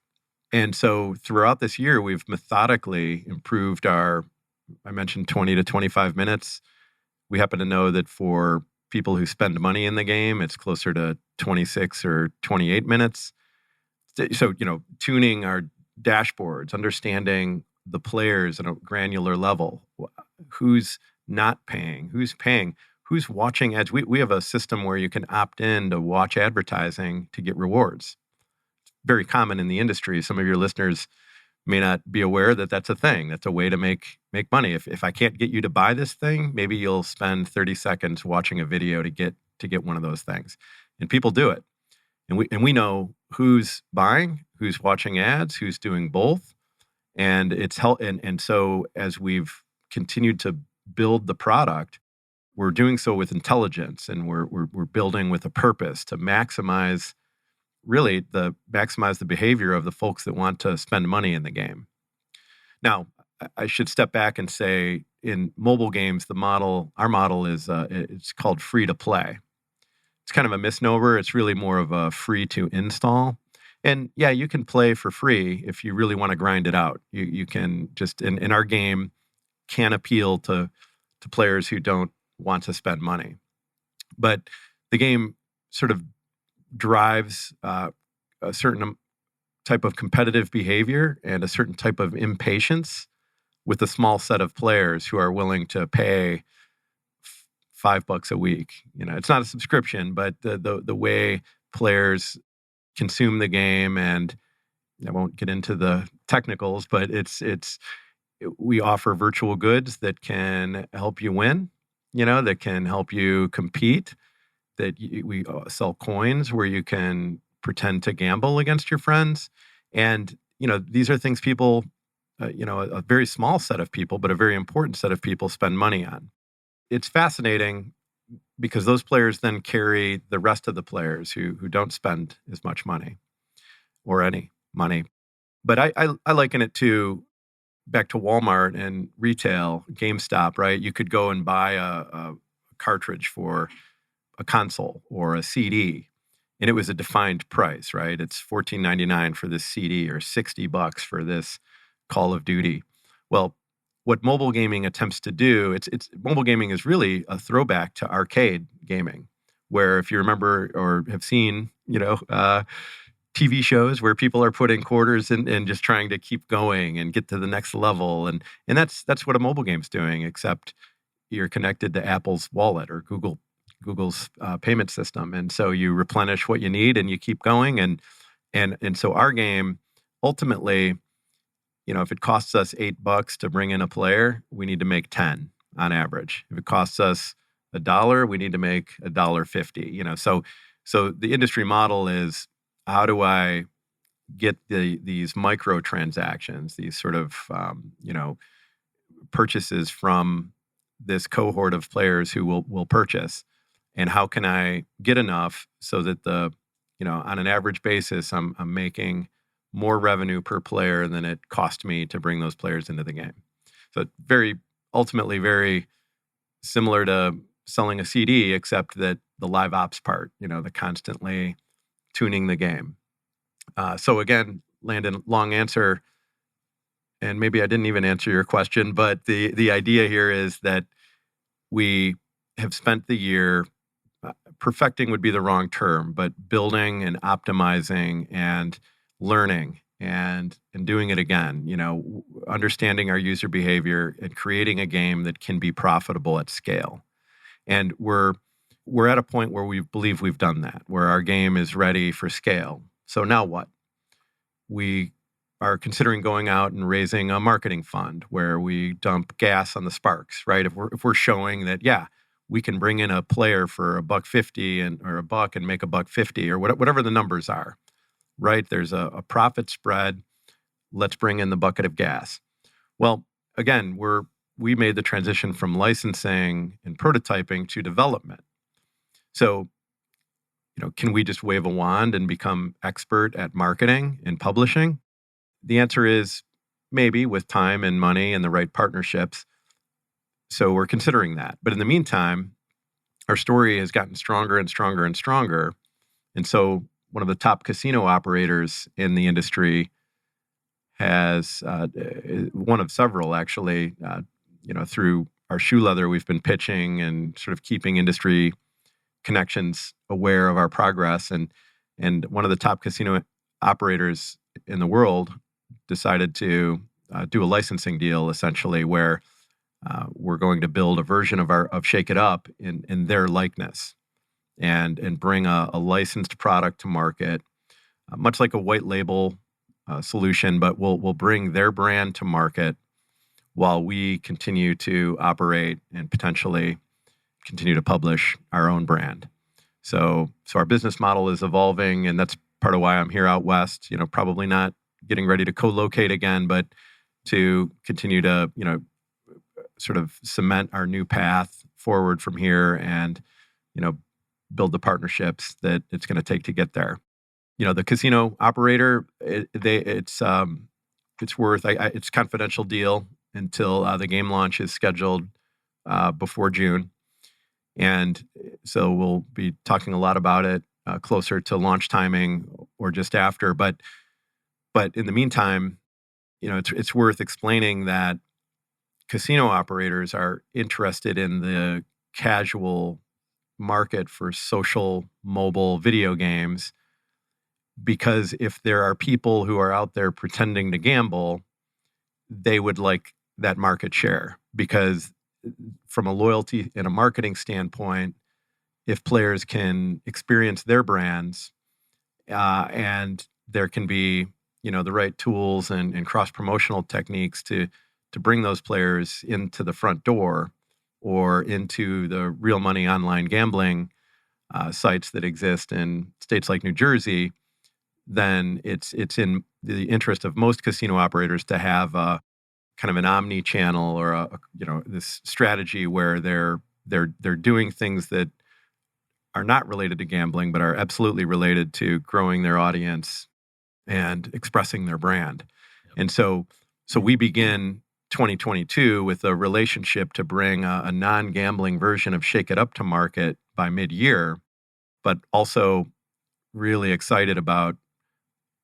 S23: And so throughout this year, we've methodically improved I mentioned 20 to 25 minutes. We happen to know that for people who spend money in the game, it's closer to 26 or 28 minutes. So, tuning our dashboards, understanding the players at a granular level, who's not paying, who's paying, who's watching ads. We have a system where you can opt in to watch advertising to get rewards. Very common in the industry. Some of your listeners may not be aware that that's a thing. That's a way to make money. If I can't get you to buy this thing, maybe you'll spend 30 seconds watching a video to get one of those things. And people do it. And we know who's buying, who's watching ads, who's doing both. And it's and so as we've continued to build the product, we're doing so with intelligence, and we're building with a purpose to maximize the behavior of the folks that want to spend money in the game. Now, I should step back and say, in mobile games, our model is it's called free to play. It's kind of a misnomer. It's really more of a free to install. And yeah, you can play for free if you really want to grind it out. You can just in our game can appeal to players who don't want to spend money. But the game sort of drives a certain type of competitive behavior and a certain type of impatience with a small set of players who are willing to pay $5 a week. It's not a subscription, but the way players consume the game, and I won't get into the technicals, but we offer virtual goods that can help you win, that can help you compete, that we sell coins where you can pretend to gamble against your friends. And, these are things people a very small set of people, but a very important set of people spend money on. It's fascinating because those players then carry the rest of the players who don't spend as much money or any money. But I liken it to back to Walmart and retail, GameStop, right? You could go and buy a cartridge for a console or a CD, and it was a defined price, right? It's $14.99 for this CD or $60 for this Call of Duty. Well, what mobile gaming attempts to do, it's mobile gaming is really a throwback to arcade gaming, where if you remember or have seen, TV shows where people are putting quarters in and just trying to keep going and get to the next level, and that's what a mobile game's doing, except you're connected to Apple's wallet or Google's payment system, and so you replenish what you need and you keep going, and so our game ultimately, if it costs us $8 to bring in a player, we need to make 10 on average. If it costs us $1, we need to make $1.50. So the industry model is, how do I get these micro transactions, these sort of purchases from this cohort of players who will purchase, and how can I get enough so that on an average basis, I'm making more revenue per player than it cost me to bring those players into the game. So ultimately very similar to selling a CD, except that the live ops part, the constantly tuning the game. So again, Landon, long answer, and maybe I didn't even answer your question, but the idea here is that we have spent the year, perfecting would be the wrong term, but building and optimizing and learning and doing it again, understanding our user behavior and creating a game that can be profitable at scale. And we're at a point where we believe we've done that, where our game is ready for scale. So now what? We are considering going out and raising a marketing fund where we dump gas on the sparks, right? If we're showing that, we can bring in a player for $1.50 or $1 and make $1.50 or whatever the numbers are, right? There's a profit spread. Let's bring in the bucket of gas. Well, again, we made the transition from licensing and prototyping to development. So, can we just wave a wand and become expert at marketing and publishing? The answer is maybe, with time and money and the right partnerships. So we're considering that. But in the meantime, our story has gotten stronger and stronger and stronger. And so one of the top casino operators in the industry has, one of several actually, through our shoe leather, we've been pitching and sort of keeping industry connections aware of our progress. And one of the top casino operators in the world decided to do a licensing deal, essentially, where we're going to build a version of Shake It Up in their likeness and bring a licensed product to market, much like a white label solution, but we'll bring their brand to market while we continue to operate and potentially continue to publish our own brand. So our business model is evolving, and that's part of why I'm here out west, probably not getting ready to co-locate again, but to continue to, sort of cement our new path forward from here and, build the partnerships that it's going to take to get there. The casino operator, it's worth, it's a confidential deal until the game launch is scheduled before June. And so we'll be talking a lot about it closer to launch timing or just after. But in the meantime, it's worth explaining that casino operators are interested in the casual market for social mobile video games, because if there are people who are out there pretending to gamble, they would like that market share, because from a loyalty and a marketing standpoint, if players can experience their brands and there can be, the right tools and cross-promotional techniques to bring those players into the front door or into the real money online gambling sites that exist in states like New Jersey, then it's in the interest of most casino operators to have a kind of an omni-channel or this strategy where they're doing things that are not related to gambling, but are absolutely related to growing their audience and expressing their brand. And so we begin 2022 with a relationship to bring a non-gambling version of Shake It Up to market by mid-year, but also really excited about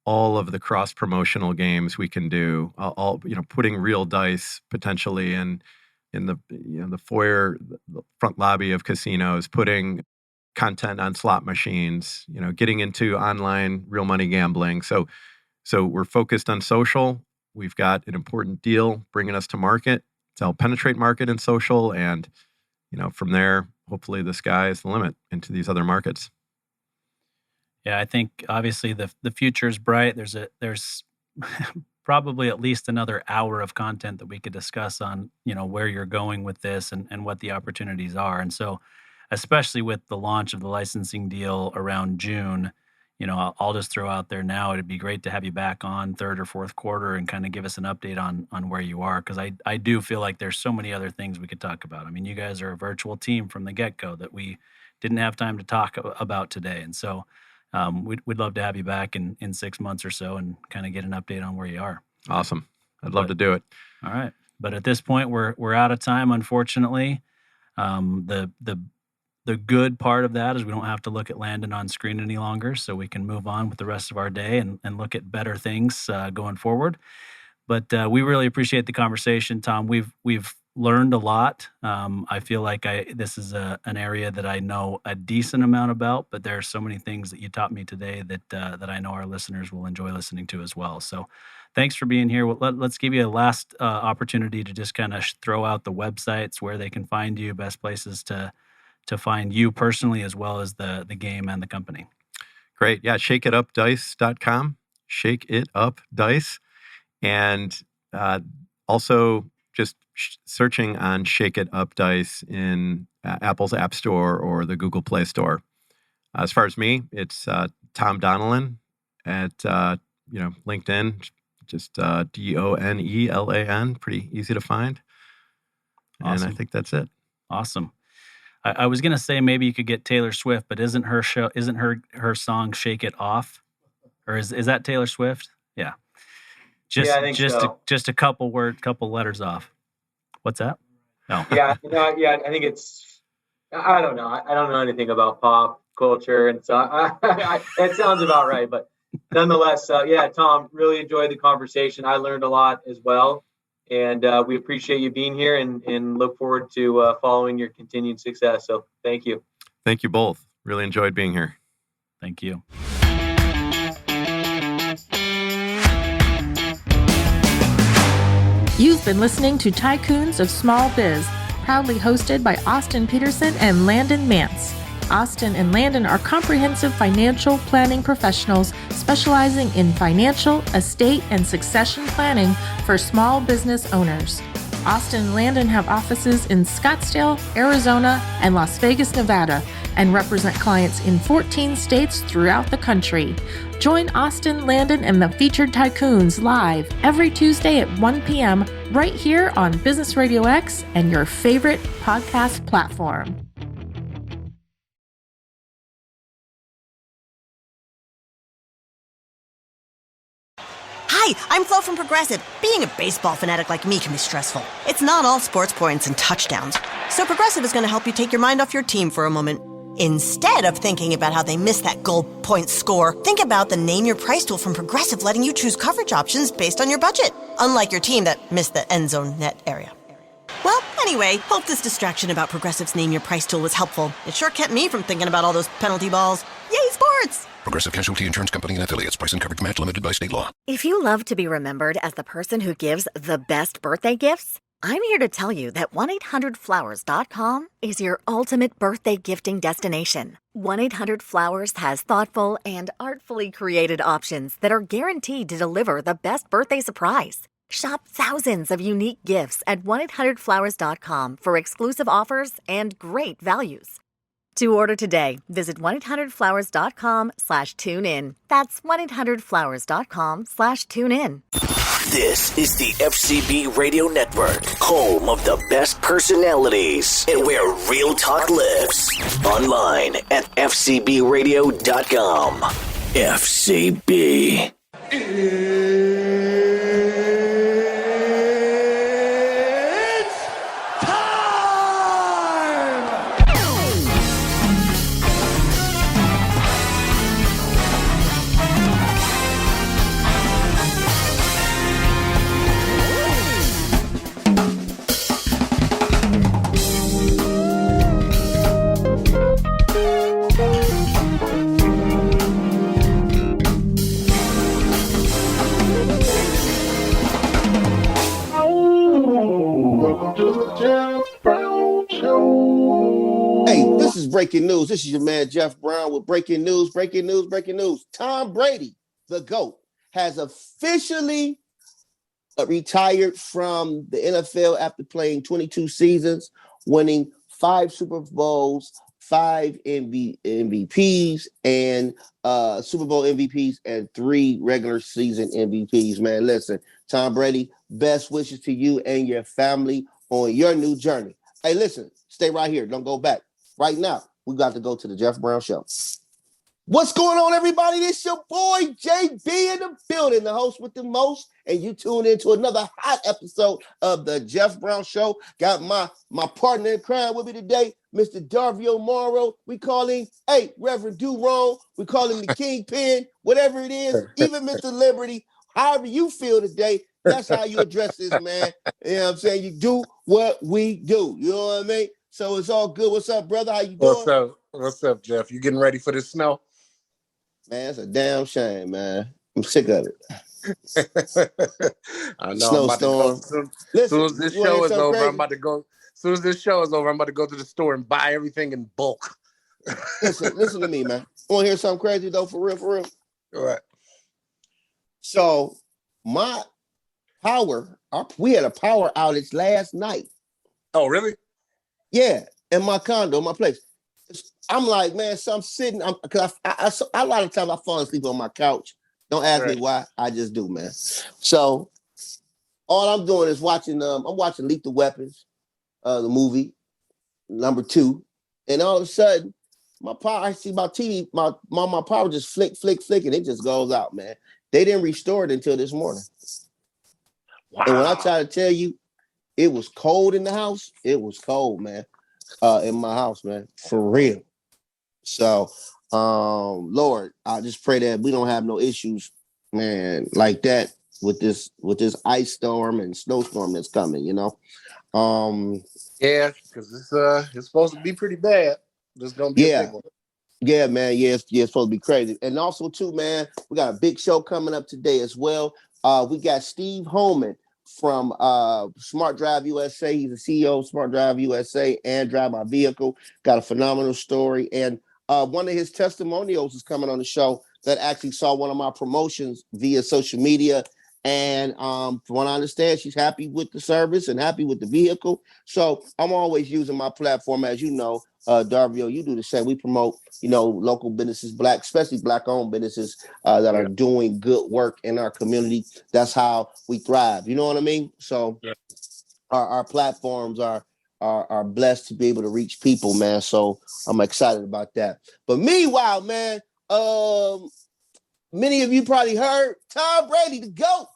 S23: all of the cross-promotional games we can do, all putting real dice potentially in the foyer, the front lobby of casinos, putting content on slot machines, getting into online real money gambling. So we're focused on social. We've got an important deal bringing us to market to help penetrate market and social. And, from there, hopefully the sky is the limit into these other markets.
S3: Yeah, I think obviously the future is bright. There's probably at least another hour of content that we could discuss on, where you're going with this and what the opportunities are. And so, especially with the launch of the licensing deal around June, I'll just throw out there now, it'd be great to have you back on third or fourth quarter and kind of give us an update on where you are. Because I do feel like there's so many other things we could talk about. I mean, you guys are a virtual team from the get-go that we didn't have time to talk about today. And so we'd love to have you back in 6 months or so and kind of get an update on where you are.
S23: Awesome. I'd love to do it.
S3: All right. But at this point, we're out of time, unfortunately. The good part of that is we don't have to look at Landon on screen any longer, so we can move on with the rest of our day and look at better things going forward. But we really appreciate the conversation, Tom. We've learned a lot. I feel like this is an area that I know a decent amount about, but there are so many things that you taught me today that I know our listeners will enjoy listening to as well. So thanks for being here. Let's give you a last opportunity to just kind of throw out the websites where they can find you, best places to find you personally, as well as the game and the company.
S23: Great. Yeah. ShakeItUpDice.com. Shake It Up Dice. And also just searching on Shake It Up Dice in Apple's App Store or the Google Play Store. As far as me, it's Tom Donnellan at LinkedIn. Just Donelan. Pretty easy to find.
S3: Awesome.
S23: And I think that's it.
S3: Awesome. I was gonna say maybe you could get Taylor Swift, but isn't her song "Shake It Off," or is that Taylor Swift? Yeah,
S12: I think so.
S3: Just a couple letters off. What's that? No.
S12: Yeah, I think it's. I don't know. I don't know anything about pop culture, and so that sounds about right. But nonetheless, Tom, really enjoyed the conversation. I learned a lot as well. And we appreciate you being here and look forward to following your continued success. So thank you.
S23: Thank you both. Really enjoyed being here.
S3: Thank you.
S13: You've been listening to Tycoons of Small Biz, proudly hosted by Austin Peterson and Landon Mance. Austin and Landon are comprehensive financial planning professionals specializing in financial, estate, and succession planning for small business owners. Austin and Landon have offices in Scottsdale, Arizona, and Las Vegas, Nevada, and represent clients in 14 states throughout the country. Join Austin, Landon, and the featured Tycoons live every Tuesday at 1 p.m. right here on Business Radio X and your favorite podcast platform.
S4: Hi, I'm Flo from Progressive. Being a baseball fanatic like me can be stressful. It's not all sports points and touchdowns. So Progressive is going to help you take your mind off your team for a moment. Instead of thinking about how they missed that goal point score, think about the Name Your Price tool from Progressive, letting you choose coverage options based on your budget, unlike your team that missed the end zone net area. Well, anyway, hope this distraction about Progressive's Name Your Price tool was helpful. It sure kept me from thinking about all those penalty balls. Yay, sports!
S14: Progressive Casualty Insurance Company and Affiliates. Price and coverage match limited by state law.
S16: If you love to be remembered as the person who gives the best birthday gifts, I'm here to tell you that 1-800-Flowers.com is your ultimate birthday gifting destination. 1-800-Flowers has thoughtful and artfully created options that are guaranteed to deliver the best birthday surprise. Shop thousands of unique gifts at 1-800-Flowers.com for exclusive offers and great values. To order today, visit 1-800-Flowers.com/tune in. That's 1-800-Flowers.com/tune in.
S2: This is the FCB Radio Network, home of the best personalities and where real talk lives. Online at fcbradio.com. FCB.
S15: Hey, this is breaking news. This is your man Jeff Brown with breaking news. Tom Brady, the GOAT, has officially retired from the NFL after playing 22 seasons, winning 5 Super Bowls, 5 MVPs, and Super Bowl MVPs, and 3 regular season MVPs. Man, listen, Tom Brady, best wishes to you and your family on your new journey. Hey, listen, stay right here. Don't go back. Right now, we got to go to the Jeff Brown Show. What's going on, everybody? This your boy, JB, in the building, the host with the most, and you tune into another hot episode of the Jeff Brown Show. Got my partner in crime with me today, Mr. Darvio Morrow. We call him, Reverend Durone. We call him the Kingpin, whatever it is, even Mr. Liberty. However you feel today, that's how you address this, man. You know what I'm saying? You do what we do. You know what I mean? So it's all good. What's up, brother? How you doing?
S17: What's up, Jeff? You getting ready for the snow?
S15: Man, it's a damn shame, man. I'm sick of it.
S17: I know.
S15: Snowstorm.
S17: As soon as this show is over, I'm about to go. As soon as this show is over, I'm about to go to the store and buy everything in bulk.
S15: listen to me, man. Want to hear something crazy though? For real.
S17: All right.
S15: So my power, we had a power outage last night.
S17: Oh, really?
S15: Yeah, in my condo, my place. I'm like, man, so I'm sitting, because a lot of times I fall asleep on my couch. Don't ask me why, I just do, man. So all I'm doing is watching, I'm watching Lethal Weapons, the movie, number 2. And all of a sudden, my power, I see my TV, my power just flick, and it just goes out, man. They didn't restore it until this morning. Wow. And when I try to tell you, it was cold in the house. It was cold, man, in my house, man, for real. So, Lord, I just pray that we don't have no issues, man, like that with this ice storm and snowstorm that's coming, you know.
S17: Yeah, because it's supposed to be pretty bad. There's gonna be a big one.
S15: Yeah, man. Yeah, it's supposed to be crazy. And also, too, man, we got a big show coming up today as well. We got Steve Holman from Smart Drive USA. He's the CEO of Smart Drive USA and Drive My Vehicle. Got a phenomenal story. And one of his testimonials is coming on the show that actually saw one of my promotions via social media. And from what I understand, she's happy with the service and happy with the vehicle. So I'm always using my platform, as you know, Darvio, you do the same. We promote, local businesses, especially Black-owned businesses that are doing good work in our community. That's how we thrive. You know what I mean? So our platforms are blessed to be able to reach people, man. So I'm excited about that. But meanwhile, man, many of you probably heard Tom Brady, the GOAT,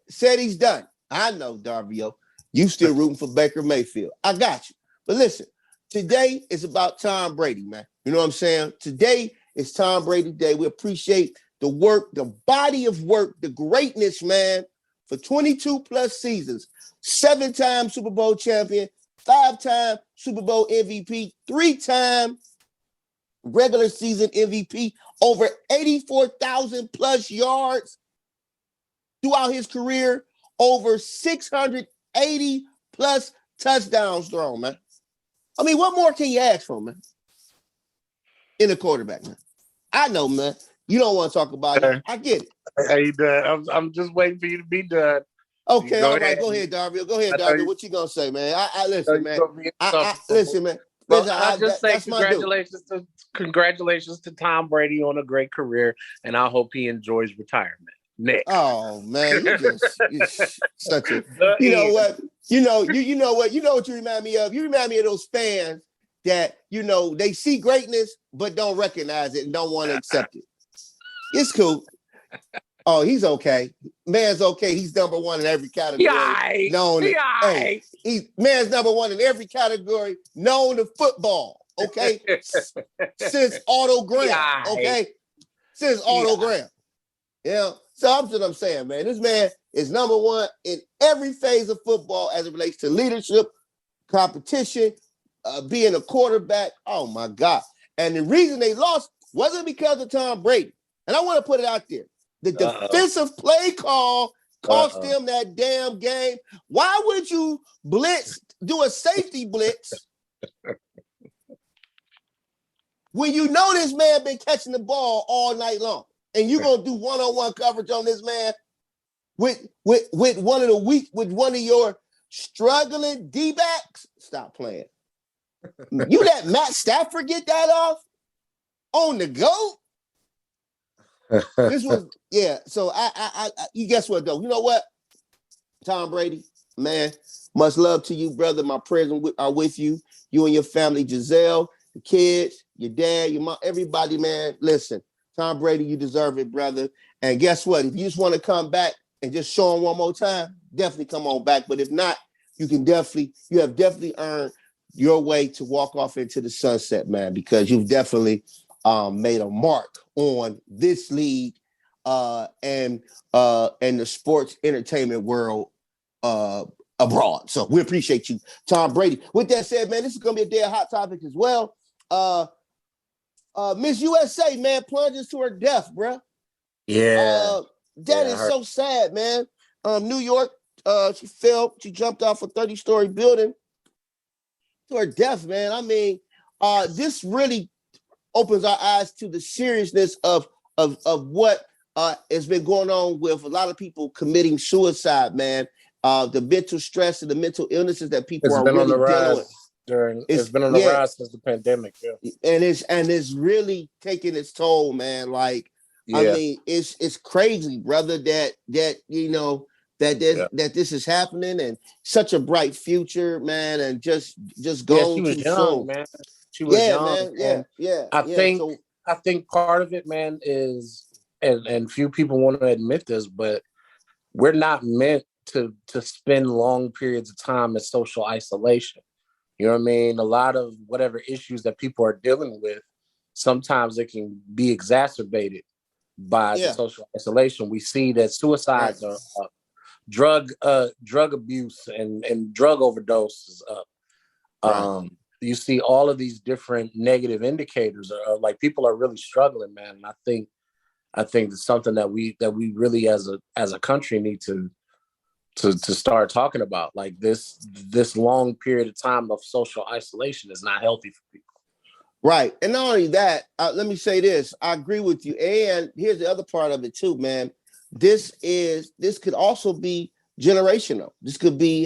S15: said he's done. I know, Darvio. You still rooting for Baker Mayfield. I got you. But listen, today is about Tom Brady, man. You know what I'm saying? Today is Tom Brady Day. We appreciate the work, the body of work, the greatness, man, for 22 plus seasons. 7-time Super Bowl champion, 5-time Super Bowl MVP, 3-time regular season MVP, over 84,000 plus yards throughout his career, over 680 plus touchdowns thrown, man. I mean, what more can you ask for, man? In a quarterback, man. I know, man. You don't want to talk about it. I get it.
S17: Hey, I'm just waiting for you to be done.
S15: Okay, all right. Go ahead, Darby. Go ahead, Darby. What you gonna say, man? I listen, man. Listen, man.
S17: Well, I'll just say congratulations to Tom Brady on a great career, and I hope he enjoys retirement. Nick.
S15: Oh man, you're such a. You know what? You know what? You know what you remind me of? You remind me of those fans that they see greatness but don't recognize it and don't want to accept it. It's cool. Oh, he's okay. Man's okay. He's number one in every category. Hey, man's number one in every category known to football. Okay, since autogram. Okay, since autogram. Yeah. So that's what I'm saying, man. This man is number one in every phase of football as it relates to leadership, competition, being a quarterback. Oh my God! And the reason they lost wasn't because of Tom Brady. And I want to put it out there. The defensive play call cost them that damn game. Why would you do a safety blitz when you know this man been catching the ball all night long? And you're gonna do one-on-one coverage on this man with one of your struggling D-backs? Stop playing. You let Matt Stafford get that off on the GOAT? This was So I you guess what though? You know what, Tom Brady, man, much love to you, brother. My prayers are with you. You and your family, Giselle, the kids, your dad, your mom, everybody, man. Listen, Tom Brady, you deserve it, brother. And guess what? If you just want to come back and just show him one more time, definitely come on back. But if not, you have definitely earned your way to walk off into the sunset, man, because you've definitely made a mark on this league and the sports entertainment world abroad. So we appreciate you, Tom Brady. With that said, man, this is gonna be a day of hot topics as well. Miss USA, man, plunges to her death, bruh.
S17: Yeah.
S15: That is so sad, man. New York, she jumped off a 30-story building to her death, man. I mean, this really opens our eyes to the seriousness of what has been going on with a lot of people committing suicide, man. The mental stress and the mental illnesses that people are really dealing with.
S17: It's been on the rise since the pandemic,
S15: and it's really taking its toll, man. Like, I mean, it's crazy, brother, that this is happening, and such a bright future, man, and just going too soon,
S17: man. She was young,
S15: man.
S17: I think part of it, man, is and few people want to admit this, but we're not meant to spend long periods of time in social isolation. You know what I mean? A lot of whatever issues that people are dealing with, sometimes it can be exacerbated by the social isolation. We see that suicides are up, drug abuse and drug overdose is up. You see all of these different negative indicators are like people are really struggling, man. And I think it's something that we really as a country need to start talking about. Like this long period of time of social isolation is not healthy for people.
S15: Right. And not only that, let me say this. I agree with you. And here's the other part of it too, man. This could also be generational. This could be,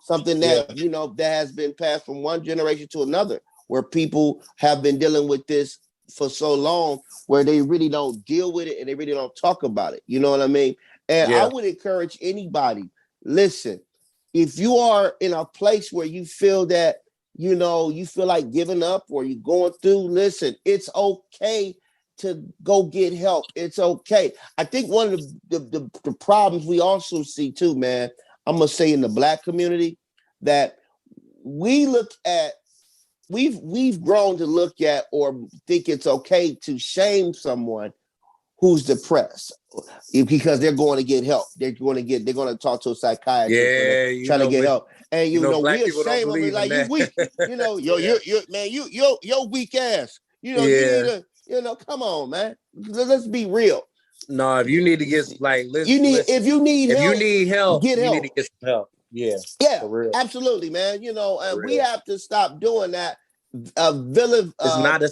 S15: something that, that has been passed from one generation to another, where people have been dealing with this for so long, where they really don't deal with it and they really don't talk about it. You know what I mean? And I would encourage anybody, listen, if you are in a place where you feel that, you feel like giving up or you're going through, listen, it's okay to go get help. It's okay. I think one of the problems we also see too, man, I'm going to say in the Black community, that we've grown to look at or think it's okay to shame someone who's depressed because they're going to get help. They're going to talk to a psychiatrist. Try to get help. And we're ashamed of it, like, you weak. You're weak ass. You need to, come on, man. Let's be real.
S17: No, if you need to get
S15: if you need help, get help.
S17: You need to get some help. Yeah.
S15: Yeah, absolutely, man. And we have to stop doing that.
S17: It's not a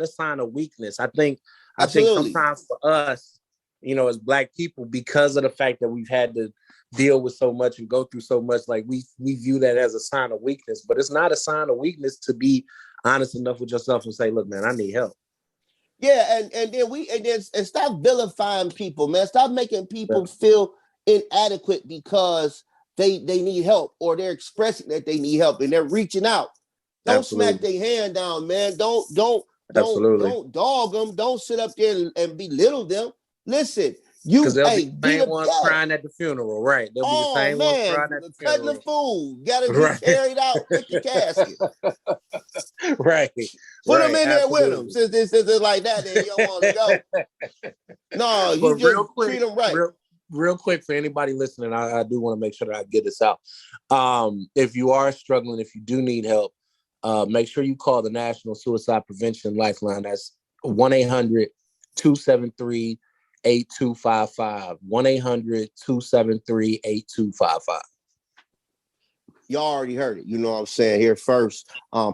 S17: sign of weakness. I think sometimes for us, as Black people, because of the fact that we've had to deal with so much and go through so much, like we view that as a sign of weakness. But it's not a sign of weakness to be honest enough with yourself and say, look, man, I need help.
S15: Yeah, and then stop vilifying people, man. Stop making people feel inadequate because they need help, or they're expressing that they need help and they're reaching out. Don't smack their hand down, man. Don't dog them. Don't sit up there and belittle them. Listen,
S17: because they'll be the same ones crying at the funeral, right? They'll be the same ones crying at the funeral.
S15: Cutting the food, gotta be carried out with the casket.
S17: Right.
S15: Put them in there with them. Since it's like that, then you don't want to go. No, you just treat them right.
S17: Real quick for anybody listening, I do want to make sure that I get this out. If you are struggling, if you do need help, make sure you call the National Suicide Prevention Lifeline. That's 1-800-273-8255. 1-800-273-8255.
S15: Y'all already heard it. You know what I'm saying here first.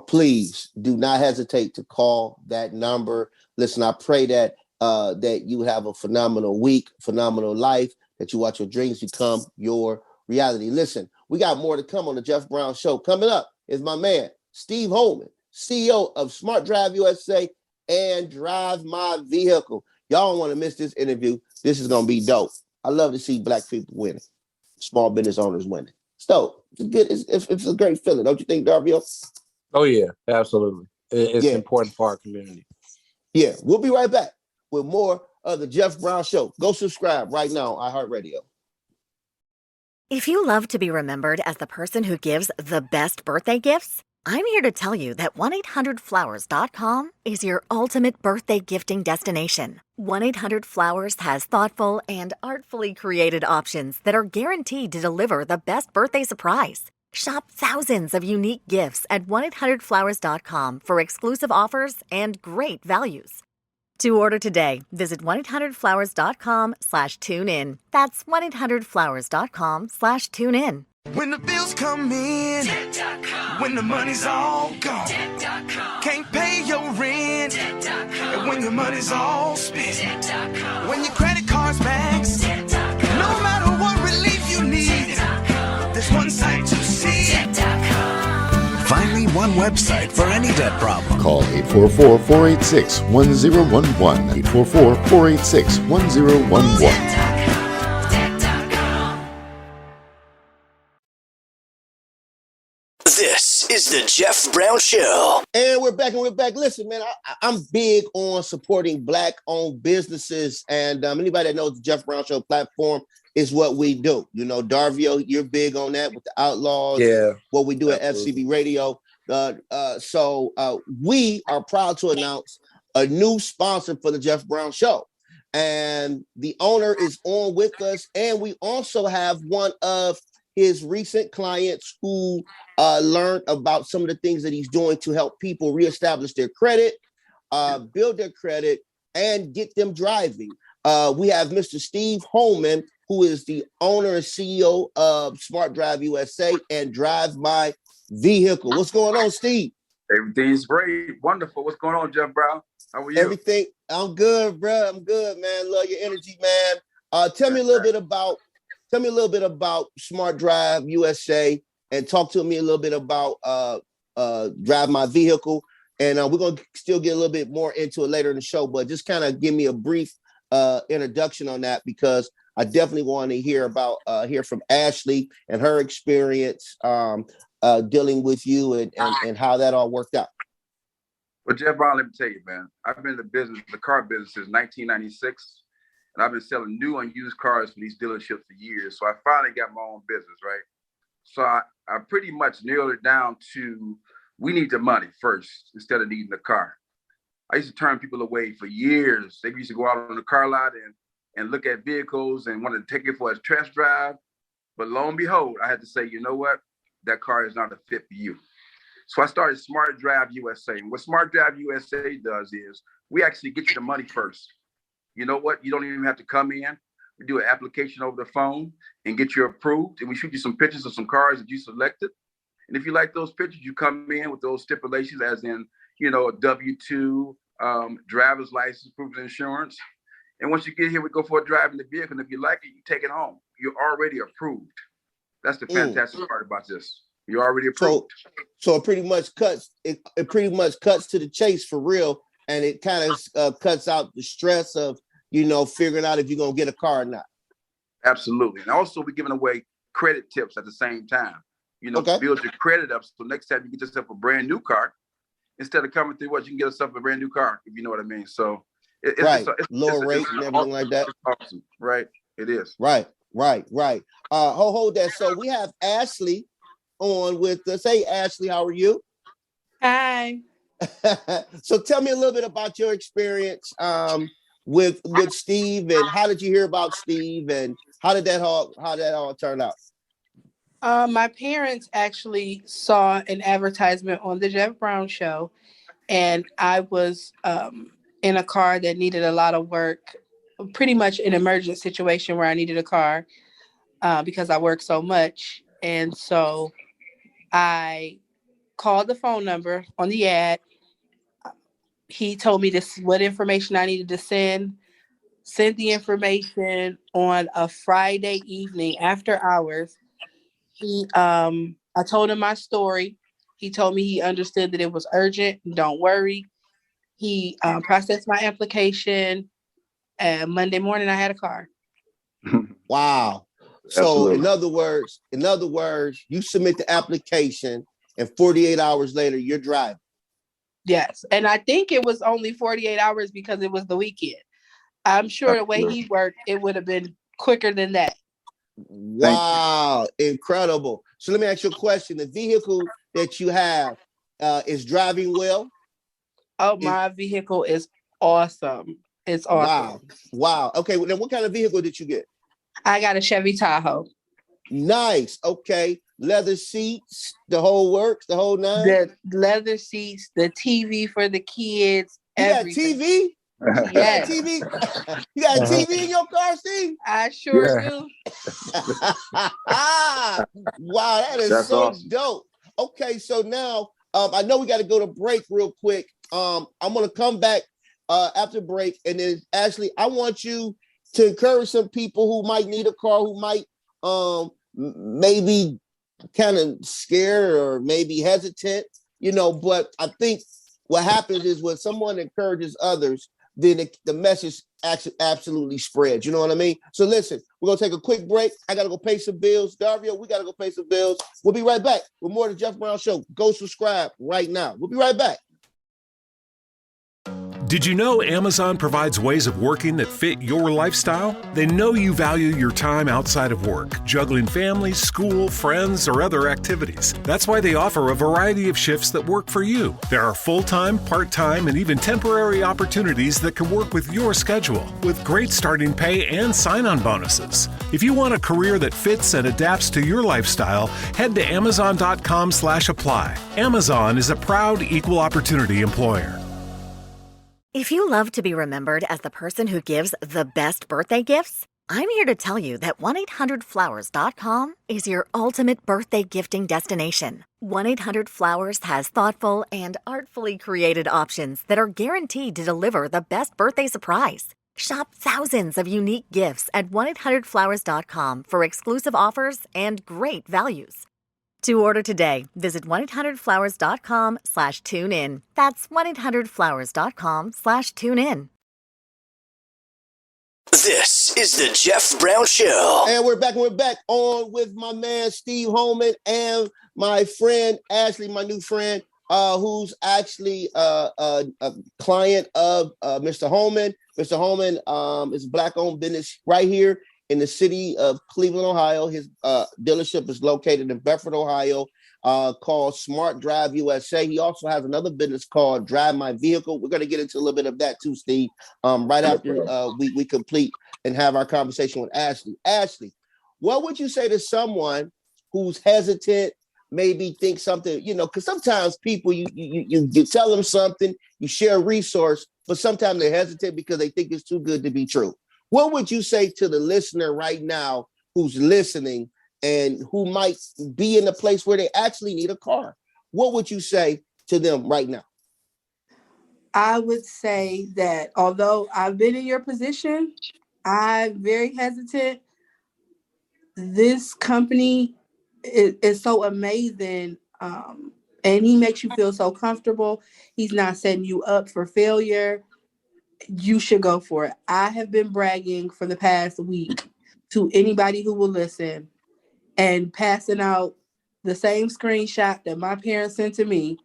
S15: Please do not hesitate to call that number. Listen, I pray that you have a phenomenal week, phenomenal life, that you watch your dreams become your reality. Listen, we got more to come on the Jeff Brown Show. Coming up is my man, Steve Holman, CEO of Smart Drive USA and Drive My Vehicle. Y'all don't want to miss this interview. This is going to be dope. I love to see Black people winning, small business owners winning. So it's a great feeling, don't you think, Darvio?
S17: Oh, yeah, absolutely. It's important for our community.
S15: Yeah, we'll be right back with more of the Jeff Brown Show. Go subscribe right now on iHeartRadio.
S16: If you love to be remembered as the person who gives the best birthday gifts, I'm here to tell you that 1-800-Flowers.com is your ultimate birthday gifting destination. 1-800-Flowers has thoughtful and artfully created options that are guaranteed to deliver the best birthday surprise. Shop thousands of unique gifts at 1-800-Flowers.com for exclusive offers and great values. To order today, visit 1-800-Flowers.com/tune-in. That's 1-800-Flowers.com/tune-in.
S7: When the bills come in, when the money's all gone, can't pay your rent, and when your money's all spent, when your credit card's maxed, no matter what relief you need, there's one site to see.
S2: Finally, one website for any debt problem.
S14: Call 844-486-1011. 844-486-1011.
S2: This is the Jeff Brown Show.
S15: And we're back. Listen, man, I'm big on supporting Black-owned businesses. And anybody that knows the Jeff Brown Show platform is what we do. You know, Darvio, you're big on that with the Outlaws.
S17: Yeah.
S15: What we do at FCB Radio. So we are proud to announce a new sponsor for the Jeff Brown Show. And the owner is on with us. And we also have one of his recent clients who learned about some of the things that he's doing to help people reestablish their credit, build their credit, and get them driving. We have Mr. Steve Holman, who is the owner and CEO of Smart Drive USA and Drive My Vehicle. What's going on, Steve?
S20: Everything's great. Wonderful. What's going on, Jeff Brown? How are you?
S15: Everything. I'm good, bro. I'm good, man. Love your energy, man. Tell me a little bit about Smart Drive USA, and talk to me a little bit about Drive My Vehicle. And we're going to still get a little bit more into it later in the show, but just kind of give me a brief introduction on that, because I definitely want to hear from Ashley and her experience dealing with you and how that all worked out.
S20: Well, Jeff Brown, let me tell you, man, I've been in the car business since 1996. And I've been selling new and used cars for these dealerships for years. So I finally got my own business, right? So I pretty much nailed it down to, we need the money first instead of needing the car. I used to turn people away for years. They used to go out on the car lot and look at vehicles and want to take it for a test drive. But lo and behold, I had to say, you know what? That car is not a fit for you. So I started Smart Drive USA. And what Smart Drive USA does is we actually get you the money first. You know what? You don't even have to come in. We do an application over the phone and get you approved. And we shoot you some pictures of some cars that you selected. And if you like those pictures, you come in with those stipulations, as in, a W-2, driver's license, proof of insurance. And once you get here, we go for a drive in the vehicle. And if you like it, you take it home. You're already approved. That's the fantastic part about this. You're already approved.
S15: So it pretty much cuts. It pretty much cuts to the chase for real, and it kind of cuts out the stress of figuring out if you're gonna get a car or not.
S20: Absolutely, and also we're giving away credit tips at the same time. To build your credit up, so next time you get yourself a brand new car, instead of coming through you can get yourself a brand new car, if you know what I mean. So it's
S15: lower rate and everything like that.
S20: Awesome, right? It is.
S15: Right. Hold that. So we have Ashley on with us. Hey, Ashley, how are you?
S8: Hi.
S15: So tell me a little bit about your experience with Steve, and how did you hear about Steve, and how did that all turn out?
S8: My parents actually saw an advertisement on the Jeff Brown show, and I was in a car that needed a lot of work, pretty much an emergent situation where I needed a car because I work so much. And so I called the phone number on the ad. He told me what information I needed to sent the information on a Friday evening after hours. I told him my story. He told me he understood that it was urgent. Don't worry. He processed my application, and Monday morning I had a car.
S15: Wow. So in other words, you submit the application, and 48 hours later you're driving.
S8: Yes. And I think it was only 48 hours because it was the weekend. I'm sure the way he worked, it would have been quicker than that.
S15: Wow, incredible. So let me ask you a question. The vehicle that you have is driving well?
S8: Oh, my vehicle is awesome. It's awesome.
S15: Wow. Okay, well, then what kind of vehicle did you get?
S8: I got a Chevy Tahoe.
S15: Nice. Okay. Leather seats, the whole works, the whole nine?
S8: The leather seats, the TV for the kids.
S15: You
S8: everything.
S15: got TV?
S8: Yes.
S15: You got a TV? You got a TV in your car, Steve?
S8: I sure do.
S15: Wow, that's so awesome. Dope. Okay, so now I know we got to go to break real quick. I'm going to come back after break, and then Ashley, I want you to encourage some people who might need a car, who might maybe kind of scared or maybe hesitant, but I think what happens is when someone encourages others, then the message actually absolutely spreads. You know what I mean? So listen, we're going to take a quick break. I got to go pay some bills. Dario, we got to go pay some bills. We'll be right back with more of the Jeff Brown Show. Go subscribe right now. We'll be right back.
S9: Did you know Amazon provides ways of working that fit your lifestyle? They know you value your time outside of work, juggling family, school, friends, or other activities. That's why they offer a variety of shifts that work for you. There are full-time, part-time, and even temporary opportunities that can work with your schedule, with great starting pay and sign-on bonuses. If you want a career that fits and adapts to your lifestyle, head to amazon.com/apply. Amazon is a proud equal opportunity employer.
S16: If you love to be remembered as the person who gives the best birthday gifts, I'm here to tell you that 1-800-Flowers.com is your ultimate birthday gifting destination. 1-800-Flowers has thoughtful and artfully created options that are guaranteed to deliver the best birthday surprise. Shop thousands of unique gifts at 1-800-Flowers.com for exclusive offers and great values. To order today, visit 1-800-Flowers.com/tune-in. That's 1-800-Flowers.com/tune-in.
S2: This is the Jeff Brown Show.
S15: And we're back on with my man, Steve Holman, and my friend, Ashley, my new friend, who's actually a client of Mr. Holman. Mr. Holman is a Black-owned business right here in the city of Cleveland, Ohio. His dealership is located in Bedford, Ohio, called Smart Drive USA. He also has another business called Drive My Vehicle. We're going to get into a little bit of that too, Steve, right after we complete and have our conversation with Ashley. Ashley, what would you say to someone who's hesitant, maybe think something, because sometimes people, you tell them something, you share a resource, but sometimes they're hesitant because they think it's too good to be true. What would you say to the listener right now who's listening and who might be in a place where they actually need a car? What would you say to them right now?
S8: I would say that although I've been in your position, I'm very hesitant. This company is so amazing, and he makes you feel so comfortable. He's not setting you up for failure. You should go for it. I have been bragging for the past week to anybody who will listen and passing out the same screenshot that my parents sent to me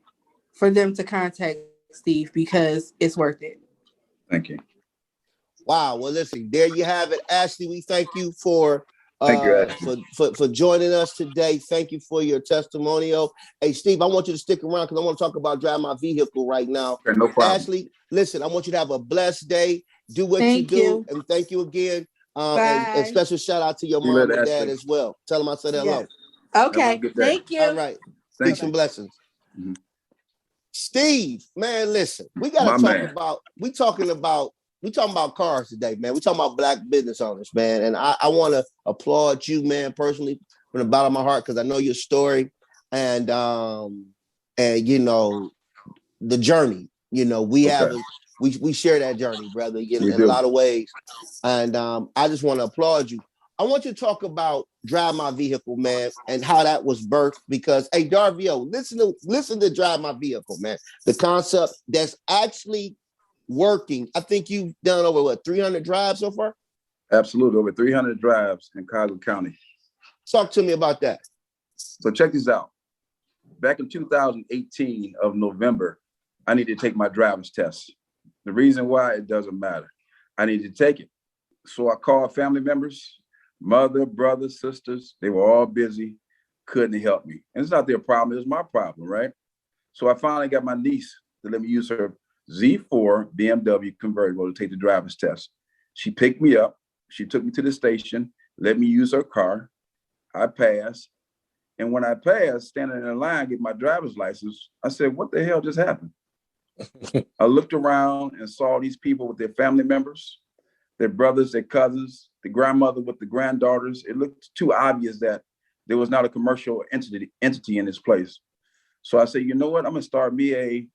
S8: for them to contact Steve because it's worth it.
S20: Thank you.
S15: Wow. Well, listen, there you have it. Ashley, we thank you for
S20: for
S15: joining us today. Thank you for your testimonial. Hey, Steve, I want you to stick around because I want to talk about driving my vehicle right now.
S20: Okay, no problem.
S15: Ashley, listen, I want you to have a blessed day. Do what you do. And thank you again. And special shout out to your mom and dad as well. Tell them I said hello.
S8: Yeah. Okay. Thank you.
S15: All right. Peace and blessings. Mm-hmm. Steve, man, listen, we got to talk about, we talking about cars today, man. We talking about Black business owners, man. And I want to applaud you, man, personally, from the bottom of my heart, because I know your story and you know, the journey. You know, we share that journey, brother, in a lot of ways. And I just want to applaud you. I want you to talk about Drive My Vehicle, man, and how that was birthed. Because, hey, Darvio, listen to Drive My Vehicle, man. The concept that's actually working. I think you've done over 300 drives so far?
S20: Absolutely, over 300 drives in Cuyahoga County.
S15: Talk to me about that.
S20: So check this out. Back in 2018 of November, I needed to take my driver's test. The reason why, it doesn't matter. I needed to take it. So I called family members, mother, brother, sisters. They were all busy, couldn't help me. And it's not their problem, it was my problem, right? So I finally got my niece to let me use her Z4 BMW convertible to take the driver's test. She picked me up. She took me to the station, let me use her car. I passed. And when I passed, standing in line, get my driver's license, I said, what the hell just happened? I looked around and saw these people with their family members, their brothers, their cousins, the grandmother with the granddaughters. It looked too obvious that there was not a commercial entity in this place. So I said, you know what? I'm gonna start me a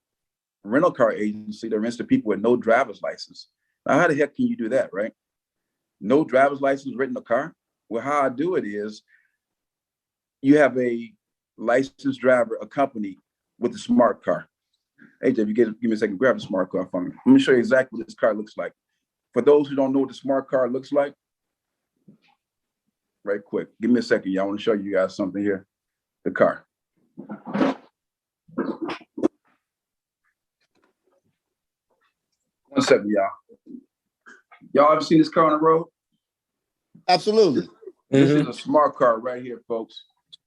S20: rental car agency that rents to people with no driver's license. Now, how the heck can you do that, right? No driver's license, renting a car? Well, how I do it is you have a licensed driver accompanied with a smart car. Hey, Jeff, give me a second, grab the smart car for me. Let me show you exactly what this car looks like. For those who don't know what the smart car looks like, right quick, give me a second, y'all. I want to show you guys something here. The car. One second, y'all. Y'all ever seen this car on the road?
S15: Absolutely.
S20: This is a smart car right here, folks.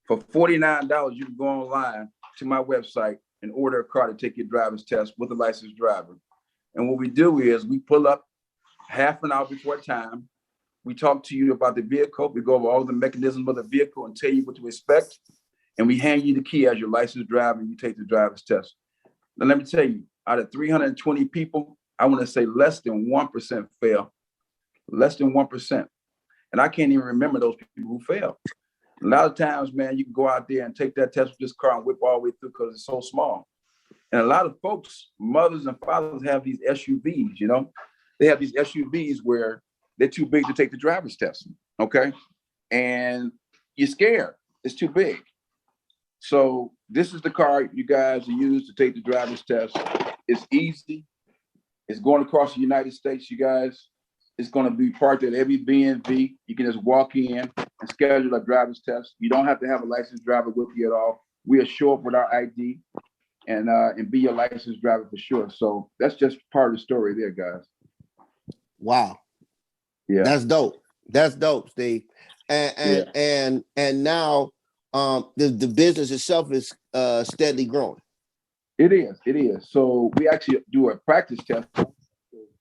S20: For $49, you can go online to my website and order a car to take your driver's test with a licensed driver. And what we do is we pull up half an hour before time. We talk to you about the vehicle. We go over all the mechanisms of the vehicle and tell you what to expect. And we hand you the key as your licensed driver and you take the driver's test. Now, let me tell you, out of 320 people, I want to say less than 1% fail. Less than 1%. And I can't even remember those people who fail. A lot of times, man, you can go out there and take that test with this car and whip all the way through because it's so small. And a lot of folks, mothers and fathers, have these SUVs, you know? They have these SUVs where they're too big to take the driver's test, okay? And you're scared. It's too big. So this is the car you guys use to take the driver's test. It's easy. It's going across the United States, you guys. It's going to be parked at every BNV. You can just walk in and schedule a driver's test. You don't have to have a licensed driver with you at all. We'll show up with our ID and be your licensed driver for sure. So that's just part of the story there, guys.
S15: Wow.
S20: Yeah.
S15: That's dope. That's dope, Steve. And now the business itself is steadily growing.
S20: It is. It is. So we actually do a practice test. So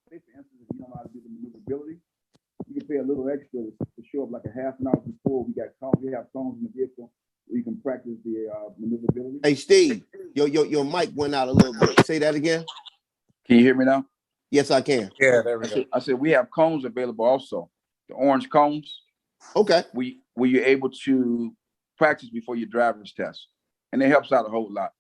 S20: say for instance, if you don't know how to do the maneuverability, you can pay a little extra to show up like a half an hour before. We have cones in the vehicle where you can practice the maneuverability.
S15: Hey, Steve, your mic went out a little bit. Say that again.
S20: Can you hear me now?
S15: Yes, I can.
S17: Yeah, there we go.
S20: I said we have cones available also. The orange cones.
S15: Okay.
S20: Where you're able to practice before your driver's test. And it helps out a whole lot.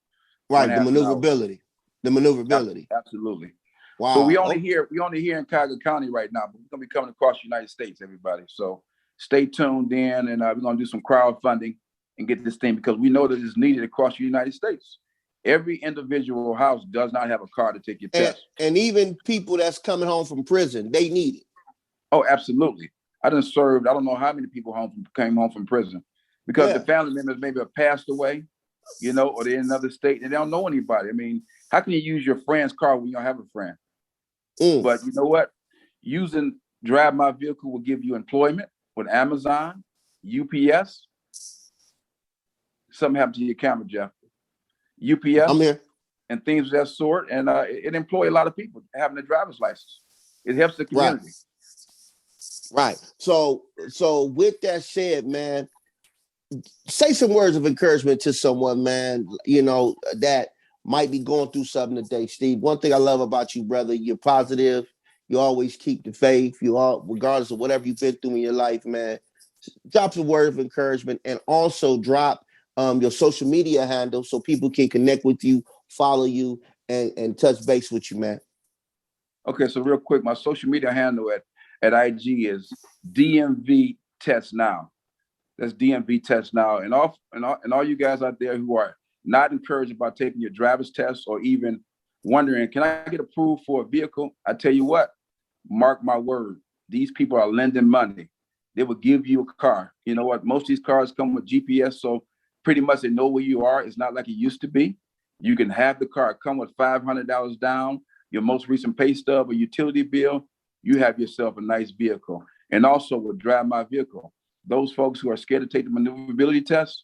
S15: Right, the maneuverability. The maneuverability.
S20: Absolutely.
S15: Wow.
S20: So we only here in Cuyahoga County right now, but we're gonna be coming across the United States, everybody. So stay tuned in, and we're gonna do some crowdfunding and get this thing, because we know that it's needed across the United States. Every individual house does not have a car to take your test.
S15: And even people that's coming home from prison, they need it.
S20: Oh, absolutely. I done served, I don't know how many people came home from prison, because the family members maybe have passed away, you know, or they're in another state and they don't know anybody. I mean, how can you use your friend's car when you don't have a friend? But you know what? Using Drive My Vehicle will give you employment with Amazon, UPS. Something happened to your camera, Jeff. UPS.
S15: I'm here.
S20: And things of that sort. And it employs a lot of people having a driver's license. It helps the community.
S15: Right. So with that said, man, say some words of encouragement to someone, man, you know, that might be going through something today. Steve, one thing I love about you, brother, you're positive. You always keep the faith. You all, regardless of whatever you've been through in your life, man, drop some word of encouragement, and also drop your social media handle so people can connect with you, follow you, and touch base with you, man.
S20: Okay, so real quick, my social media handle at IG is DMV Test Now. That's DMV Test Now. And all you guys out there who are not encouraged about taking your driver's test, or even wondering, can I get approved for a vehicle? I tell you what, mark my word, these people are lending money. They will give you a car. You know what? Most of these cars come with GPS, so pretty much they know where you are. It's not like it used to be. You can have the car come with $500 down, your most recent pay stub or utility bill. You have yourself a nice vehicle. And also with Drive My Vehicle, those folks who are scared to take the maneuverability test,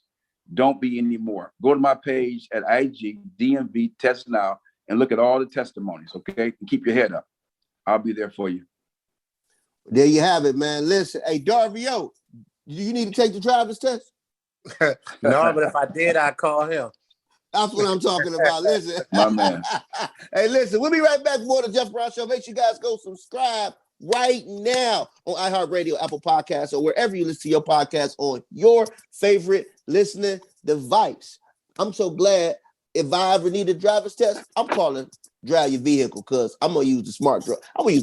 S20: don't be anymore. Go to my page at IG, DMV Test Now, and look at all the testimonies, okay? And keep your head up. I'll be there for you.
S15: There you have it, man. Listen, hey, Darvio, do you need to take the driver's test?
S17: No, but if I did, I'd call him.
S15: That's what I'm talking about. Listen.
S20: My man.
S15: Hey, listen, we'll be right back for the Jeff Brown Show. Make sure you guys go subscribe right now on iHeartRadio, Apple Podcasts, or wherever you listen to your podcast on your favorite listening device. I'm so glad if I ever need a driver's test, I'm calling Drive Your Vehicle, because I'm going to use the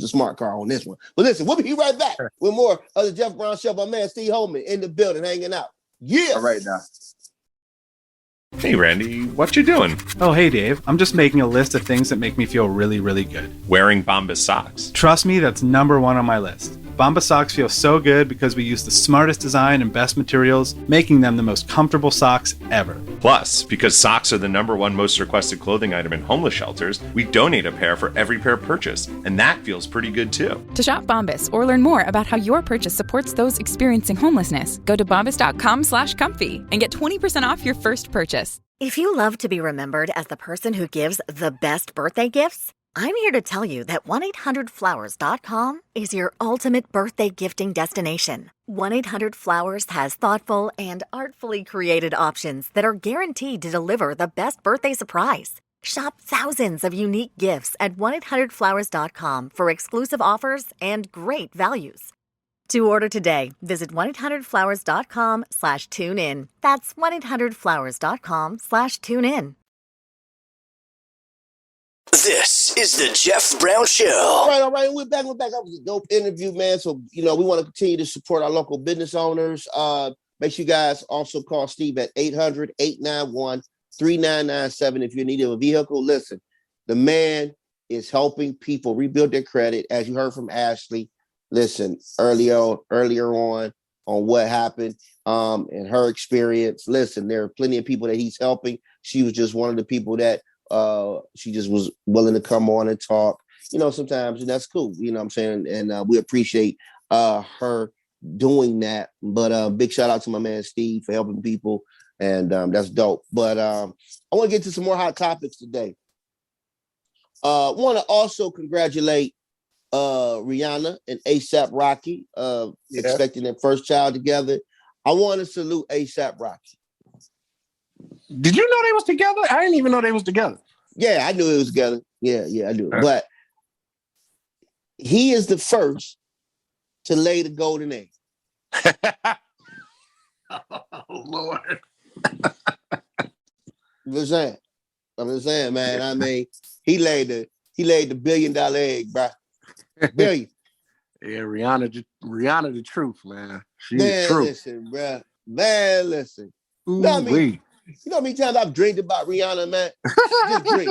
S15: smart car on this one. But listen, we'll be right back with more of the Jeff Brown Show. My man, Steve Holman, in the building, hanging out. Yeah.
S20: All right, now.
S5: Hey, Randy, what you doing?
S11: Oh, hey, Dave. I'm just making a list of things that make me feel really, really good.
S5: Wearing Bombas socks.
S11: Trust me, that's number one on my list. Bombas socks feel so good because we use the smartest design and best materials, making them the most comfortable socks ever.
S5: Plus, because socks are the number one most requested clothing item in homeless shelters, we donate a pair for every pair purchased, and that feels pretty good too.
S21: To shop Bombas or learn more about how your purchase supports those experiencing homelessness, go to bombas.com/comfy and get 20% off your first purchase.
S16: If you love to be remembered as the person who gives the best birthday gifts, I'm here to tell you that 1-800-Flowers.com is your ultimate birthday gifting destination. 1-800-Flowers has thoughtful and artfully created options that are guaranteed to deliver the best birthday surprise. Shop thousands of unique gifts at 1-800-Flowers.com for exclusive offers and great values. To order today, visit 1-800-Flowers.com/tune-in. That's 1-800-Flowers.com/tune-in.
S2: This is the Jeff Brown Show.
S15: All right. We're back. That was a dope interview, man. So, you know, we want to continue to support our local business owners. Make sure you guys also call Steve at 800-891-3997 if you're in need of a vehicle. Listen, the man is helping people rebuild their credit, as you heard from Ashley. Listen, earlier on what happened and her experience. Listen, there are plenty of people that he's helping. She was just one of the people that she just was willing to come on and talk, you know, sometimes, and that's cool, you know what I'm saying? And we appreciate her doing that. But big shout out to my man Steve for helping people, and that's dope. But I want to get to some more hot topics today. Want to also congratulate Rihanna and A$AP Rocky, expecting their first child together. I want to salute A$AP Rocky.
S17: Did you know they was together? I didn't even know they was together.
S15: Yeah, I knew it was together. Yeah, I knew. But he is the first to lay the golden egg.
S17: Oh, Lord.
S15: What's that? I'm just saying, man. I mean, he laid the $1 billion egg, bro. Billion.
S17: Yeah, Rihanna, the truth, man. She's
S15: Man,
S17: the truth.
S15: listen, bro. Man, listen. You know what I mean? You know how many times I've dreamed about Rihanna, man? Just dream.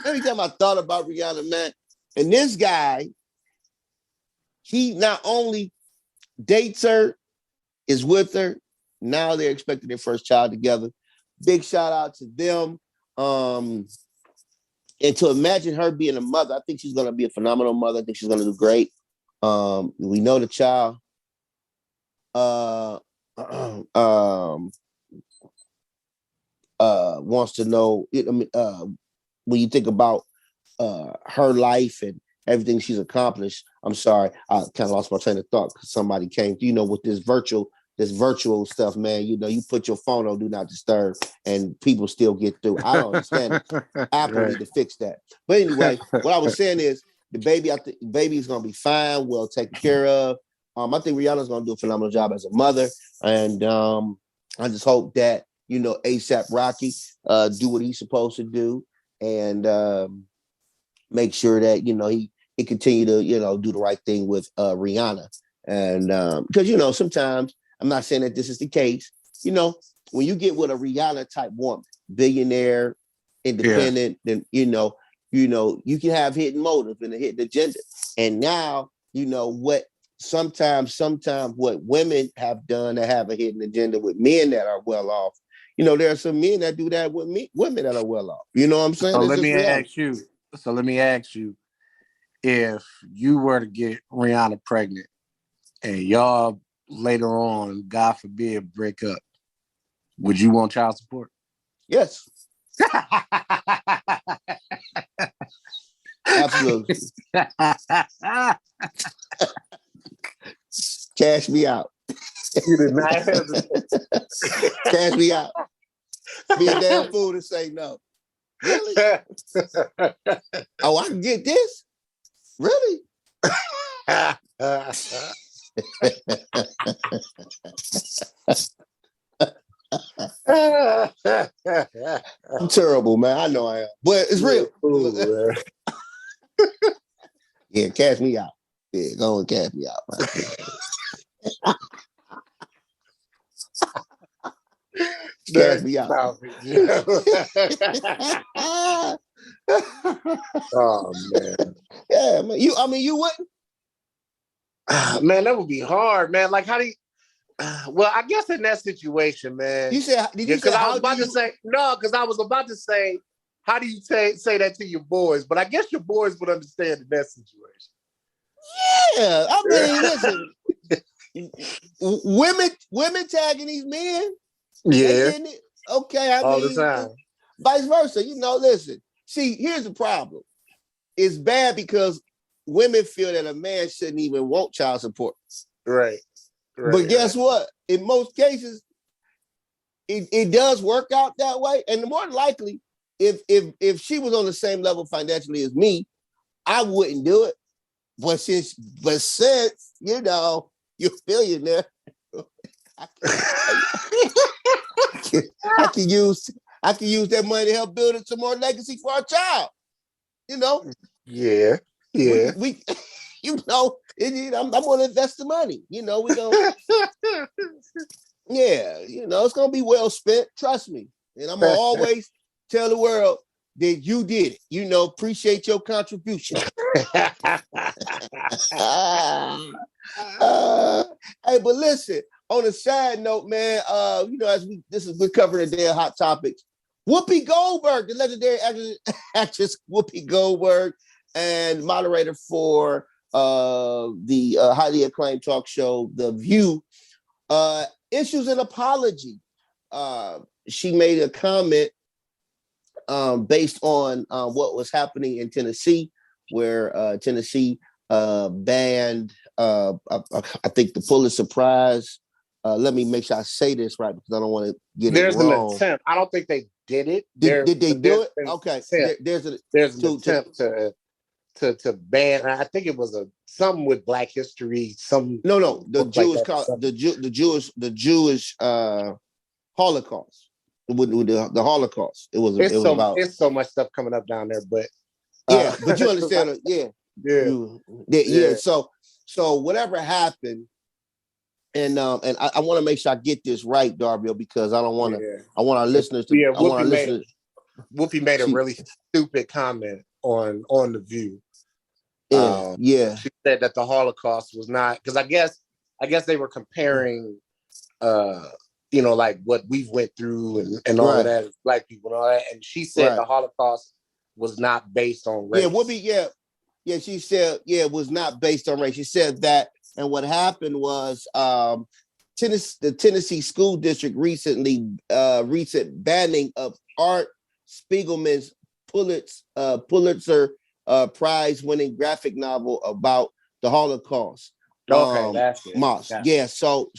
S15: Every time I thought about Rihanna, man. And this guy, he not only dates her, is with her. Now they're expecting their first child together. Big shout out to them. And to imagine her being a mother, I think she's going to be a phenomenal mother. I think she's going to do great. We know the child wants to know, when you think about her life and everything she's accomplished. I'm sorry, I kind of lost my train of thought because somebody came, with this virtual stuff, man. You put your phone on do not disturb and people still get through. I don't understand it. Apple need to fix that. But anyway, what I was saying is the baby, I think the baby is going to be fine, well taken care of. I think Rihanna's going to do a phenomenal job as a mother. And I just hope that, ASAP Rocky do what he's supposed to do and make sure that, he continue to, do the right thing with Rihanna. And because, sometimes, I'm not saying that this is the case, when you get with a Rihanna type woman, billionaire, independent, then, you can have hidden motive and a hidden agenda. And now, what sometimes what women have done to have a hidden agenda with men that are well off, there are some men that do that with women that are well off. You know what I'm saying?
S17: So let me ask you, if you were to get Rihanna pregnant and y'all later on, God forbid, break up, would you want child support?
S15: Yes. Absolutely. Cash me out.
S17: You did not hesitate.
S15: Cash me out. Be a damn fool to say no. Really? Oh, I can get this? Really? I'm terrible, man. I know I am. But it's real. Yeah, cash me out. Yeah, go and cash me out, man. Cash me out.
S17: Oh man.
S15: Yeah, man. You wouldn't?
S17: Man, that would be hard, man. Like, how do you? Well, I guess in that situation, man.
S15: You said, did you say?
S17: Because I was about to say no. Because I was about to say, how do you say that to your boys? But I guess your boys would understand in that situation.
S15: Yeah, I mean, listen, women tagging these men.
S17: Yeah.
S15: Okay, I
S17: all
S15: mean,
S17: the time.
S15: Vice versa. Listen. See, here's the problem. It's bad because women feel that a man shouldn't even want child support.
S17: Right.
S15: But guess what? In most cases, it does work out that way. And more than likely, if she was on the same level financially as me, I wouldn't do it. But since you're a billionaire, I can use that money to help build some more legacy for our child.
S17: Yeah.
S15: We I'm going to invest the money. We going yeah, it's going to be well spent. Trust me. And I'm going to always tell the world that you did it. Appreciate your contribution. Hey, but listen, on a side note, man, we're covering today hot topics. Whoopi Goldberg, the legendary actress Whoopi Goldberg, and moderator for the highly acclaimed talk show, The View, issues an apology. She made a comment based on what was happening in Tennessee, where Tennessee banned, I think, the Pulitzer Prize. Let me make sure I say this right because I don't want to get it wrong.
S17: There's an attempt. I don't think they did it.
S15: Did they do it? Okay. There's an
S17: attempt to ban. I think it was something with Black history.
S15: The Jewish Holocaust. with the Holocaust. It was about
S17: it's so much stuff coming up down there, but
S15: but you understand, yeah. So whatever happened, and I want to make sure I get this right, Darby, because I don't want to. I want our listeners to. I want our listeners.
S17: Whoopi made a really stupid comment on The View.
S15: She
S17: said that the Holocaust was not, because I guess they were comparing, like what we've went through and all of that, as Black people and all that, and she said the Holocaust was not based on race.
S15: She said it was not based on race. She said that, and what happened was the Tennessee School District recent banning of Art Spiegelman's Pulitzer Prize-winning graphic novel about the Holocaust.
S17: Okay, that's it.
S15: Moss. Yeah, so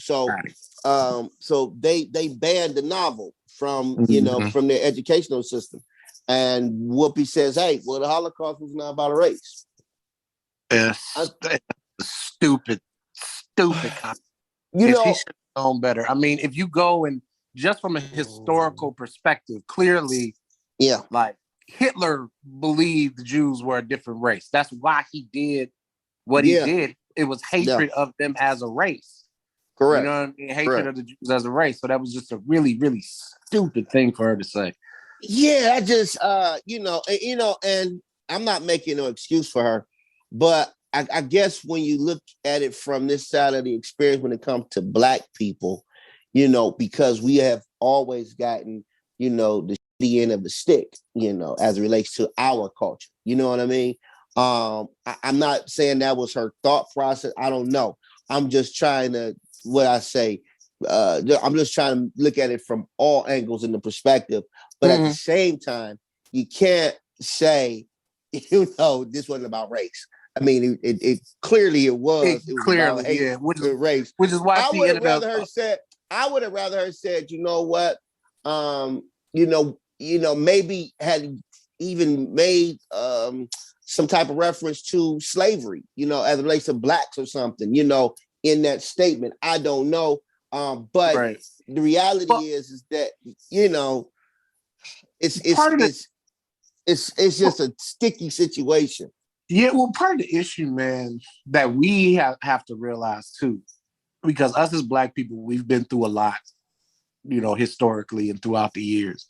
S15: they banned the novel from from their educational system, and Whoopi says, "Hey, well, the Holocaust was not about a race."
S17: Stupid. He should have known better. I mean, if you go and just from a historical perspective, clearly, like Hitler believed the Jews were a different race. That's why he did what he did. It was hatred of them as a race.
S15: Correct.
S17: You know what I mean? Hatred of the Jews as a race. So that was just a really, really stupid thing for her to say.
S15: Yeah, I just and I'm not making no excuse for her, but I guess when you look at it from this side of the experience when it comes to Black people, because we have always gotten, the shitty end of the stick, as it relates to our culture. You know what I mean? I'm not saying that was her thought process. I don't know. I'm just trying to, I'm just trying to look at it from all angles in the perspective. But at the same time, you can't say, this wasn't about race. I mean, it clearly it was. It was
S17: clearly,
S15: about hate with race.
S17: Which is why
S15: I would have rather her said. I would have rather her said, you know what, maybe had even made some type of reference to slavery, as it relates to Blacks or something, in that statement. I don't know, but the reality is that it's just a sticky situation.
S17: Yeah, well, part of the issue, man, that we have to realize too, because us as Black people, we've been through a lot, historically and throughout the years.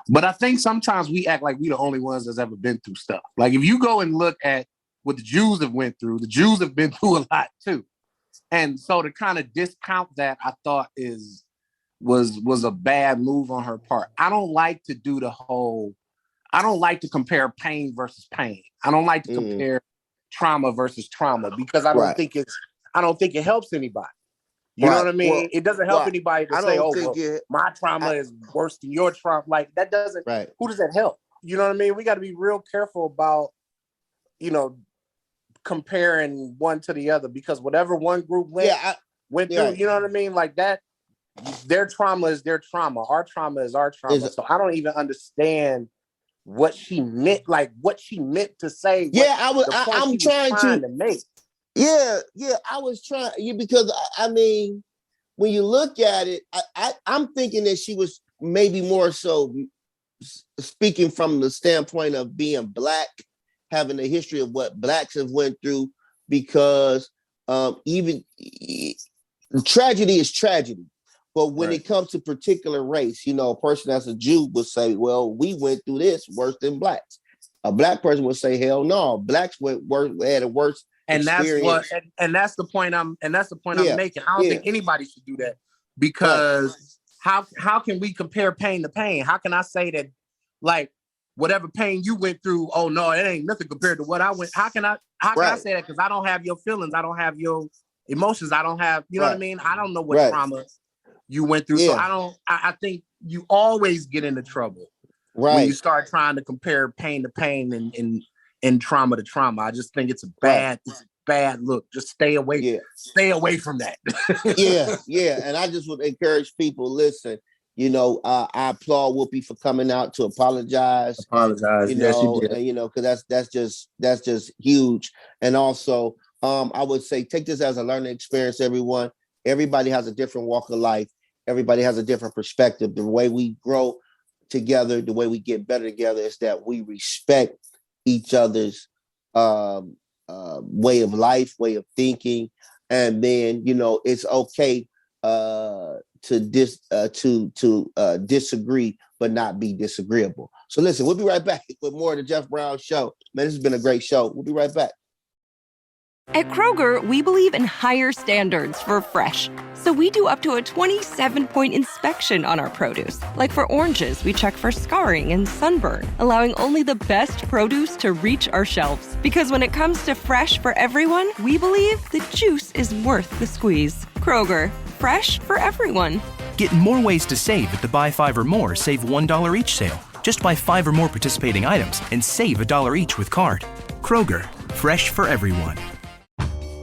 S17: But I think sometimes we act like we the only ones that's ever been through stuff. Like if you go and look at what the Jews have went through, the Jews have been through a lot too. And so to kind of discount that, I thought was a bad move on her part. I don't like to do I don't like to compare pain versus pain. I don't like to compare trauma versus trauma because I don't think it helps anybody. You know what I mean? Well, it doesn't help anybody to say, my trauma is worse than your trauma. Like that doesn't, who does that help? You know what I mean? We got to be real careful about, comparing one to the other because whatever one group went through, you know what I mean? Like that, their trauma is their trauma. Our trauma is our trauma. So I don't even understand what she meant to say.
S15: I'm trying to make. Yeah, I was trying because I mean, when you look at it, I'm thinking that she was maybe more so speaking from the standpoint of being Black, having a history of what Blacks have went through, because even tragedy is tragedy. But when it comes to particular race, a person that's a Jew would say, well, we went through this worse than Blacks. A Black person would say, hell no, Blacks had a worse experience.
S17: That's the point I'm making. I don't think anybody should do that because how can we compare pain to pain? How can I say that like whatever pain you went through, oh no, it ain't nothing compared to what I went. How can I say that? Because I don't have your feelings, I don't have your emotions, I don't have, you know what I mean? I don't know what trauma you went through. So I think you always get into trouble when you start trying to compare pain to pain and trauma to trauma. I just think it's a bad look. Just stay away from that.
S15: And I just would encourage people, listen, I applaud Whoopi for coming out to apologize.
S17: Yes, she did.
S15: And, because that's just huge. And also, I would say take this as a learning experience, everyone. Everybody has a different walk of life. everybody has a different perspective. The way we grow together, the way we get better together is that we respect each other's way of life, way of thinking, and then it's okay to disagree, but not be disagreeable. So listen, we'll be right back with more of the Jeff Brown Show. Man, this has been a great show. We'll be right back.
S1: At Kroger, we believe in higher standards for fresh. So we do up to a 27-point inspection on our produce. Like for oranges, we check for scarring and sunburn, allowing only the best produce to reach our shelves. Because when it comes to fresh for everyone, we believe the juice is worth the squeeze. Kroger, fresh for everyone.
S6: Get more ways to save at the Buy 5 or More Save $1 each sale. Just buy 5 or more participating items and save $1 each with card. Kroger, fresh for everyone.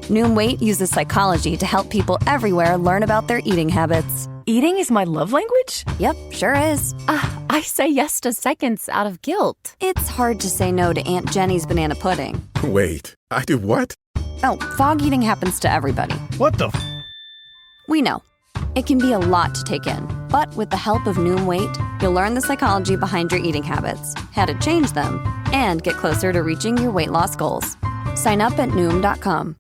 S22: Noom Weight uses psychology to help people everywhere learn about their eating habits. Eating is my love language? Yep, sure is. I say yes to seconds out of guilt. It's hard to say no to Aunt Jenny's banana pudding.
S14: Wait, I do what?
S22: Oh, fog eating happens to everybody.
S14: What the
S22: We know. It can be a lot to take in, but with the help of Noom Weight, you'll learn the psychology behind your eating habits, how to change them, and get closer to reaching your weight loss goals. Sign up at Noom.com.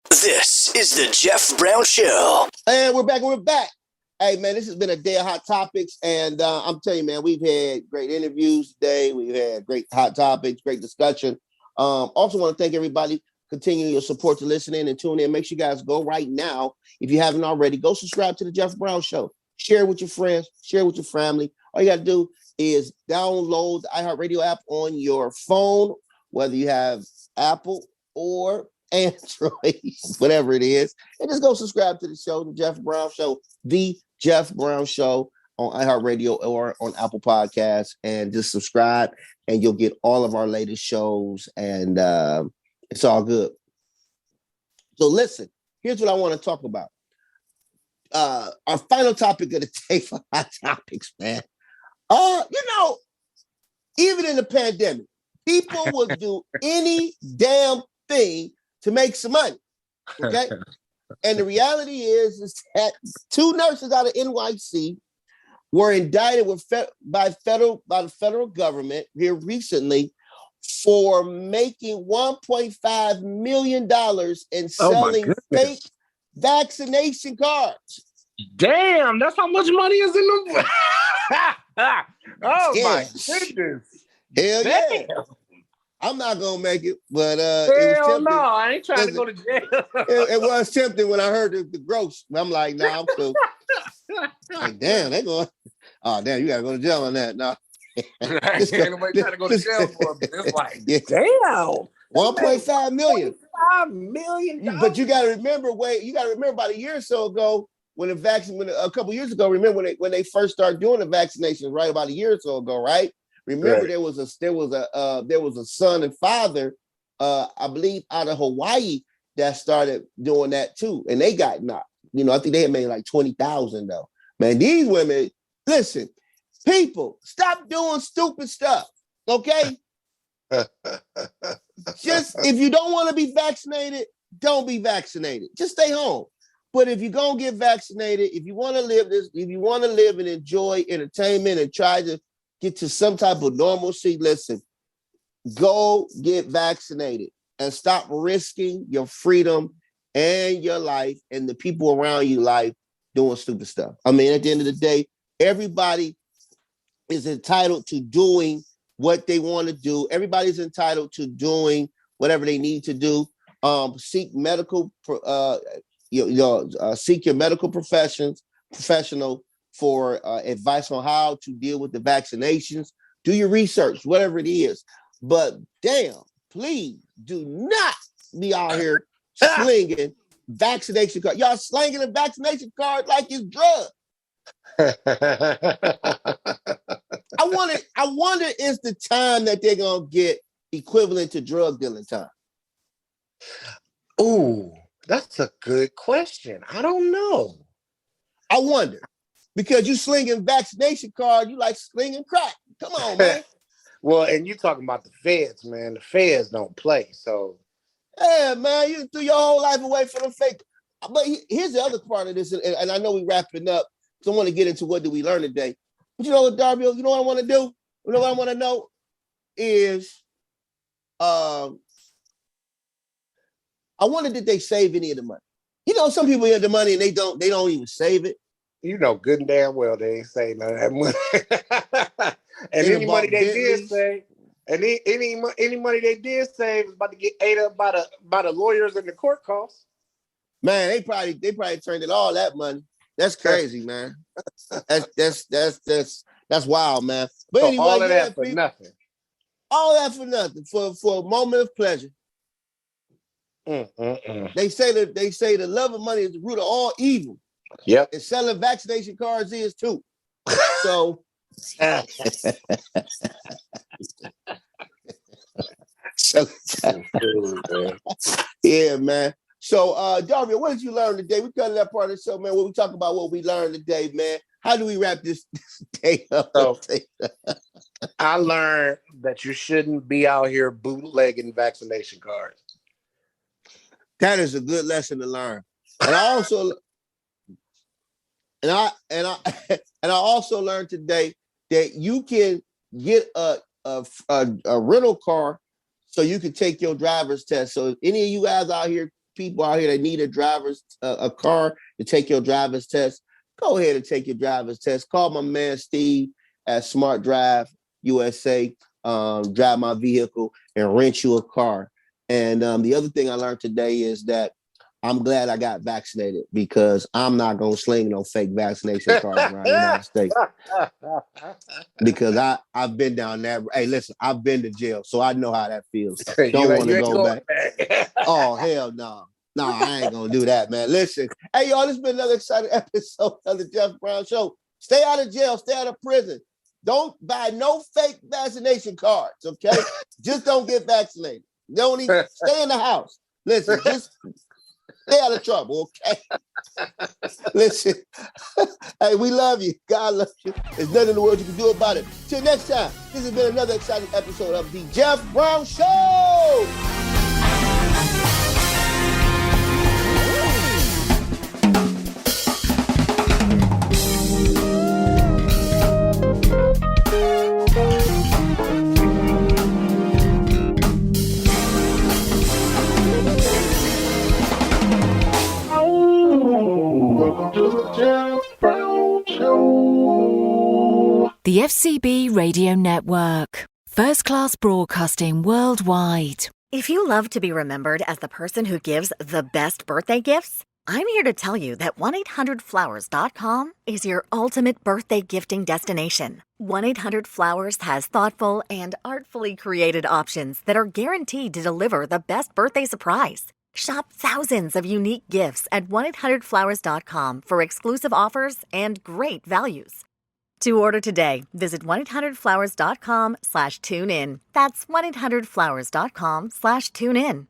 S2: This is the Jeff Brown Show.
S15: And we're back. Hey, man, this has been a day of hot topics. And I'm telling you, man, we've had great interviews today. We've had great hot topics, great discussion. Also want to thank everybody. Continue your support to listen in and tune in. Make sure you guys go right now. If you haven't already, go subscribe to the Jeff Brown Show. Share it with your friends. Share it with your family. All you got to do is download the iHeartRadio app on your phone, whether you have Apple or Android, whatever it is, and just go subscribe to the show, the Jeff Brown Show, the Jeff Brown Show on iHeartRadio or on Apple Podcasts, and just subscribe, and you'll get all of our latest shows, and it's all good. So listen, here's what I want to talk about. Our final topic of the day for hot topics, man. Even in the pandemic, people would do any damn thing to make some money, okay? And the reality is that 2 nurses out of NYC were indicted by the federal government here recently for making $1.5 million and selling fake vaccination cards.
S17: Damn, that's how much money is in them. Oh my goodness!
S15: Hell
S17: Damn.
S15: yeah! I'm not gonna make it, but
S17: hell
S15: it was tempting.
S17: no, I ain't trying to go to jail.
S15: It was tempting when I heard the gross. I'm like, nah, I'm cool. Like, damn, they going. Oh, damn, you gotta go to jail on that. Nah.
S17: Ain't nobody trying to go to jail for it. It's like, damn,
S15: 1.5 million.
S17: $5 million.
S15: But you gotta remember, about a year or so ago, a couple years ago, remember when they first started doing the vaccinations, right? About a year or so ago, right? Remember, there was a son and father, I believe, out of Hawaii that started doing that too, and they got knocked. I think they had made like 20,000 though. Man, these women, listen, people, stop doing stupid stuff, okay? Just if you don't want to be vaccinated, don't be vaccinated. Just stay home. But if you're gonna get vaccinated, if you want to live and enjoy entertainment and try to get to some type of normalcy, listen, go get vaccinated and stop risking your freedom and your life and the people around you life doing stupid stuff. I mean, at the end of the day, everybody is entitled to doing what they want to do. Everybody's entitled to doing whatever they need to do. Seek medical, seek your medical professional for advice on how to deal with the vaccinations. Do your research, whatever it is. But damn, please do not be out here slinging vaccination cards. Y'all slinging a vaccination card like it's drugs. I wonder is the time that they're gonna get equivalent to drug dealing time?
S17: Ooh, that's a good question. I don't know.
S15: I wonder. Because you slinging vaccination card, you like slinging crack. Come on, man.
S17: Well, and you talking about the feds, man. The feds don't play, so.
S15: Yeah, man, you threw your whole life away for them fake. But here's the other part of this, and I know we're wrapping up, so I want to get into what did we learn today. But you know what, Darby, you know what I want to do? You know what I want to know is, I wonder did they save any of the money? You know, some people have the money and they don't even save it.
S17: You know good and damn well they ain't saved none of that money. And any money they did save, and any money they did save is about to get ate up by the lawyers and the court costs.
S15: Man, they probably turned in all that money. That's crazy, man. That's wild, man. But
S17: so
S15: anyway,
S17: all of that for nothing.
S15: All that for nothing. For a moment of pleasure. They say the love of money is the root of all evil.
S17: Yep.
S15: And selling vaccination cards is too. So yeah, man. So Darby, what did you learn today? We cut that part of the show, man, where we talk about what we learned today, man. How do we wrap this day up?
S17: So, I learned that you shouldn't be out here bootlegging vaccination cards.
S15: That is a good lesson to learn. And I also and I also learned today that you can get a rental car so you can take your driver's test. So if any of you guys out here, people out here that need a car to take your driver's test, go ahead and take your driver's test. Call my man Steve at Smart Drive USA, drive my vehicle and rent you a car. And the other thing I learned today is that I'm glad I got vaccinated because I'm not going to sling no fake vaccination cards around the United States. Because I've been down there. Hey, listen, I've been to jail, so I know how that feels. Don't want to go back. Oh, hell no. No, I ain't going to do that, man. Listen, hey, y'all, this has been another exciting episode of the Jeff Brown Show. Stay out of jail. Stay out of prison. Don't buy no fake vaccination cards, okay? Just don't get vaccinated. Don't even stay in the house. Listen, just stay out of trouble, okay? Listen, hey, we love you. God loves you. There's nothing in the world you can do about it. Till next time, this has been another exciting episode of the Jeff Brown Show.
S10: The FCB Radio Network. First class broadcasting worldwide.
S16: If you love to be remembered as the person who gives the best birthday gifts, I'm here to tell you that 1-800-Flowers.com is your ultimate birthday gifting destination. 1-800-Flowers has thoughtful and artfully created options that are guaranteed to deliver the best birthday surprise. Shop thousands of unique gifts at 1-800-Flowers.com for exclusive offers and great values. To order today, visit 1-800-Flowers.com/tune in. That's 1-800-Flowers.com/tune in.